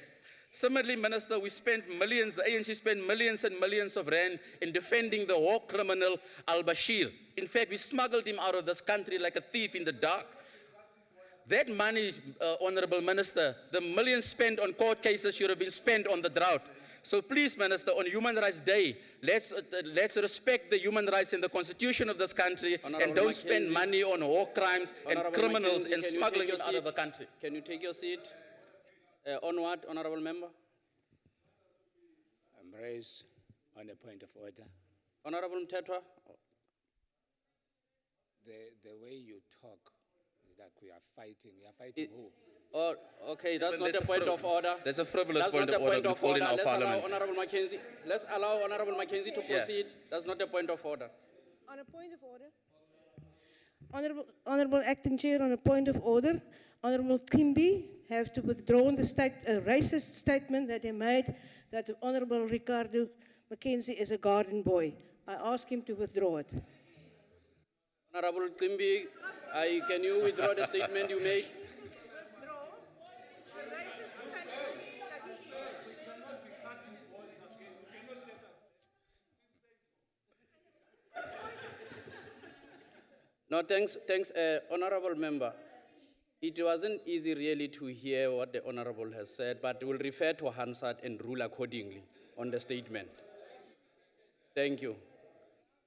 Similarly, Minister, we spent millions, the ANC spent millions and millions of rand in defending the war criminal al-Bashir. In fact, we smuggled him out of this country like a thief in the dark. That money, Honorable Minister, the millions spent on court cases should have been spent on the drought. So please, Minister, on Human Rights Day, let's respect the human rights and the constitution of this country and don't spend money on war crimes and criminals and smuggling them out of the country. Can you take your seat? Onward, Honorable Member. I'm raised on a point of order. Honorable Mtetwa. The way you talk is like we are fighting. We are fighting who? Oh, okay, that's not a point of order. That's a frivolous point of order to call in our parliament. Let's allow Honorable McKenzie to proceed. That's not a point of order. On a point of order. Honorable Acting Chair, on a point of order, Honorable Kimbi have to withdraw the racist statement that he made that the Honorable Ricardo Mackenzie is a garden boy. I ask him to withdraw it. Honorable Kimbi, can you withdraw the statement you made? No, thanks, Honorable Member. It wasn't easy really to hear what the Honorable has said, but we'll refer to Hansard and rule accordingly on the statement. Thank you.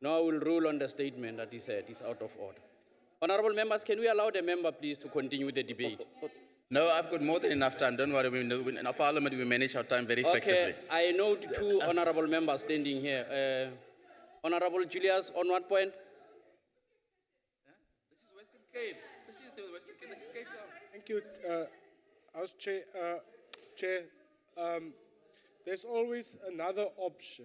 Now I will rule on the statement that he said is out of order. Honorable members, can we allow the member, please, to continue with the debate? No, I've got more than enough time. Don't worry. In our parliament, we manage our time very effectively. Okay, I note two honorable members standing here. Honorable Julius, on what point? This is Western Cape. This is the Western Cape. This is Cape Town. Thank you, House Chair. Chair, there's always another option.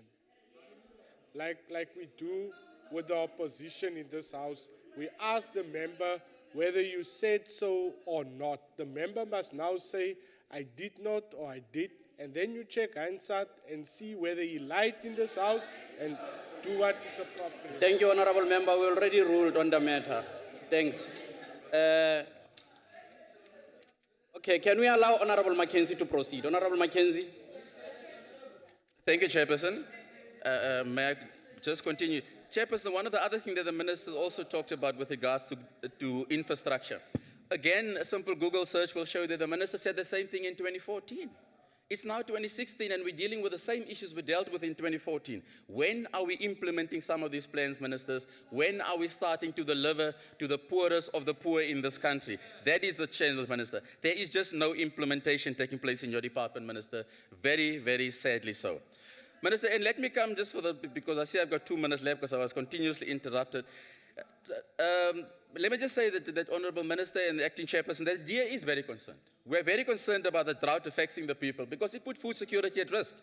Like we do with the opposition in this House, we ask the member whether you said so or not. The member must now say, I did not or I did, and then you check Hansard and see whether he lied in this House and do what is appropriate. Thank you, honorable member. We already ruled on the matter. Thanks. Okay, can we allow Honorable Mackenzie to proceed? Honorable Mackenzie. Thank you, Chairperson. May I just continue? Chairperson, one of the other things that the minister also talked about with regards to infrastructure. Again, a simple Google search will show that the minister said the same thing in 2014. It's now 2016 and we're dealing with the same issues we dealt with in 2014. When are we implementing some of these plans, ministers? When are we starting to deliver to the poorest of the poor in this country? That is the change, minister. There is just no implementation taking place in your department, minister. Very, very sadly so. Minister, and let me come just for because I see I've got 2 minutes left because I was continuously interrupted. Let me just say that Honourable Minister and the Acting Chairperson, that DA is very concerned. We're very concerned about the drought affecting the people because it put food security at risk.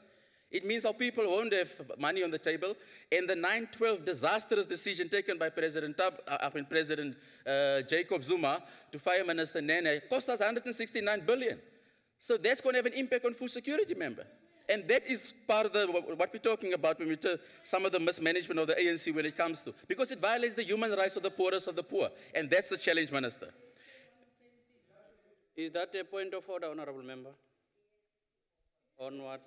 It means our people won't have money on the table, and the 9/12 disastrous decision taken by President Jacob Zuma to fire Minister Nene cost us 169 billion. So that's going to have an impact on food security, member. And that is part of what we're talking about when we tell some of the mismanagement of the ANC when it comes to, because it violates the human rights of the poorest of the poor. And that's the challenge, Minister. Is that a point of order, honorable member? On what?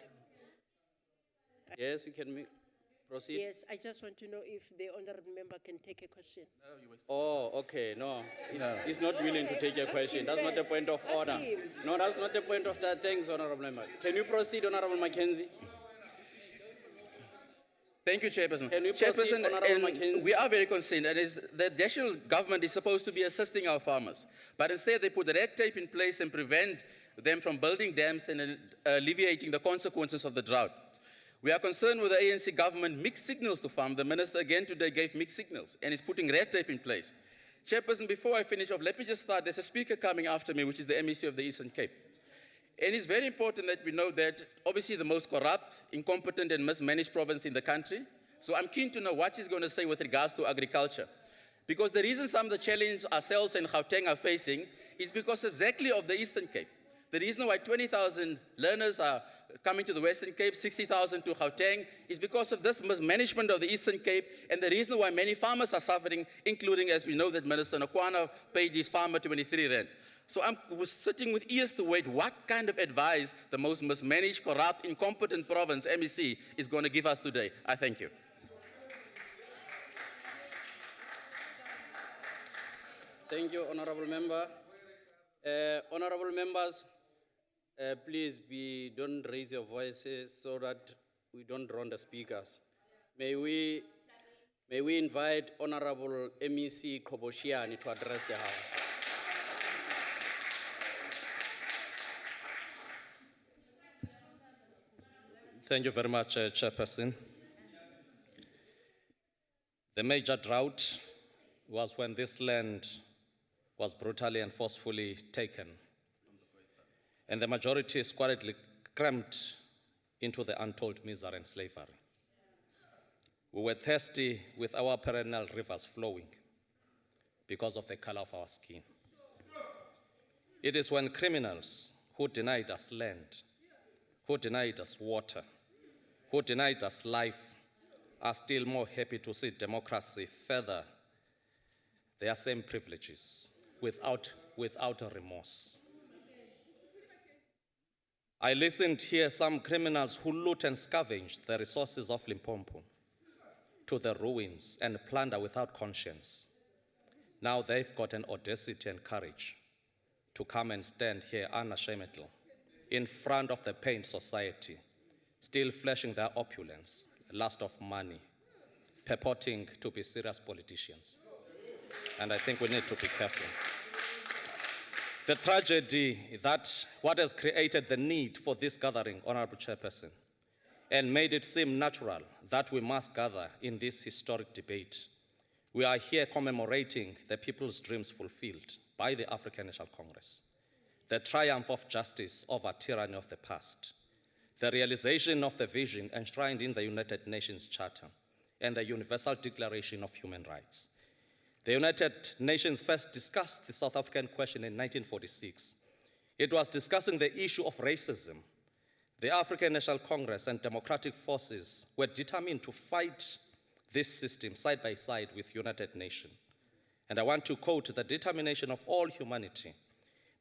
Yes, you can proceed. Yes, I just want to know if the honorable member can take a question. Oh, okay, no. He's not willing to take a question. That's not the point of order. No, that's not the point of that. Thanks, honorable member. Can you proceed, Honorable Mackenzie? Thank you, Chairperson. Can you proceed, Honorable Mackenzie? We are very concerned. And the national government is supposed to be assisting our farmers. But instead, they put red tape in place and prevent them from building dams and alleviating the consequences of the drought. We are concerned with the ANC government mixed signals to farm. The minister again today gave mixed signals and is putting red tape in place. Chairperson, before I finish off, let me just start. There's a speaker coming after me, which is the MEC of the Eastern Cape. And it's very important that we know that obviously the most corrupt, incompetent and mismanaged province in the country. So I'm keen to know what he's going to say with regards to agriculture. Because the reason some of the challenges ourselves and Gauteng are facing is because exactly of the Eastern Cape. The reason why 20,000 learners are coming to the Western Cape, 60,000 to Gauteng, is because of this mismanagement of the Eastern Cape, and the reason why many farmers are suffering, including, as we know, that Minister Nakwana paid his farmer 23 rand. So I was sitting with ears to wait what kind of advice the most mismanaged, corrupt, incompetent province, MEC, is going to give us today. I thank you. Thank you, honorable member. Honorable members, please don't raise your voices so that we don't drown the speakers. May we invite Honorable MEC Koboshiani to address the House. Thank you very much, Chairperson. The major drought was when this land was brutally and forcefully taken, and the majority squarely cramped into the untold misery and slavery. We were thirsty with our perennial rivers flowing because of the color of our skin. It is when criminals who denied us land, who denied us water, who denied us life, are still more happy to see democracy further their same privileges without a remorse. I listened here some criminals who loot and scavenge the resources of Limpopo to the ruins and plunder without conscience. Now they've got an audacity and courage to come and stand here unashamedly in front of the pained society, still flashing their opulence, lust of money, purporting to be serious politicians. And I think we need to be careful. The tragedy that what has created the need for this gathering, Honorable Chairperson, and made it seem natural that we must gather in this historic debate. We are here commemorating the people's dreams fulfilled by the African National Congress, the triumph of justice over tyranny of the past, the realization of the vision enshrined in the United Nations Charter and the Universal Declaration of Human Rights. The United Nations first discussed the South African question in 1946. It was discussing the issue of racism. The African National Congress and democratic forces were determined to fight this system side by side with United Nations. And I want to quote the determination of all humanity,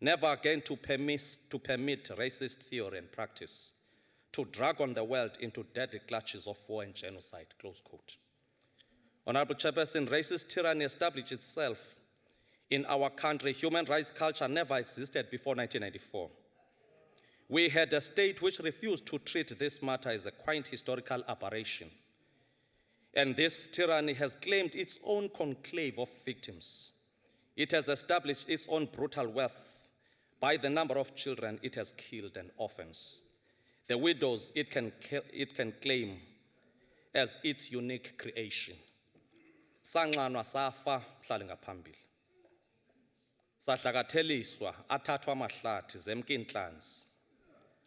never again to permit racist theory and practice to drag on the world into deadly clutches of war and genocide, close quote. Honorable Chairperson, racist tyranny established itself in our country. Human rights culture never existed before 1994. We had a state which refused to treat this matter as a quaint historical aberration. And this tyranny has claimed its own conclave of victims. It has established its own brutal wealth by the number of children it has killed and orphans. The widows it can claim as its unique creation. Sanxanwa safa mhlali ngaphambili. Sahlakatheliswa athathwa amahlathi zemke inhlanzi.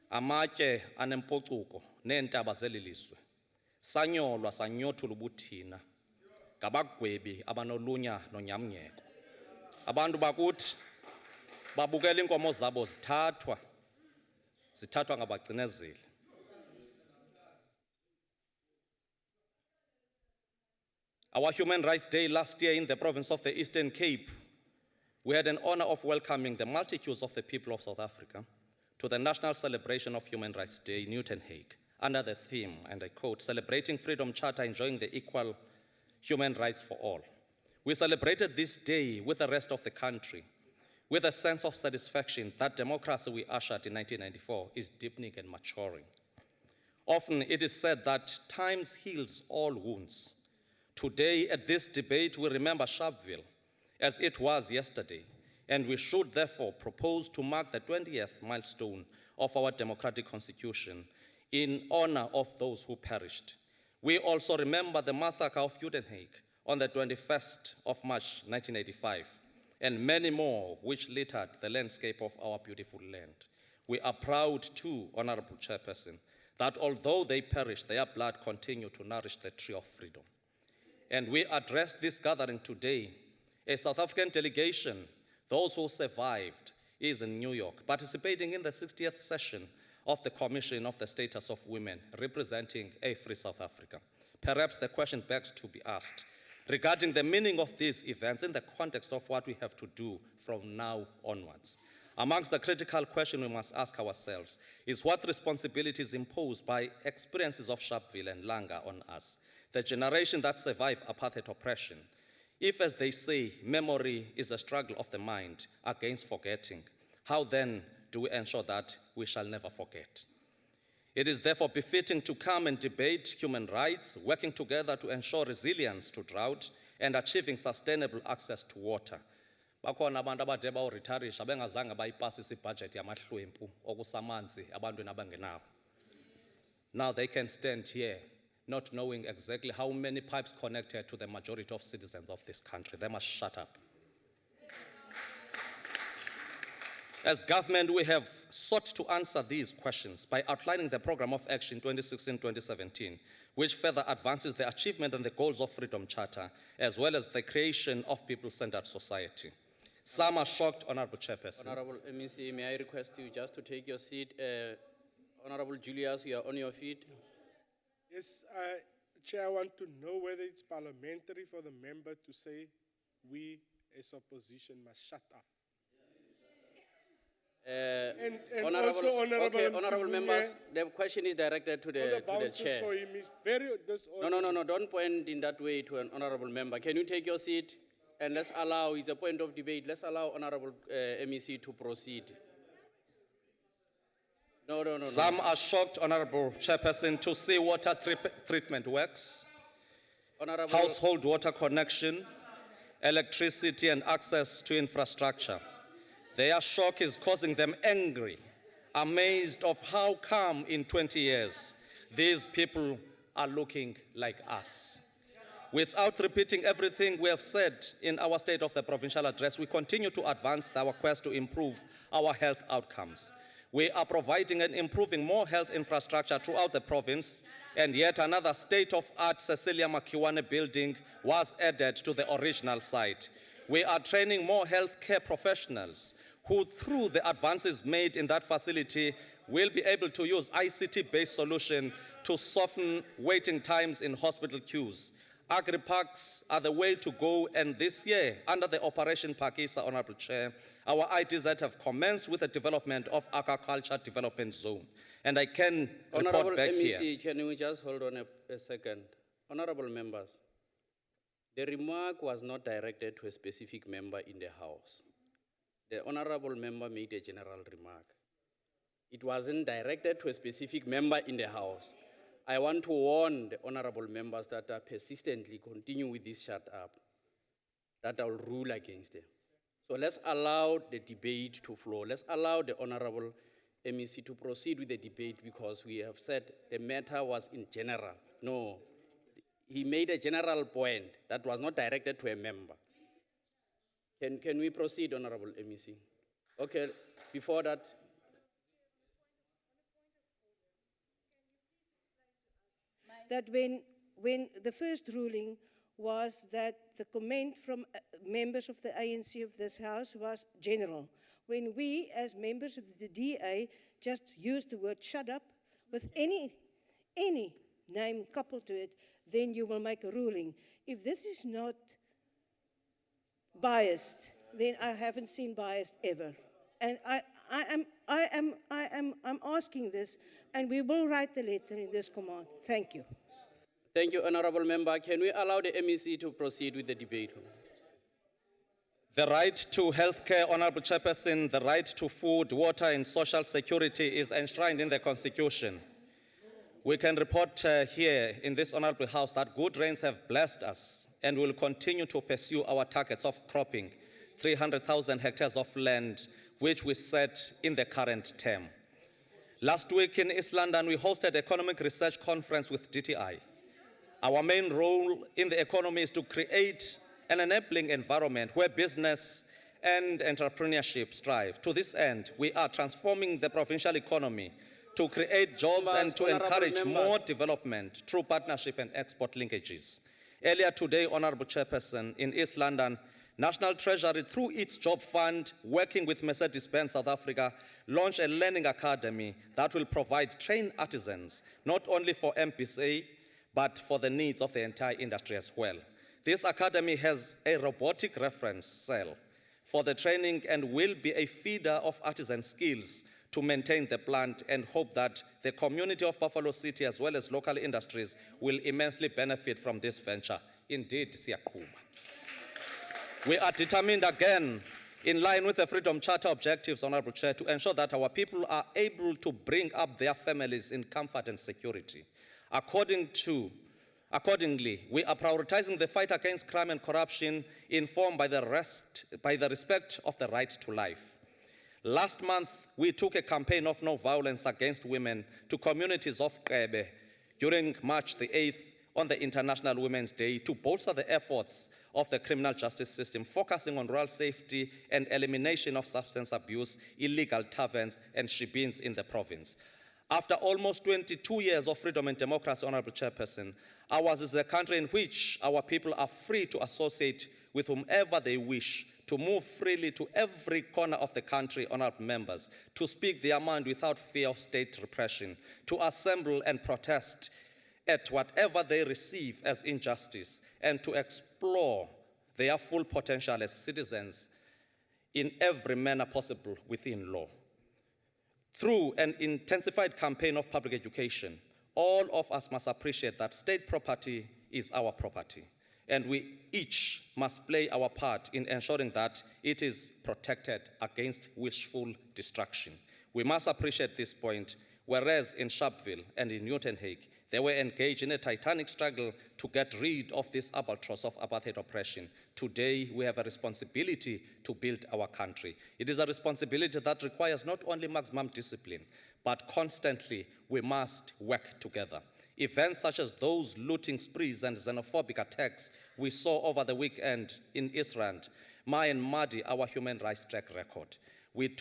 Amatye anempucuko neentaba zeliliswe. Sanyolwa sanyothula ubuthina. Ngabagwebi abanolunya nonyamnyeko. Abantu bakuthi babukela inkomo zabo zithathwa ngabagcinezeli. Our Human Rights Day last year in the province of the Eastern Cape, we had an honor of welcoming the multitudes of the people of South Africa to the National Celebration of Human Rights Day in Newton Hague, under the theme, and I quote, celebrating Freedom Charter, enjoying the equal human rights for all. We celebrated this day with the rest of the country, with a sense of satisfaction that democracy we ushered in 1994 is deepening and maturing. Often it is said that time heals all wounds. Today, at this debate, we remember Sharpeville as it was yesterday, and we should therefore propose to mark the 20th milestone of our democratic constitution in honor of those who perished. We also remember the massacre of Newton Hague on the 21st of March, 1985, and many more which littered the landscape of our beautiful land. We are proud too, Honorable Chairperson, that although they perished, their blood continued to nourish the tree of freedom. And we address this gathering today. A South African delegation, those who survived, is in New York, participating in the 60th session of the Commission of the Status of Women, representing a free South Africa. Perhaps the question begs to be asked regarding the meaning of these events in the context of what we have to do from now onwards. Amongst the critical questions we must ask ourselves is what responsibilities imposed by experiences of Sharpeville and Langa on us, the generation that survived apartheid oppression. If, as they say, memory is a struggle of the mind against forgetting, how then do we ensure that we shall never forget? It is therefore befitting to come and debate human rights, working together to ensure resilience to drought and achieving sustainable access to water. Bakhona abantu abade bawuretirisha bengazange bayipasisa ibudget yamahlwempu okusamanzi abantwini abangenawo. Now they can stand here not knowing exactly how many pipes connected to the majority of citizens of this country. They must shut up. As government, we have sought to answer these questions by outlining the program of action 2016-2017, which further advances the achievement and the goals of Freedom Charter, as well as the creation of people-centered society. Some are shocked, Honorable Chairperson. Honorable MEC, may I request you just to take your seat? Honorable Julius, you are on your feet. Yes, Chair, I want to know whether it's parliamentary for the member to say we as opposition must shut up. And also, honorable members, the question is directed to the chair. So him is very No, don't point in that way to an honorable member. Can you take your seat? And let's allow, it's a point of debate, let's allow honorable MEC to proceed. No. Some are shocked, Honorable Chairperson, to see water treatment works. household water connection, electricity, and access to infrastructure. Their shock is causing them angry, amazed of how come in 20 years these people are looking like us. Without repeating everything we have said in our State of the Provincial Address, we continue to advance our quest to improve our health outcomes. We are providing and improving more health infrastructure throughout the province, and yet another state-of-art Cecilia Makiwane building was added to the original site. We are training more healthcare professionals who, through the advances made in that facility, will be able to use ICT-based solution to soften waiting times in hospital queues. Agri-parks are the way to go, and this year, under the Operation Pakisa, Honorable Chair, our ITZ have commenced with the development of Agriculture Development Zone. And I can report back MEC, here. can we just hold on a second? Honorable members, the remark was not directed to a specific member in the House. The honorable member made a general remark. It wasn't directed to a specific member in the House. I want to warn the honorable members that are persistently continue with this shut up, that I will rule against them. So let's allow the debate to flow. Let's allow the honorable MEC to proceed with the debate, because we have said the matter was in general. No, he made a general point that was not directed to a member. Can we proceed, honorable MEC? Okay, before that. That when the first ruling was that the comment from members of the ANC of this House was general. When we, as members of the DA, just used the word shut up with any name coupled to it, then you will make a ruling. If this is not biased, then I haven't seen biased ever. And I'm asking this, and we will write the letter in this command. Thank you. Thank you, honorable member. Can we allow the MEC to proceed with the debate? The right to healthcare, Honorable Chairperson, the right to food, water, and social security is enshrined in the Constitution. We can report here in this Honorable House that good rains have blessed us, and we will continue to pursue our targets of cropping 300,000 hectares of land, which we set in the current term. Last week in East London, we hosted Economic Research Conference with DTI. Our main role in the economy is to create an enabling environment where business and entrepreneurship strive. To this end, we are transforming the provincial economy to create jobs and to encourage more development through partnership and export linkages. Earlier today, Honorable Chairperson, in East London, National Treasury, through its job fund, working with Mercedes-Benz South Africa, launched a learning academy that will provide trained artisans, not only for MPSA, but for the needs of the entire industry as well. This academy has a robotic reference cell for the training and will be a feeder of artisan skills to maintain the plant, and hope that the community of Buffalo City as well as local industries will immensely benefit from this venture. Indeed, siyaqhuba. We are determined again, in line with the Freedom Charter objectives, Honorable Chair, to ensure that our people are able to bring up their families in comfort and security. Accordingly, we are prioritizing the fight against crime and corruption, informed by the respect of the right to life. Last month, we took a campaign of no violence against women to communities of Kebe during March the 8th on the International Women's Day to bolster the efforts of the criminal justice system, focusing on rural safety and elimination of substance abuse, illegal taverns, and shebeens in the province. After almost 22 years of freedom and democracy, Honorable Chairperson, ours is a country in which our people are free to associate with whomever they wish, to move freely to every corner of the country, honorable members, to speak their mind without fear of state repression, to assemble and protest at whatever they receive as injustice, and to explore their full potential as citizens in every manner possible within law. Through an intensified campaign of public education, all of us must appreciate that state property is our property, and we each must play our part in ensuring that it is protected against wishful destruction. We must appreciate this point, whereas in Sharpeville and in Newton Hague, They were engaged in a titanic struggle to get rid of this albatross of apartheid oppression. Today, we have a responsibility to build our country. It is a responsibility that requires not only maximum discipline, but constantly we must work together. Events such as those looting sprees and xenophobic attacks we saw over the weekend in Israel and muddy our human rights track record. We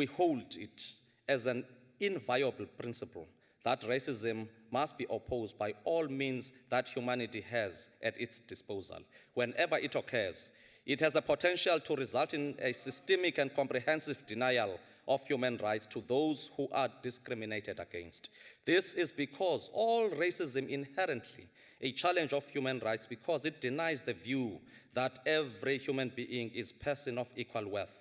hold it as an inviolable principle that racism must be opposed by all means that humanity has at its disposal. Whenever it occurs, it has a potential to result in a systemic and comprehensive denial of human rights to those who are discriminated against. This is because all racism inherently a challenge of human rights because it denies the view that every human being is a person of equal worth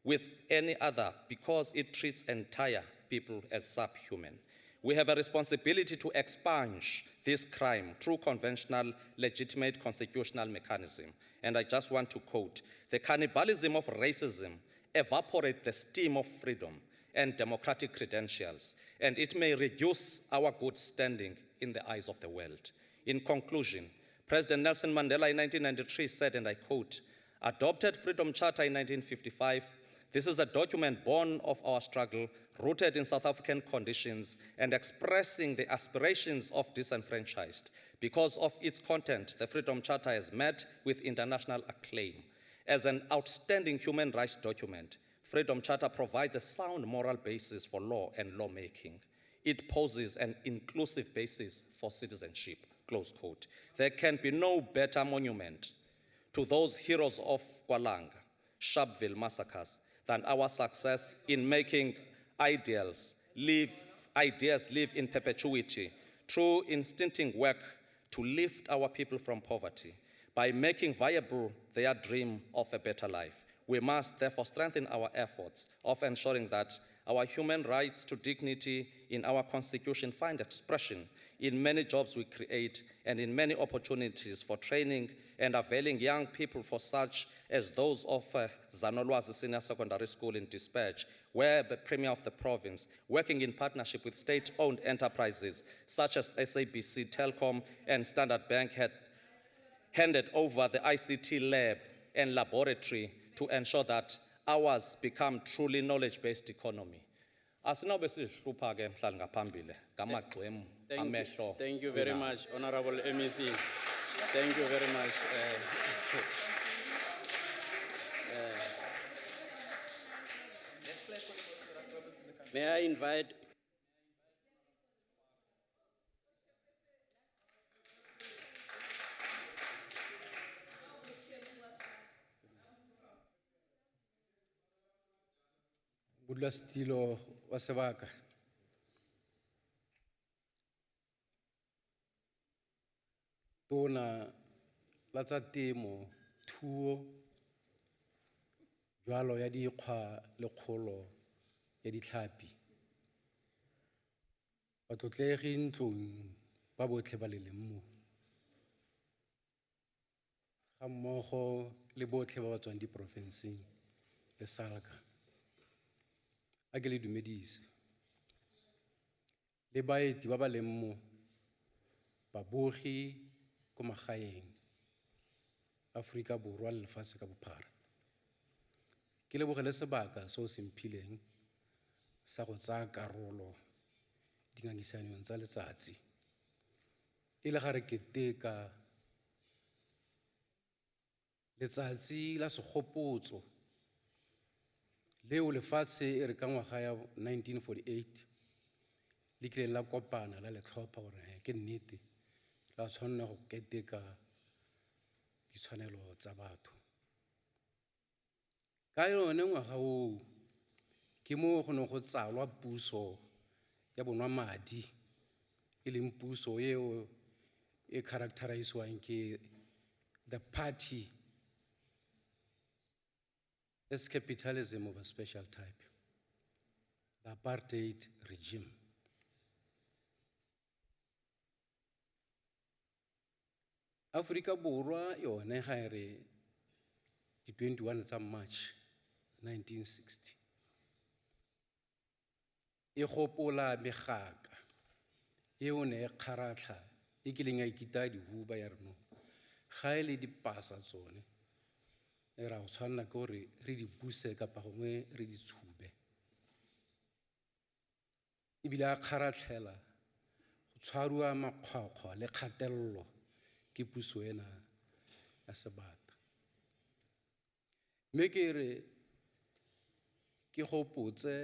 with any other because it treats entire people as subhuman. We have a responsibility to expunge this crime through conventional, legitimate constitutional mechanism. And I just want to quote, "The cannibalism of racism evaporates the steam of freedom and democratic credentials, and it may reduce our good standing in the eyes of the world." In conclusion, President Nelson Mandela in 1993 said, and I quote, "Adopted Freedom Charter in 1955, this is a document born of our struggle, rooted in South African conditions and expressing the aspirations of disenfranchised. Because of its content, the Freedom Charter has met with international acclaim. As an outstanding human rights document, Freedom Charter provides a sound moral basis for law and lawmaking. It poses an inclusive basis for citizenship," close quote. There can be no better monument to those heroes of Kwalanga, Sharpeville massacres than our success in making ideas live in perpetuity through instinctive work to lift our people from poverty by making viable their dream of a better life. We must therefore strengthen our efforts of ensuring that our human rights to dignity in our Constitution find expression in many jobs we create and in many opportunities for training and availing young people for such as those of Zanolwazi Senior Secondary School in Dispatch, where the Premier of the province, working in partnership with state-owned enterprises such as SABC, Telkom, and Standard Bank, had handed over the ICT lab and laboratory to ensure that ours become truly knowledge-based economy. Asinobe sihlupha ke mhlali ngaphambili ngamagxwemu amehlo. Thank you very much, Honorable MEC. Thank you very much. May I invite Budla Stilo wa sebaka. Tona la tsa temo, thuo, jwalo ya dikgwa le kgolo ya ditlhapi. Batlotlegi ntlong ba botlhe ba le mo. Ga mmogo le botlhe ba ba tswang diporofenseng le SALGA. A ke le dumedise. Le baeti ba ba leng mo, babogi ko magaeng, Afrika Borwa le lefatshe ka bophara. Ke lebogele sebaka seo se mphileng sa go tsaya karolo dingangisanong tsa letsatsi. E le ga re keteka letsatsi la segopotso leo lefatshe e re ka ngwaga ya 1948 le kile la kopana la le tlhopha gore ke nnete la tshwanela go keteka ditshwanelo tsa batho. Ka yone ngwaga o ke mo go ne go tsalwa puso ya bonwamadi e leng puso eo e characterizwang ke the party as capitalism of a special type, the apartheid regime. Afrika Borwa yone ga e re di 21 tsa March 1960 e gopola megaka eo ne e kgaratlha e kileng ya ikita dihuba ya reno ga e le dipasa tsone e ra go tshwanela ke gore re di buse kapa gongwe re di tshube ebile a kgaratlhela go tshwarwa makgwakgwa le kgatelelo ke puso ena ya sebata mme ke re ke gopotse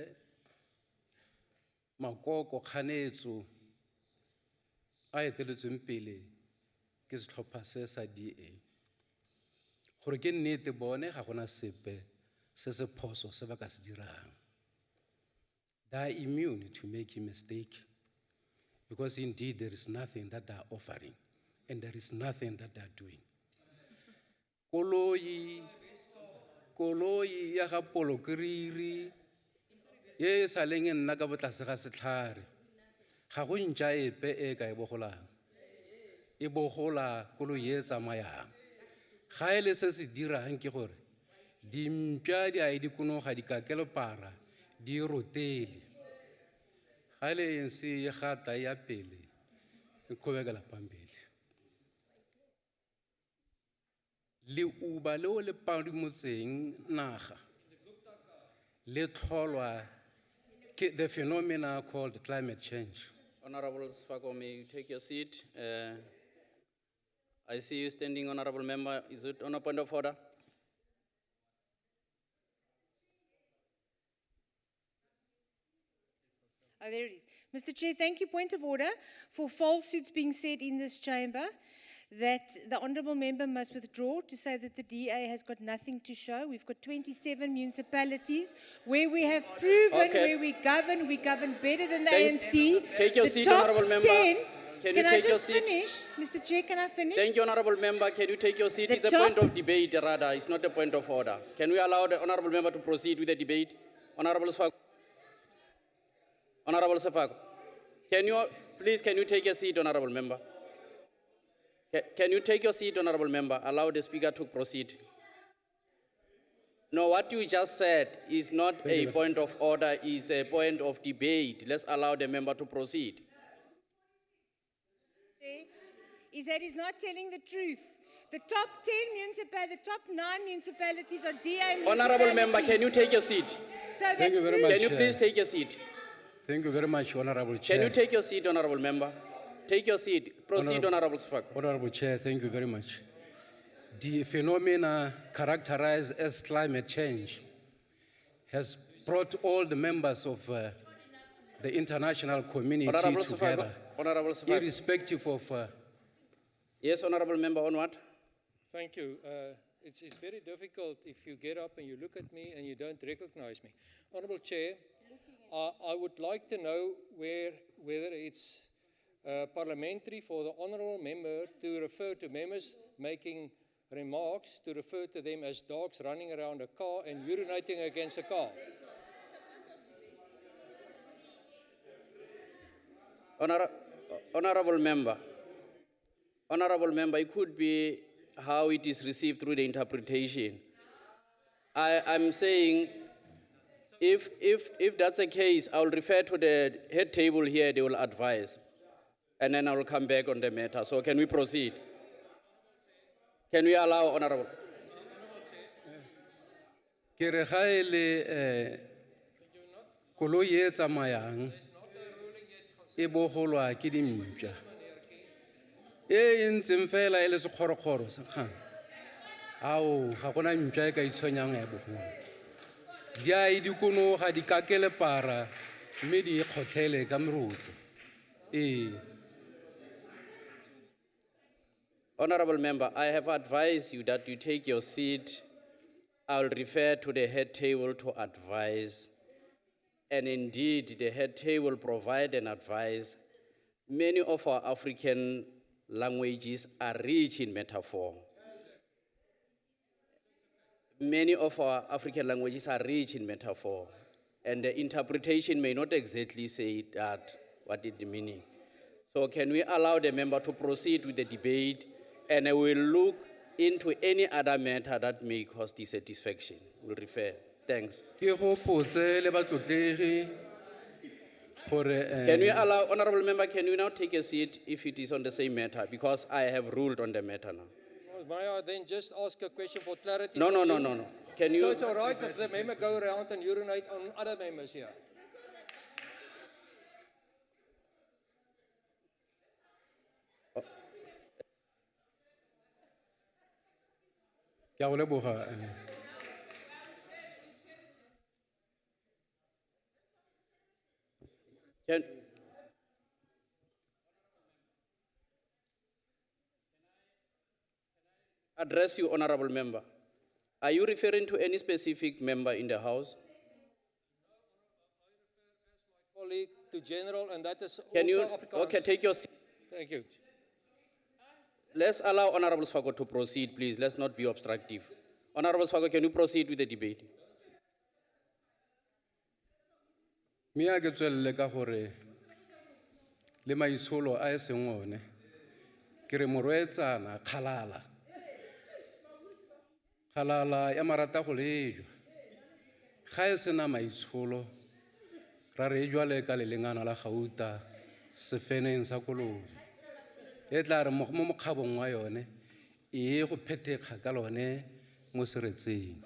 makoko kganetso a eteletsweng pele ke setlhopha se sa DA gore ke nnete bone ga gona sepe se se phoso se ba ka se dirang. They are immune to making mistake because indeed there is nothing that they are offering and there is nothing that they are doing. Koloi ya ga polokriri ye sa leng e nna ka botlase ga setlhare ga go ntja epe e ka e bogolang e bogola koloi e tsamayang ga e le se se dirang ke gore dimpša di a e dikonoga dikakelepara di rotele ga le eng se e gata ya pele e kgobekela pambele leuba leo le padimotseng naga le tlholwa ke the phenomena called climate change. Honorable Sfako, may you take your seat? I see you standing, Honorable Member. Is it on a point of order? Oh, there it is. Mr. Chair, thank you. Point of order. For falsehoods being said in this chamber, that the honourable member must withdraw to say that the DA has got nothing to show. We've got 27 municipalities where we have proven where we govern better than the ANC. Take your seat, Honourable Member. 10, can I just finish? Mr. Chair, can I finish? Thank you, Honourable Member. Can you take your seat? It's a point of debate, rather. It's not a point of order. Can we allow the Honourable Member to proceed with the debate? Honourable Sfako. Honourable Sfako. Can you take your seat, Honourable Member? Can you take your seat, Honourable Member? Allow the Speaker to proceed. No, what you just said is not a point of order, it's a point of debate. Let's allow the member to proceed. Is that he's not telling the truth. The top 10 municipalities, the top 9 municipalities are DA municipalities. Honourable Member, can you take your seat? So thank you very much. Can you please take your seat? Thank you very much, Honourable Chair. Can you take your seat, Honourable Member? Take your seat. Proceed, Honourable Sfako. Honourable Chair, thank you very much. The phenomena characterized as climate change has brought all the members of the international community together, Honourable Sfako. irrespective of... Yes, Honourable Member, on what? Thank you. It's very difficult if you get up and you look at me and you don't recognize me. Honourable Chair, I would like to know whether it's parliamentary for the honourable member to refer to members making remarks, to refer to them as dogs running around a car and urinating against a car. Honourable Member, it could be how it is received through the interpretation. I'm saying if that's the case, I will refer to the head table here, they will advise. And then I will come back on the matter. So can we proceed? Can we allow Honourable? Ke re ga e le koloi e tsamayang e bogolwa ke dimpša e ntseng fela e le sekgorokgoro sa kgang ao ga gona mpša e ka itshwenyang ya bogolo di a e dikonoga di kakelepara mme di kgotlhele ka meroto Honourable Member, I have advised you that you take your seat. I will refer to the head table to advise. And indeed, the head table provide an advice. Many of our African languages are rich in metaphor. Many of our African languages are rich in metaphor. And the interpretation may not exactly say that, what is the meaning. So can we allow the member to proceed with the debate, and I will look into any other matter that may cause dissatisfaction. We'll refer. Thanks. Ke gopotse le batlotlegi Can we allow, honorable member, can you now take a seat if it is on the same matter? Because I have ruled on the matter now. May I then just ask a question for clarity? No, from no, no, you? no, no. Can you? So it's all right if the member go around and urinate on other members here? Ke a go leboga, Can, address you, honorable member. Are you referring to any specific member in the House? Colleague to general, and that is Can you, also Afrikaans. okay, take your seat. Thank you. Let's allow Honorable Sfago to proceed, please. Let's not be obstructive. Honorable Sfago, can you proceed with the debate? Mia ke tswelele ka gore le maitsholo a e seng one ke re morwetsana kgalala ya marata go lejwa ga e sena maitsholo ra re e jwale ka lelengana la gauta sefeneng sa kolobe e tla re mo mokgabong wa yone e go phethekga ka lone mo seretseng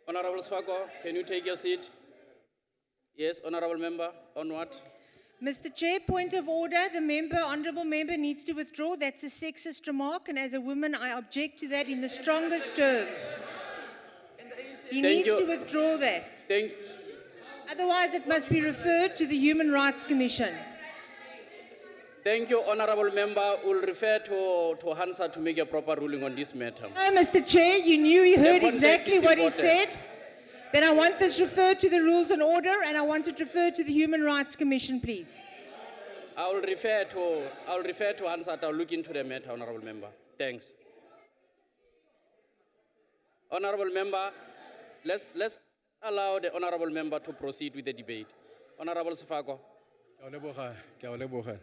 Honorable Sfago, can you take your seat? Yes, honorable member, on what? Mr. Chair, point of order. The honourable member needs to withdraw. That's a sexist remark, and as a woman, I object to that in the strongest terms. He needs to withdraw that. Otherwise, it must be referred to the Human Rights Commission. Thank you, honorable member. We'll refer to Hansa to make a proper ruling on this matter. No, Mr. Chair, you heard context exactly is what he important. said. Then I want this referred to the Rules and Order, and I want it referred to the Human Rights Commission, please. I will refer to Hansa. I'll look into the matter, honorable member. Thanks. Honorable member, let's allow the honorable member to proceed with the debate. Honorable Sfago. Ke a leboga.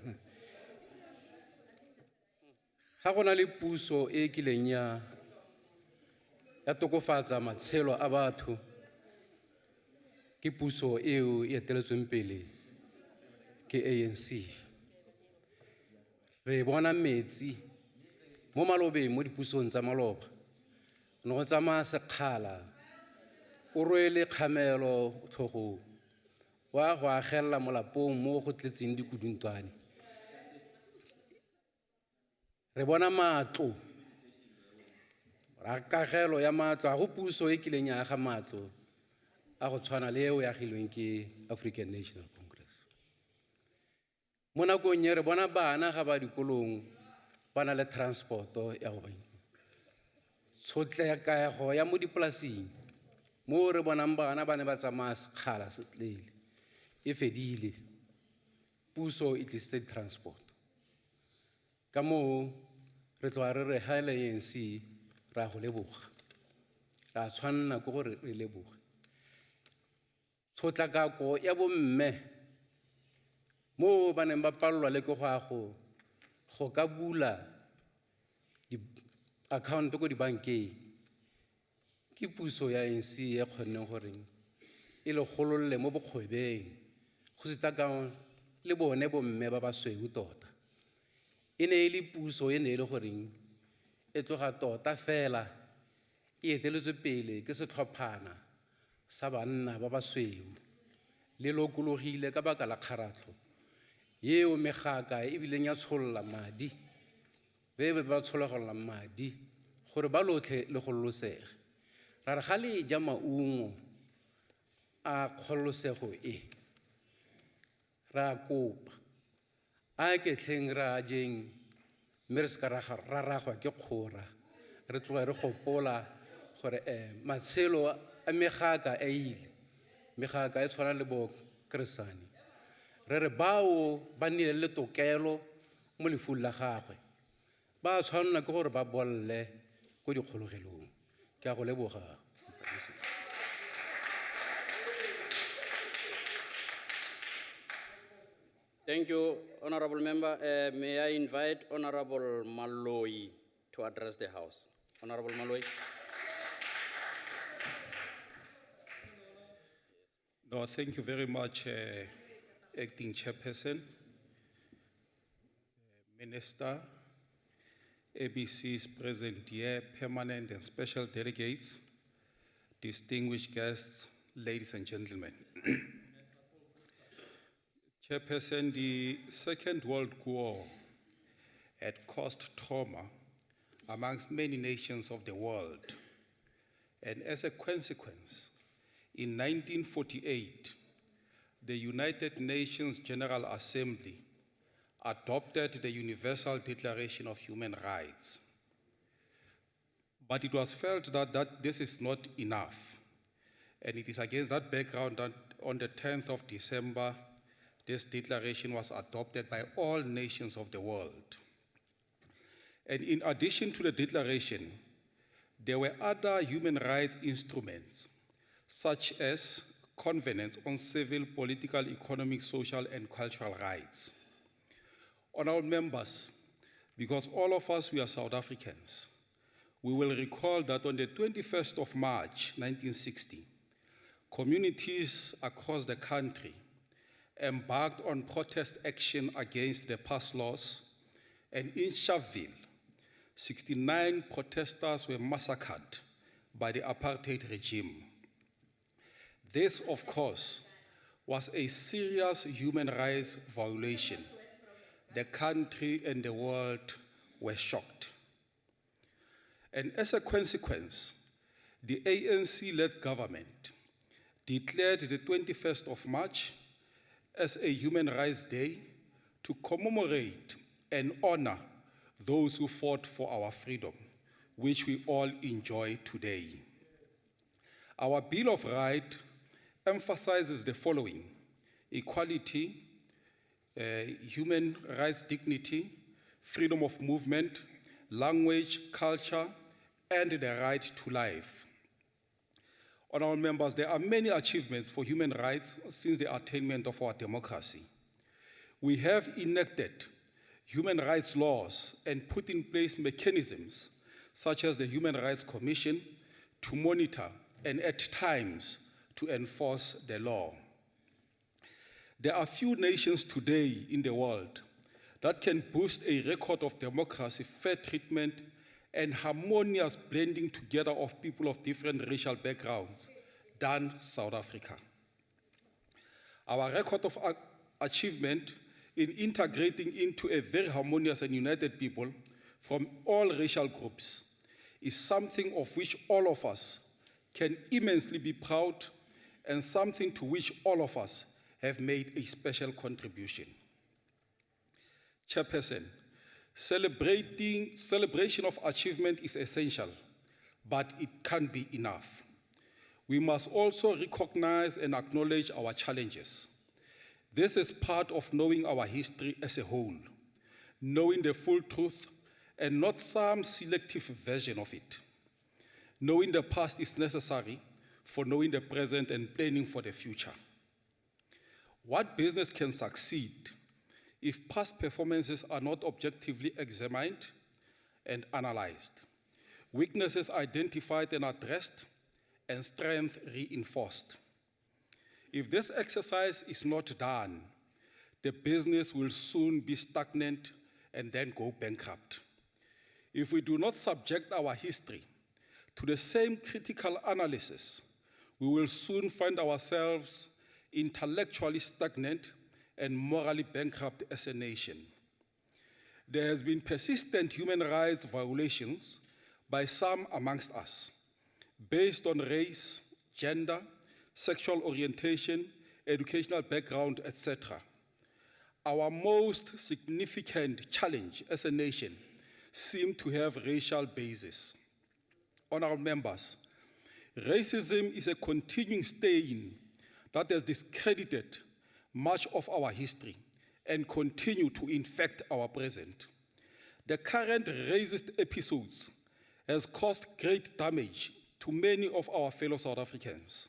Ga go na le puso e kileng ya tokofatsa matshelo a batho ke puso eo e eteletsweng pele ke ANC. Re bona metsi mo malobeng mo dipusong tsa maloba no go tsamaya sekgala o rwele kgamelo tlhogong wa go agella molapong mo go tletseng dikuduntwane re bona matlo ra kagelo ya matlo a go puso e kileng ya aga matlo a go tshwana le eo ya agilweng ke African National Congress mo nakong ye re bona bana ga ba dikolong ba na le transporto ya go ba tshotlego ya mo dipolaseng mo re bonang bana ba ne ba tsamaya sekgala se leele e fedile puso e tlisitse transport ka moo re tloga re re ha le ANC ra go leboga ra tshwanna ke gore re leboge tshotlakako ya bomme mo ba neng ba palelwa le ke go ka bula account ko dibankeng ke puso ya ANC e kgonneng gore e le gololole mo bokgwebeng go se takang le bone bomme ba ba sweu tota e ne e le puso e ne e le gore e tloga tota fela e eteletswe pele ke setlhophana sa banna ba ba sweu le lokologile ka baka la kgaratlho yeo megaka e bileng ya tsholola madi be ba tsholegelela madi gore ba lotlhe le gololosege ra re ga le ja maungo a kgololosego e ra kopa a ke tlheng ra jeng mme re se ka ra ragwa ke kgora re tloga re gopola gore matshelo a megaka a ile megaka e tshwana le bo Keresane re re bao ba nnile le tokelo mo lefung la gagwe ba tshwanela ke gore ba bolle ko dikgologelong ke a go leboga Thank you, Honorable Member. May I invite Honorable Malloy to address the House. Honorable Malloy. No, thank you very much, Acting Chairperson, Minister, ABC's present here, permanent and special delegates, distinguished guests, ladies and gentlemen. Chairperson, the Second World War had caused trauma amongst many nations of the world. And as a consequence, in 1948, the United Nations General Assembly adopted the Universal Declaration of Human Rights. But it was felt that this is not enough. And it is against that background that on the 10th of December, this declaration was adopted by all nations of the world. And in addition to the declaration, there were other human rights instruments, such as Covenants on Civil, Political, Economic, Social, and Cultural Rights. Honorable members, because all of us, we are South Africans, we will recall that on the 21st of March, 1960, communities across the country embarked on protest action against the past laws, and in Sharpeville, 69 protesters were massacred by the apartheid regime. This, of course, was a serious human rights violation. The country and the world were shocked. And as a consequence, the ANC-led government declared the 21st of March as a Human Rights Day to commemorate and honor those who fought for our freedom, which we all enjoy today. Our Bill of Rights emphasizes the following: equality, human rights dignity, freedom of movement, language, culture, and the right to life. Honorable members, there are many achievements for human rights since the attainment of our democracy. We have enacted human rights laws and put in place mechanisms such as the Human Rights Commission to monitor and at times to enforce the law. There are few nations today in the world that can boast a record of democracy, fair treatment, and harmonious blending together of people of different racial backgrounds than South Africa. Our record of achievement in integrating into a very harmonious and united people from all racial groups is something of which all of us can immensely be proud, and something to which all of us have made a special contribution. Chairperson, celebration of achievement is essential, but it can't be enough. We must also recognize and acknowledge our challenges. This is part of knowing our history as a whole, knowing the full truth and not some selective version of it. Knowing the past is necessary for knowing the present and planning for the future. What business can succeed if past performances are not objectively examined and analyzed, weaknesses identified and addressed, and strength reinforced? If this exercise is not done, the business will soon be stagnant and then go bankrupt. If we do not subject our history to the same critical analysis, we will soon find ourselves intellectually stagnant and morally bankrupt as a nation. There has been persistent human rights violations by some amongst us, based on race, gender, sexual orientation, educational background, etc. Our most significant challenge as a nation seems to have racial basis. Honorable members, racism is a continuing stain that has discredited much of our history and continue to infect our present. The current racist episodes has caused great damage to many of our fellow South Africans.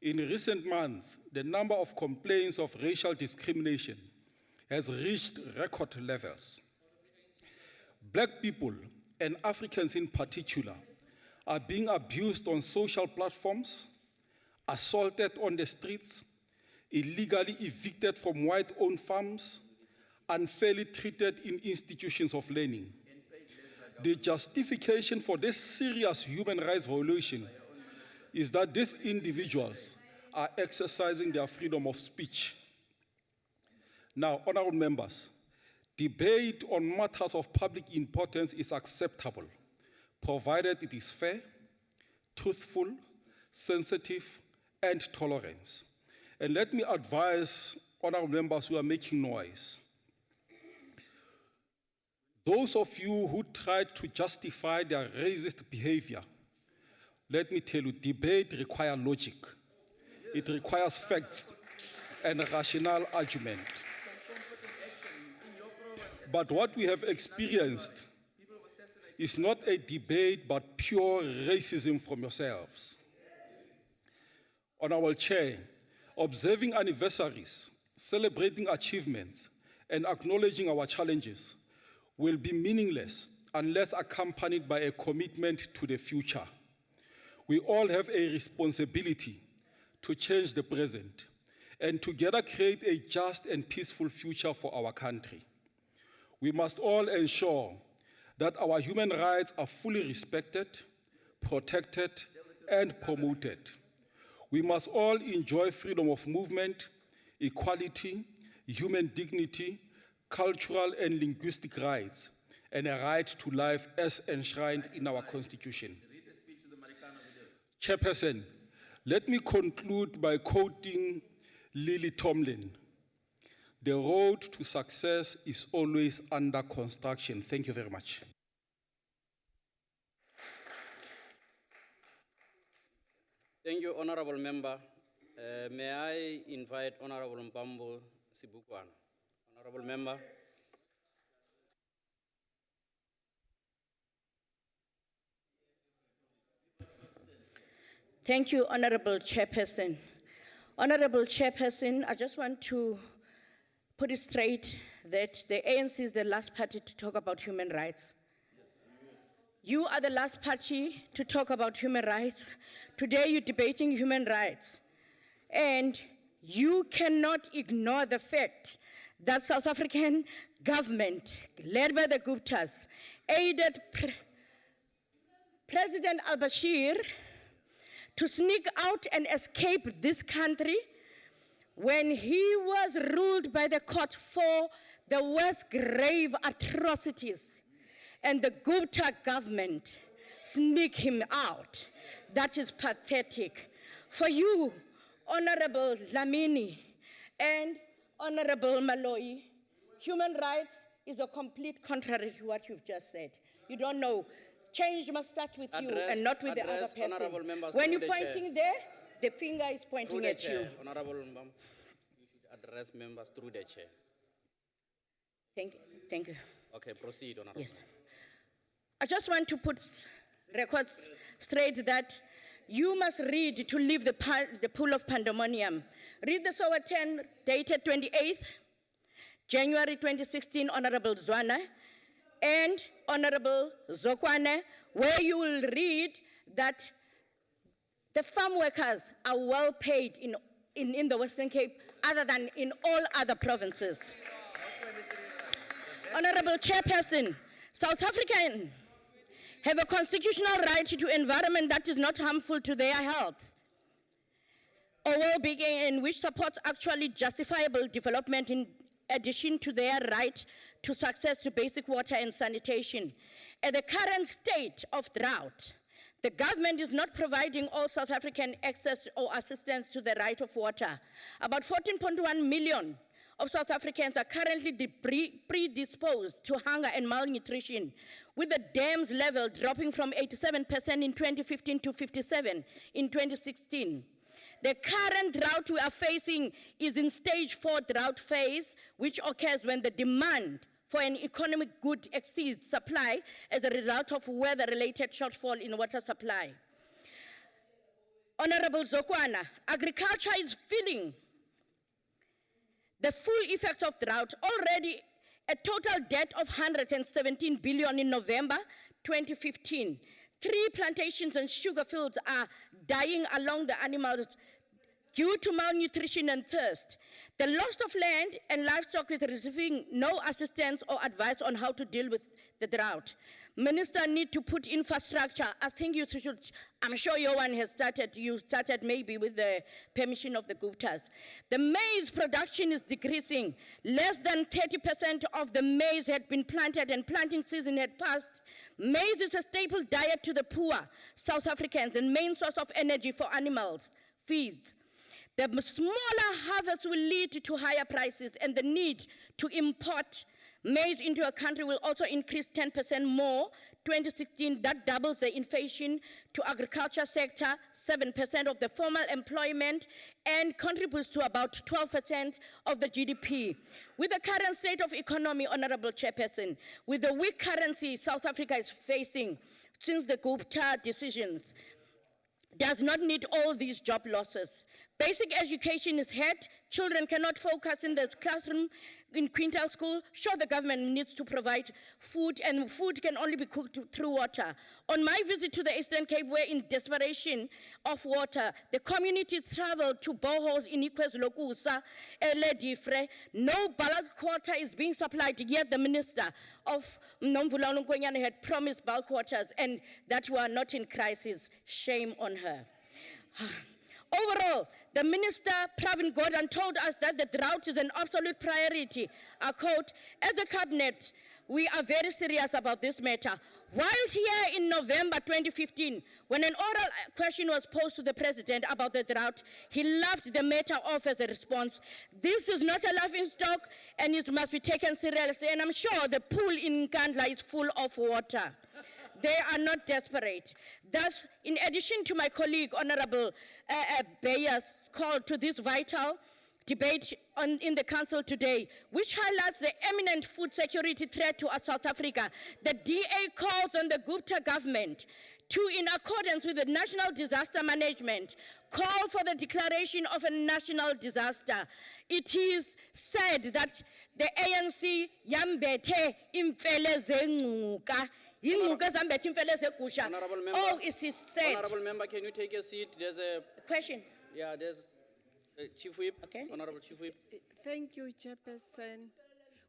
In recent months, the number of complaints of racial discrimination has reached record levels. Black people, and Africans in particular, are being abused on social platforms, assaulted on the streets, illegally evicted from white-owned farms, unfairly treated in institutions of learning. The justification for this serious human rights violation is that these individuals are exercising their freedom of speech. Now, honorable members, debate on matters of public importance is acceptable, provided it is fair, truthful, sensitive, and tolerant. And let me advise honorable members who are making noise. Those of you who tried to justify their racist behavior, let me tell you, debate requires logic. It requires facts and rational argument. But what we have experienced is not a debate, but pure racism from yourselves. Honorable Chair, observing anniversaries, celebrating achievements, and acknowledging our challenges will be meaningless unless accompanied by a commitment to the future. We all have a responsibility to change the present and together create a just and peaceful future for our country. We must all ensure that our human rights are fully respected, protected, and promoted. We must all enjoy freedom of movement, equality, human dignity, cultural and linguistic rights, and a right to life as enshrined in our Constitution. Chairperson, let me conclude by quoting Lily Tomlin. The road to success is always under construction. Thank you very much. Thank you, Honorable Member. May I invite Honorable Mpambo Sibukwana? Honorable Member. Thank you, Honorable Chairperson. Honorable Chairperson, I just want to put it straight that the ANC is the last party to talk about human rights. You are the last party to talk about human rights. Today you're debating human rights. And you cannot ignore the fact that South African government, led by the Guptas, aided President al-Bashir to sneak out and escape this country when he was ruled by the court for the worst grave atrocities, and the Gupta government sneak him out. That is pathetic. For you, Honorable Lamini and Honorable Maloi, human rights is a complete contrary to what you've just said. You don't know. Change must start with you and not with the other person. When you're pointing there, the finger is pointing at you. Honorable Mbam, you should address members through the chair. Thank you. Okay, proceed, Honorable. Yes. I just want to put records straight that you must read to leave the pool of pandemonium. Read the SOA 10 dated 28th January 2016, Honorable Zwana and Honorable Zokwane, where you will read that the farm workers are well paid in the Western Cape other than in all other provinces. Honorable Chairperson, South Africans have a constitutional right to environment that is not harmful to their health or well-being, and which supports actually justifiable development in addition to their right to access to basic water and sanitation. At the current state of drought, the government is not providing all South African access or assistance to the right of water. About 14.1 million of South Africans are currently predisposed to hunger and malnutrition, with the dams level dropping from 87% in 2015 to 57% in 2016. The current drought we are facing is in stage 4 drought phase, which occurs when the demand for an economic good exceeds supply as a result of weather-related shortfall in water supply. Honorable Zokwana, agriculture is feeling the full effects of drought. Already a total debt of 117 billion in November 2015. 3 plantations and sugar fields are dying along the animals due to malnutrition and thirst. The loss of land and livestock with receiving no assistance or advice on how to deal with the drought. Minister need to put infrastructure. I think you should, I'm sure your one has started, you started maybe with the permission of the Guptas. The maize production is decreasing. Less than 30% of the maize had been planted and planting season had passed. Maize is a staple diet to the poor South Africans and main source of energy for animals, feeds. The smaller harvest will lead to higher prices, and the need to import maize into a country will also increase 10% more. 2016, that doubles the inflation to agriculture sector, 7% of the formal employment, and contributes to about 12% of the GDP. With the current state of economy, Honorable Chairperson, with the weak currency South Africa is facing since the Gupta decisions, does not need all these job losses. Basic education is hit. Children cannot focus in the classroom in quintal school. Sure, the government needs to provide food, and food can only be cooked through water. On my visit to the Eastern Cape, where in desperation of water, the communities traveled to boreholes in Ikwes Lokusa, Eledifre. No bulk water is being supplied, yet the minister of Nomvula Nkonyane had promised bulk waters, and that were not in crisis. Shame on her. Overall, the minister, Pravin Gordhan, told us that the drought is an absolute priority. I quote, as a cabinet, we are very serious about this matter. While here in November 2015, when an oral question was posed to the president about the drought, he laughed the matter off as a response. This is not a laughing stock, and it must be taken seriously. And I'm sure the pool in Nkandla is full of water. They are not desperate. Thus, in addition to my colleague, Honorable Bayer's call to this vital debate in the council today, which highlights the imminent food security threat to South Africa, the DA calls on the Gupta government to, in accordance with the National Disaster Management, call for the declaration of a national disaster. It is said that the ANC yambethe imfele zenguka. Honorable member, oh, it is said. Honorable member, can you take a seat? There's a question. Yeah, there's Chief Whip. Okay. Honorable Chief Whip. Thank you, Chairperson.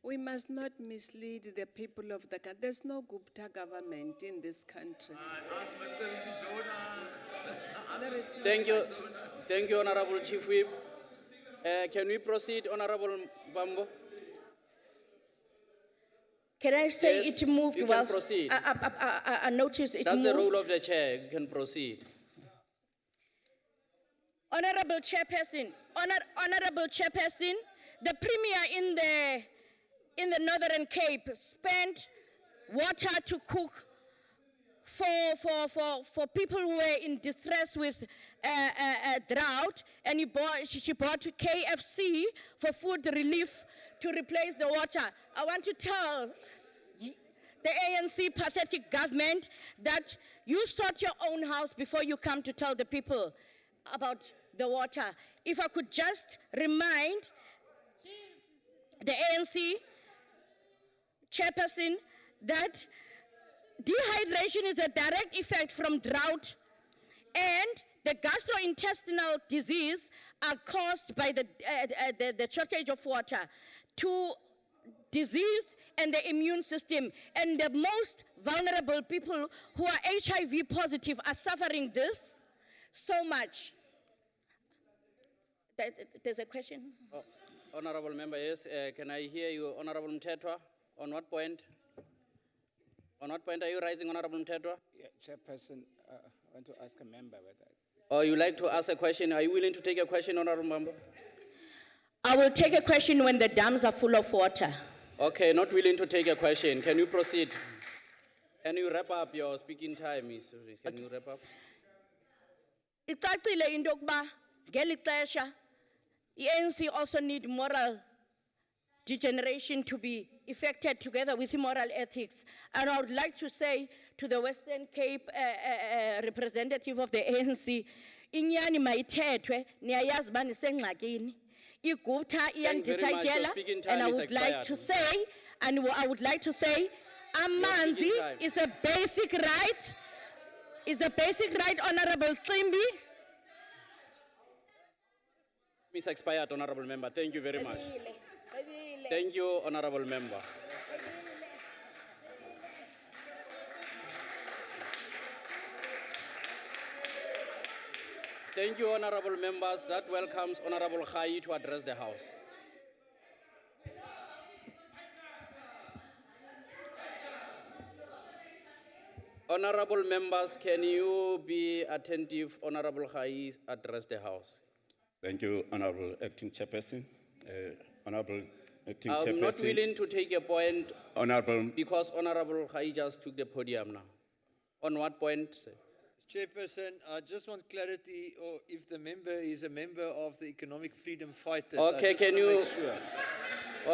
We must not mislead the people of the country. There's no Gupta government in this country. There is no Thank you. such. Thank you, Honorable Chief Whip. Can we proceed, Honorable Bambo? Can I say Yes, it moved you well? can proceed. I noticed it That's moved. the role of the chair. You can proceed. Honorable Chairperson, Honorable Chairperson, the Premier in the Northern Cape spent water to cook for people who were in distress with drought, and she bought KFC for food relief to replace the water. I want to tell the ANC pathetic government that you sort your own house before you come to tell the people about the water. If I could just remind the ANC chairperson that dehydration is a direct effect from drought, and the gastrointestinal disease are caused by the shortage of water to disease and the immune system. And the most vulnerable people who are HIV positive are suffering this so much. There's a question? Oh, Honorable Member, yes. Can I hear you, Honorable Mtetwa? On what point? On what point are you rising, Honorable Mtetwa? Yeah, Chairperson, I want to ask a member whether... Oh, you like to ask a question? Are you willing to take a question, Honorable Member? I will take a question when the dams are full of water. Okay, not willing to take a question. Can you proceed? Can you wrap up your speaking time, Ms. Can you wrap up? Icacile into yokuba ngeli xesha i-ANC also need moral degeneration to be effected together with moral ethics. And I would like to say to the Western Cape representative of the ANC, inyani mayithethwe niyayazi uba nisengxakini. iGupta Thanks very much. Your iyandisatyela, speaking time and I is would like expired. to say, I would like to say, amanzi speaking time. is a basic right, Honorable Cimbi. Miss expired, honorable member. Thank you very much. Thank you, honorable member. Thank you, honorable members. That welcomes Honorable Khai to address the House. Honorable members, can you be attentive? Honorable Khai address the House. Thank you, Honorable Acting Chairperson. Honorable Acting I'm Chairperson. not willing to take a point Honorable. because Honorable Khai just took the podium now. On what point, sir? Chairperson, I just want clarity, or if the member is a member of the Economic Freedom Fighters. Okay, I just can wanna you? make sure.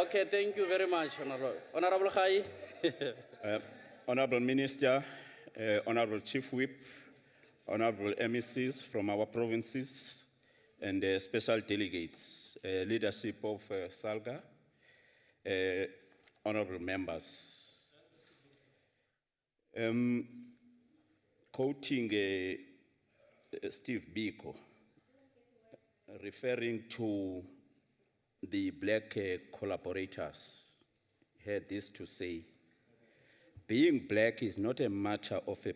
Okay, thank you very much, Honorable Khai. Honorable Minister, Honorable Chief Whip, Honorable MECs from our provinces, and special delegates, leadership of SALGA, honorable members. Quoting Steve Biko, referring to the black collaborators, had this to say: being black is not a matter of a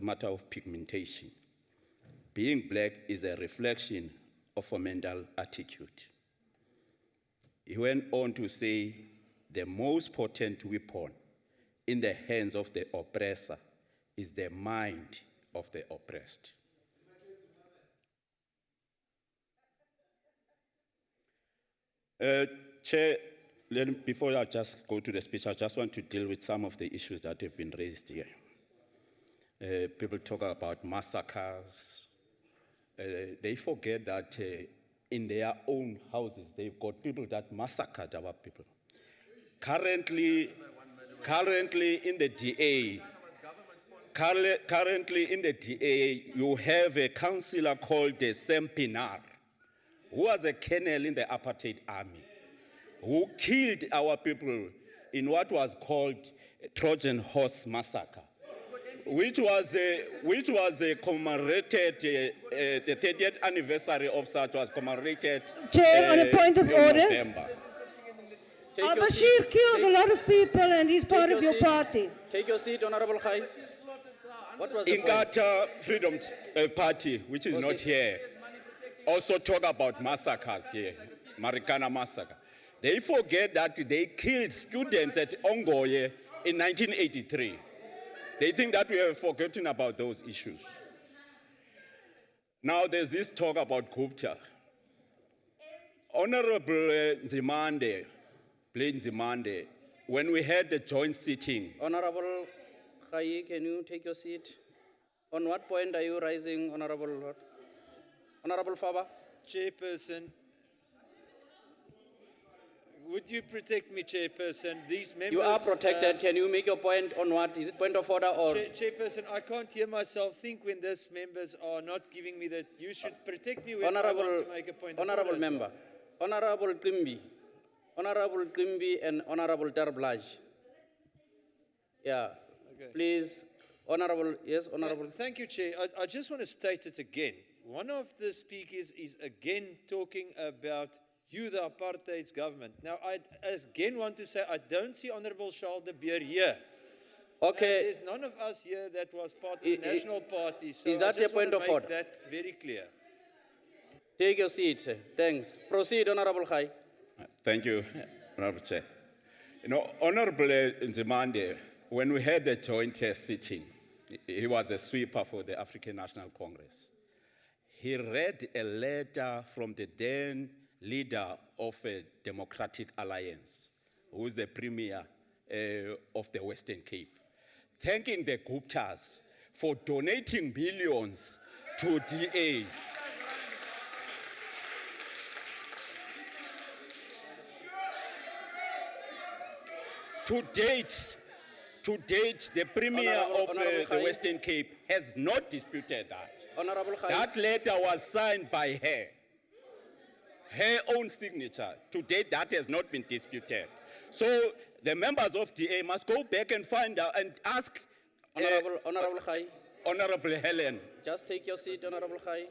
matter of pigmentation. Being black is a reflection of a mental attitude. He went on to say, the most potent weapon in the hands of the oppressor is the mind of the oppressed. Chair, before I just go to the speech, I just want to deal with some of the issues that have been raised here. People talk about massacres. They forget that in their own houses, they've got people that massacred our people. Currently in the DA, you have a councillor called Sam Pinar, who was a colonel in the apartheid army, who killed our people in what was called Trojan Horse Massacre, which was commemorated, the 30th anniversary of such was commemorated Chair, on a point of in order. November. Al-Bashir killed a lot of people and he's part of your party. Take your seat, Honorable Khai. What was the point? Inkatha Freedom Party, which is not here, also talk about massacres here, Marikana massacre. They forget that they killed students at Ongoye in 1983. They think that we have forgotten about those issues. Now there's this talk about Gupta. Honorable Zimande, Blaine Zimande, when we had the joint sitting. Honorable Khai, can you take your seat? On what point are you rising, Honorable Faba? Chairperson, would you protect me, Chairperson? These members... You are protected. Can you make your point on what? Is it point of order or? Chairperson, I can't hear myself think when these members are not giving me that. You should protect me when I want to make a point of order. Honorable member, Honorable Grimby and Honorable Darblaj. Yeah, Okay. please, Honorable, yes, Honorable. Thank you, Chair. I just want to state it again. One of the speakers is again talking about the apartheid government. Now, I again want to say I don't see Honorable Charles de Beer here. Okay. There's none of us here that was part of the National Party. So is that I just a point want of to order? make that very clear. Take your seat, sir. Thanks. Proceed, Honorable Khai. Thank you, Honorable Chair. You know, Honorable Nzimande, when we had the joint sitting, he was a sweeper for the African National Congress. He read a letter from the then leader of a Democratic Alliance, who is the premier of the Western Cape, thanking the Guptas for donating billions to DA. To date, the premier of the Western Cape has not disputed that. Honorable Khai. That letter was signed by her. her own signature. To date, that has not been disputed. So the members of DA must go back and find out and ask Honorable Khai, Honorable Helen. just take your seat, Honorable Khai.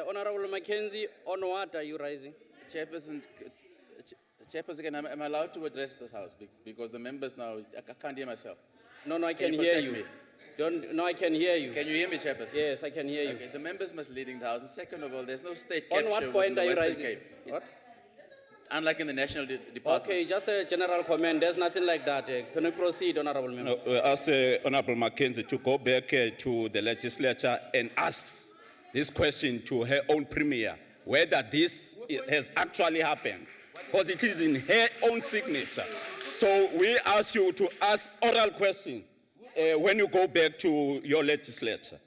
Honorable Mackenzie, on what are you rising? Chairperson, Chairperson, am I allowed to address this house? Because the members now, I can't hear myself. No, I Can can you hear protect you. me? No, I can hear you. Can you hear me, Chairperson? Yes, I can hear you. Okay, the members must lead the house. And second of all, there's no state On capture what point within the are you Western rising? Cape. What? Unlike in the national department. Okay, just a general comment. There's nothing like that. Can you proceed, Honorable Member? Ask Honorable Mackenzie to go back to the legislature and ask this question to her own premier, whether this has actually happened, because it is in her own signature. So we ask you to ask oral questions when you go back to your legislature.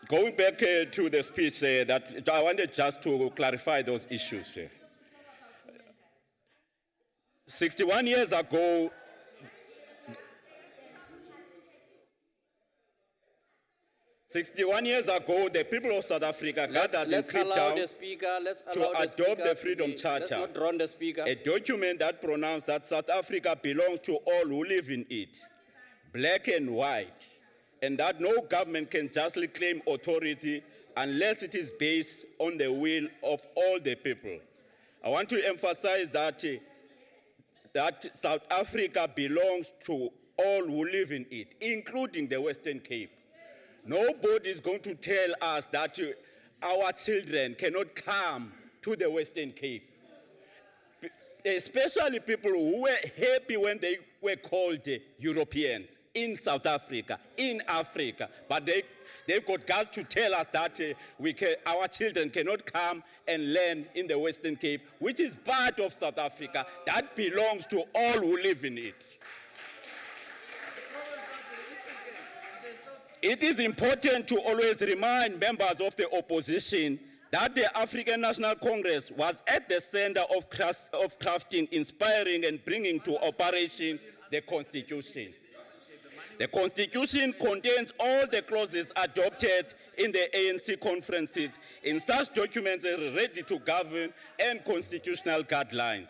Going back to the speech, that I wanted just to clarify those issues. 61 years ago, the people of South Africa gathered in Let's Cape allow Town the speaker. Let's to allow the adopt speaker the to Freedom be- Charter, Let's not drown the speaker. a document that pronounced that South Africa belongs to all who live in it, black and white, and that no government can justly claim authority unless it is based on the will of all the people. I want to emphasize that, that South Africa belongs to all who live in it, including the Western Cape. Nobody is going to tell us that our children cannot come to the Western Cape. Especially people who were happy when they were called Europeans in South Africa, in Africa. But they've got guts to tell us that our children cannot come and learn in the Western Cape, which is part of South Africa that belongs to all who live in it. It is important to always remind members of the opposition that the African National Congress was at the center of crafting, inspiring, and bringing to operation the Constitution. The Constitution contains all the clauses adopted in the ANC conferences in such documents as ready to govern and constitutional guidelines.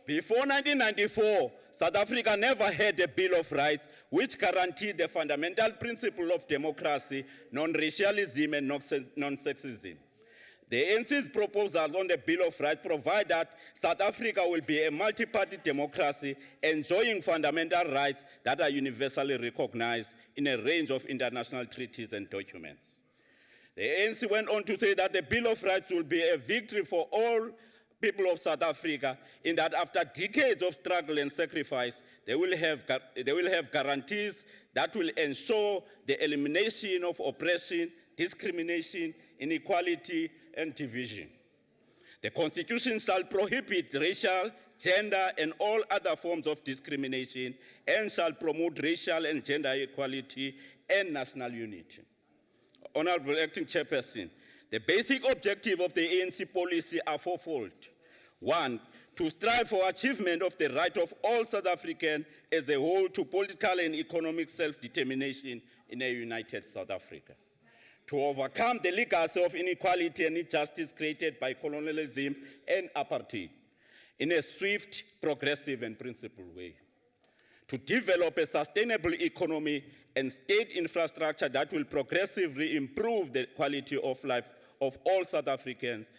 Before 1994, South Africa never had a Bill of Rights which guaranteed the fundamental principle of democracy, non-racialism, and non-sexism. The ANC's proposals on the Bill of Rights provide that South Africa will be a multi-party democracy enjoying fundamental rights that are universally recognized in a range of international treaties and documents. The ANC went on to say that the Bill of Rights will be a victory for all people of South Africa, in that after decades of struggle and sacrifice, they will have guarantees that will ensure the elimination of oppression, discrimination, inequality, and division. The Constitution shall prohibit racial, gender, and all other forms of discrimination, and shall promote racial and gender equality and national unity. Honorable Acting Chairperson, the basic objective of the ANC policy are fourfold. One, to strive for achievement of the right of all South Africans as a whole to political and economic self-determination in a united South Africa. To overcome the legacy of inequality and injustice created by colonialism and apartheid in a swift, progressive, and principled way. To develop a sustainable economy and state infrastructure that will progressively improve the quality of life of all South Africans,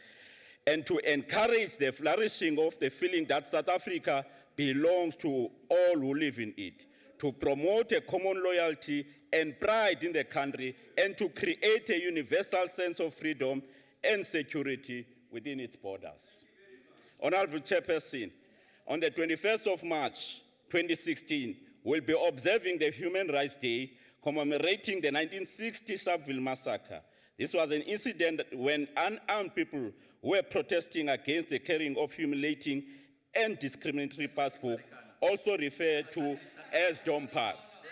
and to encourage the flourishing of the feeling that South Africa belongs to all who live in it, to promote a common loyalty and pride in the country, and to create a universal sense of freedom and security within its borders. Honorable Chairperson, on the 21st of March, 2016, we'll be observing the Human Rights Day commemorating the 1960 Sharpeville massacre. This was an incident when unarmed people were protesting against the carrying of humiliating and discriminatory passport, also referred to as Dom Pass.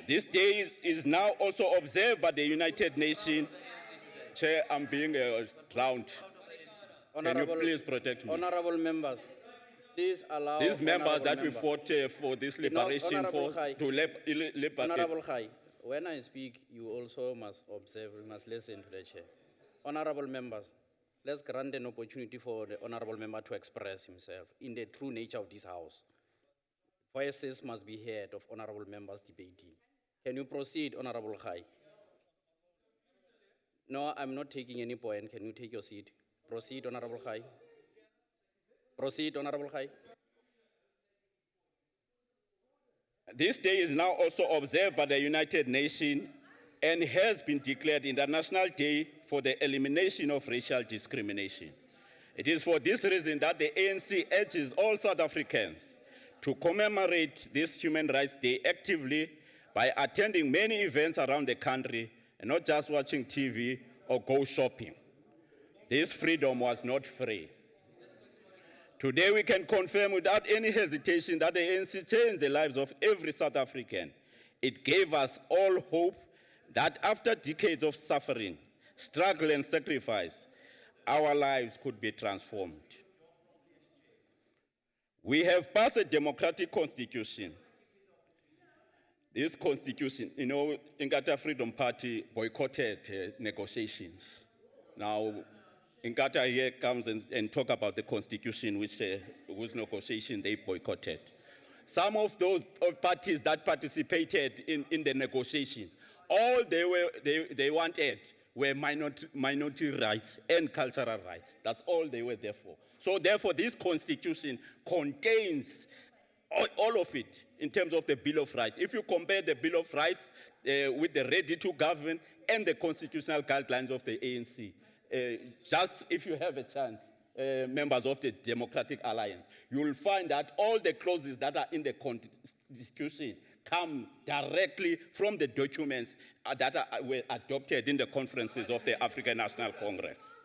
This day is now also observed by the United Nations. Chair, I'm being drowned. Can you please protect me? Honorable members, please allow These members that we member. fought for this liberation Honorable Khai. to liberate. Honorable Khai, when I speak, you also must observe, you must listen to the chair. Honorable members, let's grant an opportunity for the honorable member to express himself in the true nature of this house. Voices must be heard of honorable members debating. Can you proceed, Honorable Khai? No, I'm not taking any point. Can you take your seat? Proceed, Honorable Khai. Proceed, Honorable Khai. This day is now also observed by the United Nations and has been declared International Day for the Elimination of Racial Discrimination. It is for this reason that the ANC urges all South Africans to commemorate this Human Rights Day actively by attending many events around the country and not just watching TV or go shopping. This freedom was not free. Today we can confirm without any hesitation that the ANC changed the lives of every South African. It gave us all hope that after decades of suffering, struggle and sacrifice, our lives could be transformed. We have passed a democratic constitution. This constitution, you know, Inkatha Freedom Party boycotted negotiations. Now, Inkatha here comes and talk about the constitution whose negotiation they boycotted. Some of those parties that participated in the negotiation, all they wanted were minority rights and cultural rights. That's all they were there for. So therefore, this constitution contains all of it in terms of the Bill of Rights. If you compare the Bill of Rights with the Ready to Govern and the constitutional guidelines of the ANC, just if you have a chance, members of the Democratic Alliance, you will find that all the clauses that are in the constitution come directly from the documents that were adopted in the conferences of the African National Congress.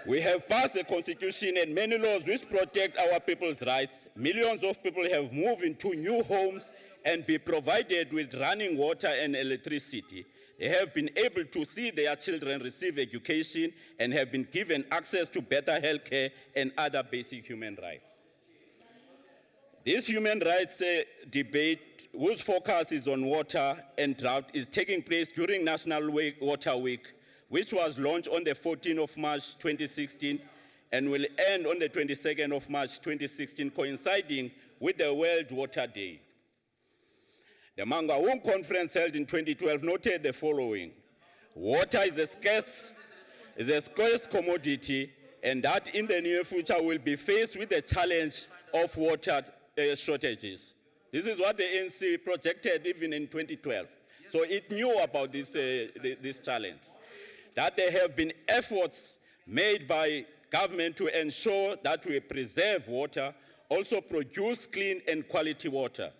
We have passed the constitution and many laws which protect our people's rights. Millions of people have moved into new homes and be provided with running water and electricity. They have been able to see their children receive education and have been given access to better health care and other basic human rights. This human rights debate, whose focus is on water and drought, is taking place during National Water Week, which was launched on the 14th of March 2016 and will end on the 22nd of March 2016, coinciding with the World Water Day. The Mangaung Conference held in 2012 noted the following: water is a scarce commodity, and that in the near future will be faced with the challenge of water shortages. This is what the ANC projected even in 2012. So it knew about this challenge. That there have been efforts made by government to ensure that we preserve water, also produce clean and quality water.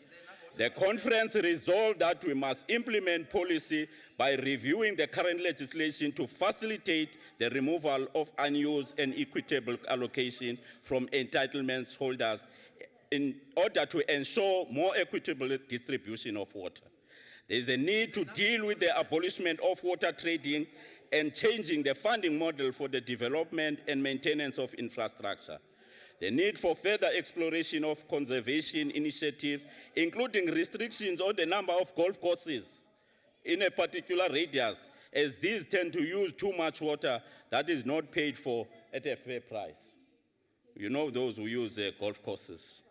The conference resolved that we must implement policy by reviewing the current legislation to facilitate the removal of unused and equitable allocation from entitlements holders in order to ensure more equitable distribution of water. There is a need to deal with the abolishment of water trading and changing the funding model for the development and maintenance of infrastructure. The need for further exploration of conservation initiatives, including restrictions on the number of golf courses in a particular radius, as these tend to use too much water that is not paid for at a fair price. You know those who use golf courses.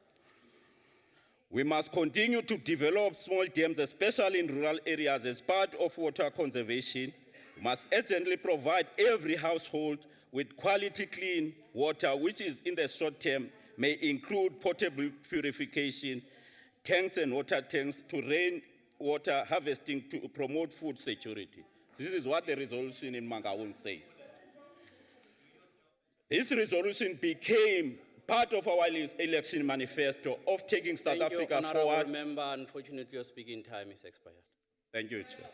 We must continue to develop small dams, especially in rural areas, as part of water conservation. We must urgently provide every household with quality clean water, which is in the short term may include potable purification, tanks and water tanks to rainwater harvesting to promote food security. This is what the resolution in Mangaung says. This resolution became part of our election manifesto of taking South Africa forward. Honorable member, unfortunately your speaking time is expired. Thank you, Chair.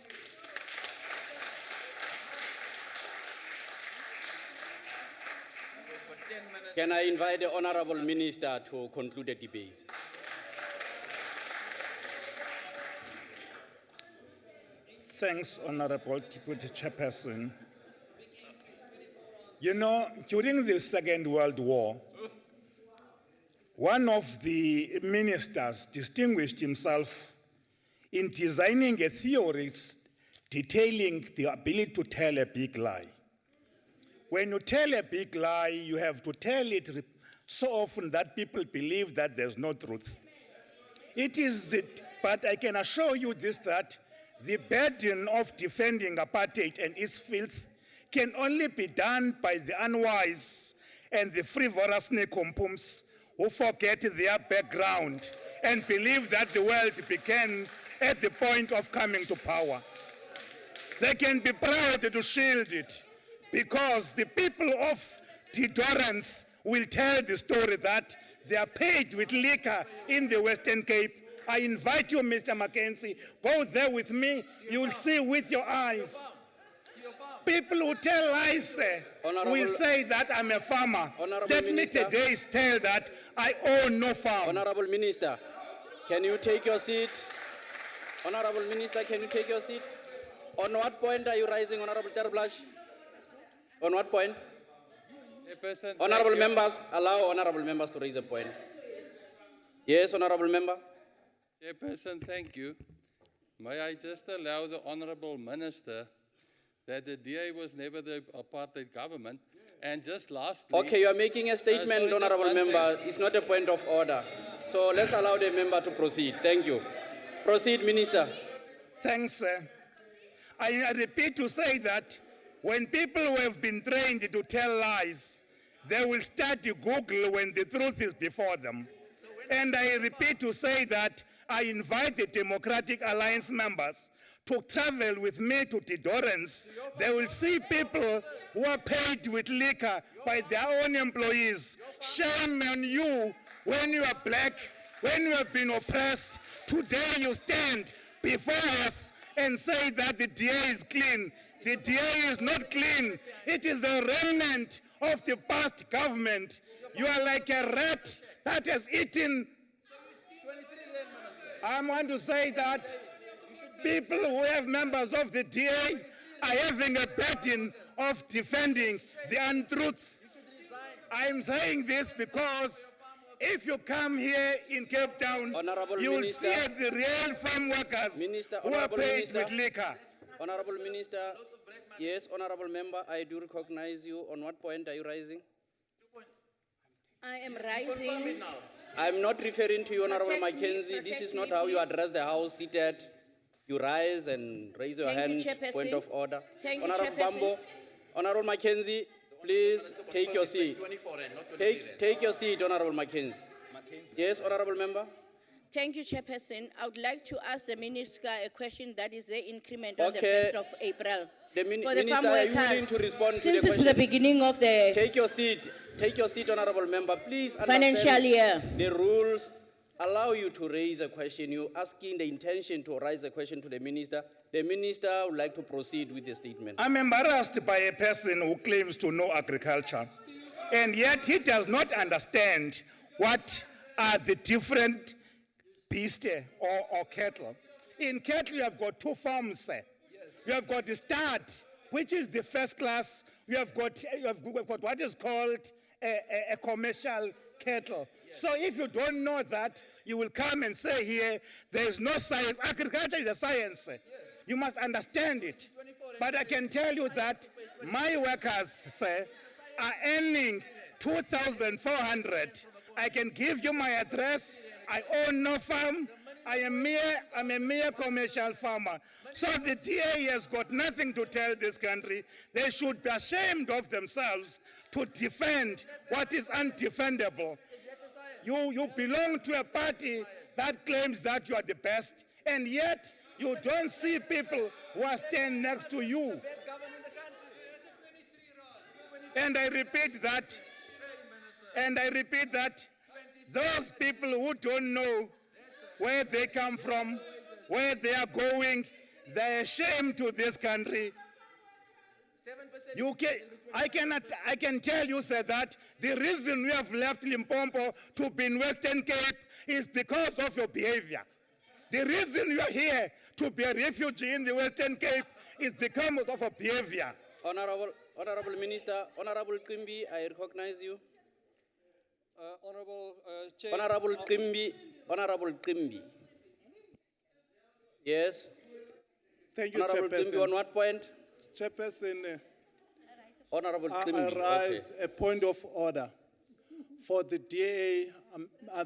Can I invite the Honorable Minister to conclude the debate? Thanks, Honorable Deputy Chairperson. You know, during the Second World War, one of the ministers distinguished himself in designing a theory detailing the ability to tell a big lie. When you tell a big lie, you have to tell it so often that people believe that there's no truth. But I can assure you this, that the burden of defending apartheid and its filth can only be done by the unwise and the frivolous nincompoop who forget their background and believe that the world begins at the point of coming to power. They can be proud to shield it because the people of Tidorans will tell the story that they are paid with liquor in the Western Cape. I invite you, Mr. Mackenzie, go there with me. You will see with your eyes. People who tell lies will say that I'm a farmer. Let me today tell that I own no farm. Honorable Minister, can you take your seat? Honorable Minister, can you take your seat? On what point are you rising, Honorable Terblash? On what point? Honorable members, allow honorable members to raise a point. Yes, honorable member. Chairperson, thank you. May I just allow the honorable minister that the DA was never the apartheid government, and just lastly... Okay, you are making a statement, honorable member. It's not a point of order. So let's allow the member to proceed. Thank you. Proceed, Minister. Thanks, sir. I repeat to say that when people who have been trained to tell lies, they will start to Google when the truth is before them. And I repeat to say that I invite the Democratic Alliance members to travel with me to Tidorans. They will see people who are paid with liquor by their own employees. Shame on you when you are black, when you have been oppressed. Today you stand before us and say that the DA is clean. The DA is not clean. It is a remnant of the past government. You are like a rat that has eaten. I want to say that people who have members of the DA are having a burden of defending the untruth. I'm saying this because if you come here in Cape Town, you will see the real farm workers who are paid with liquor. Honorable Minister, yes, honorable member, I do recognize you. On what point are you rising? I am rising. I'm not referring to you, Honorable Mackenzie. This is not how you address the House seated. You rise and raise your hand. Point of order. Honorable Bambo, Honorable Mackenzie, please take your seat. Take your seat, Honorable Mackenzie. Yes, honorable member. Thank you, Chairperson. I would like to ask the Minister a question that is the increment on the 1st of April. The for the farm Minister, are you workers. willing to respond to the Since question? it's the beginning of the Take your seat. Take your seat, honorable member. Please financial understand year. the rules allow you to raise a question. You're asking the intention to raise a question to the minister. The minister would like to proceed with the statement. I'm embarrassed by a person who claims to know agriculture, and yet he does not understand what are the different beasts or cattle. In cattle, you have got two farms. You have got the stud, which is the first class. You have got what is called a commercial cattle. So if you don't know that, you will come and say here, there is no science. Agriculture is a science. You must understand it. But I can tell you that my workers, sir, are earning 2,400. I can give you my address. I own no farm. I'm a mere commercial farmer. So the DA has got nothing to tell this country. They should be ashamed of themselves to defend what is undefendable. You belong to a party that claims that you are the best, and yet you don't see people who are standing next to you. And I repeat that, those people who don't know where they come from, where they are going, they're ashamed to this country. I can tell you, sir, that the reason we have left Limpopo to be in Western Cape is because of your behavior. The reason you are here to be a refugee in the Western Cape is because of your behavior. Honorable Minister, Honorable Kimbi, I recognize you. Honorable Chair. Honorable Kimbi. Yes. Thank you, Honorable Klimbi, on Chairperson. what point? Chairperson, Honorable I Klimbi, rise a point of order. For the DA,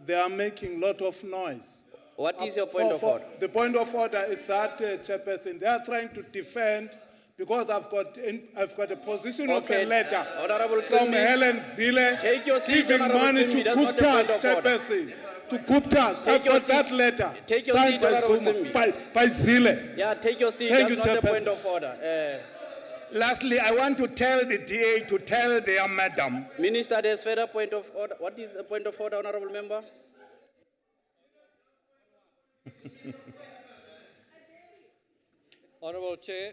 they are making a lot of noise. What is your point of order? The point of order is that, Chairperson, they are trying to defend, because I've got a position of Okay, a letter Honorable from Klimbi, Helen Zille take your seat, giving Honorable money Klimbi, to that's not a point Gupta's, of order. Chairperson. To Gupta's. Take I've your got that seat. letter Take your signed seat, by Honorable Zuma, Klimbi. by Zille. Yeah, take your seat. Thank That's you, not a point Chairperson. of order. Lastly, I want to tell the DA to tell their madam. Minister, there's further point of order. What is a point of order, Honorable Member? Honourable Chair,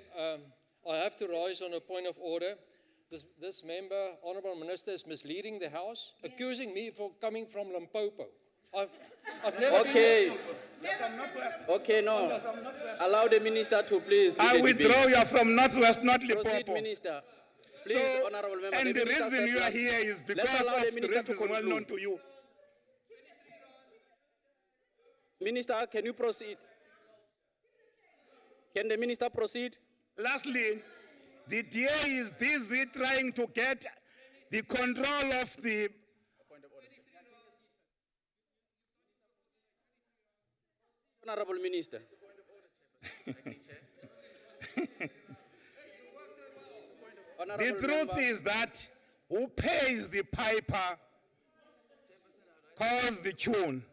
I have to rise on a point of order. This member, Honourable Minister, is misleading the House, accusing me for coming from Limpopo. I've never Okay. been... Okay, no. Allow the minister to please do I the withdraw debate. you are from Northwest, not Proceed, Limpopo. Minister. Please, So, Honorable Member. and the minister reason said you are that- here is because Let's allow the of the minister reasons to well known conclude. to you. Minister, can you proceed? Can the minister proceed? Lastly, the DA is busy trying to get the control of the Honorable Minister. The truth is that who pays the piper calls the tune.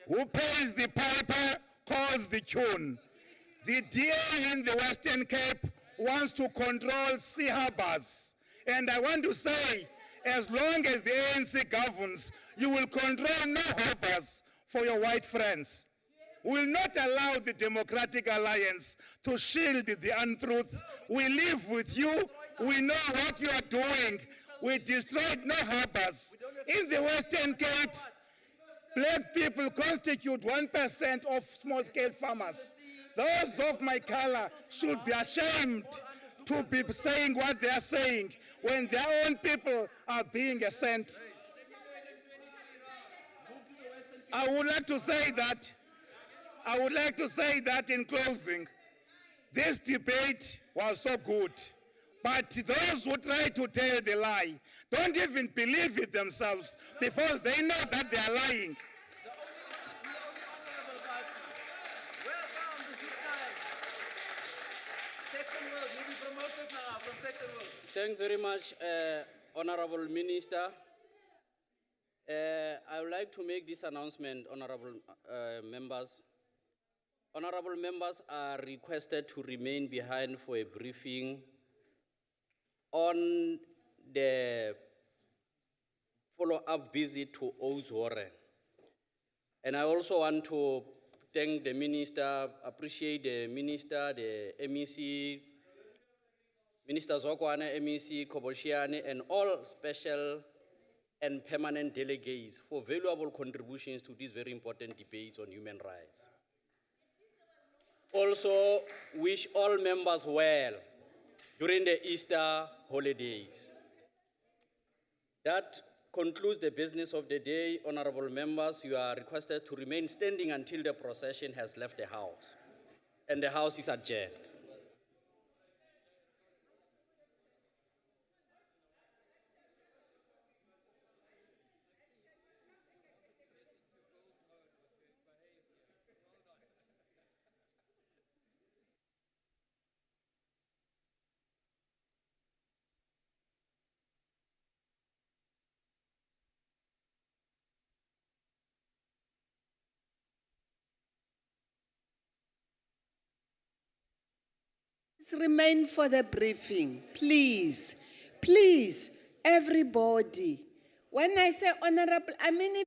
Who pays the piper calls the tune. The DA in the Western Cape wants to control sea harbors. And I want to say, as long as the ANC governs, you will control no harbors for your white friends. We will not allow the Democratic Alliance to shield the untruth. We live with you. We know what you are doing. We destroyed no harbors. In the Western Cape, black people constitute 1% of small-scale farmers. Those of my color should be ashamed to be saying what they are saying when their own people are being sent. I would like to say that in closing, this debate was so good, but those who try to tell the lie don't even believe it themselves because they know that they are lying. Thanks very much, Honorable Minister. I would like to make this announcement, Honorable members. Honorable members are requested to remain behind for a briefing on the follow-up visit to Ozore. And I also want to thank the minister, appreciate the minister, the MEC, Minister Zokwane, MEC Koboshiane, and all special and permanent delegates for valuable contributions to these very important debates on human rights. Also, wish all members well during the Easter holidays. That concludes the business of the day. Honorable members, you are requested to remain standing until the procession has left the house, and the house is adjourned. Remain for the briefing, please. Please, everybody. When I say honorable, I mean it.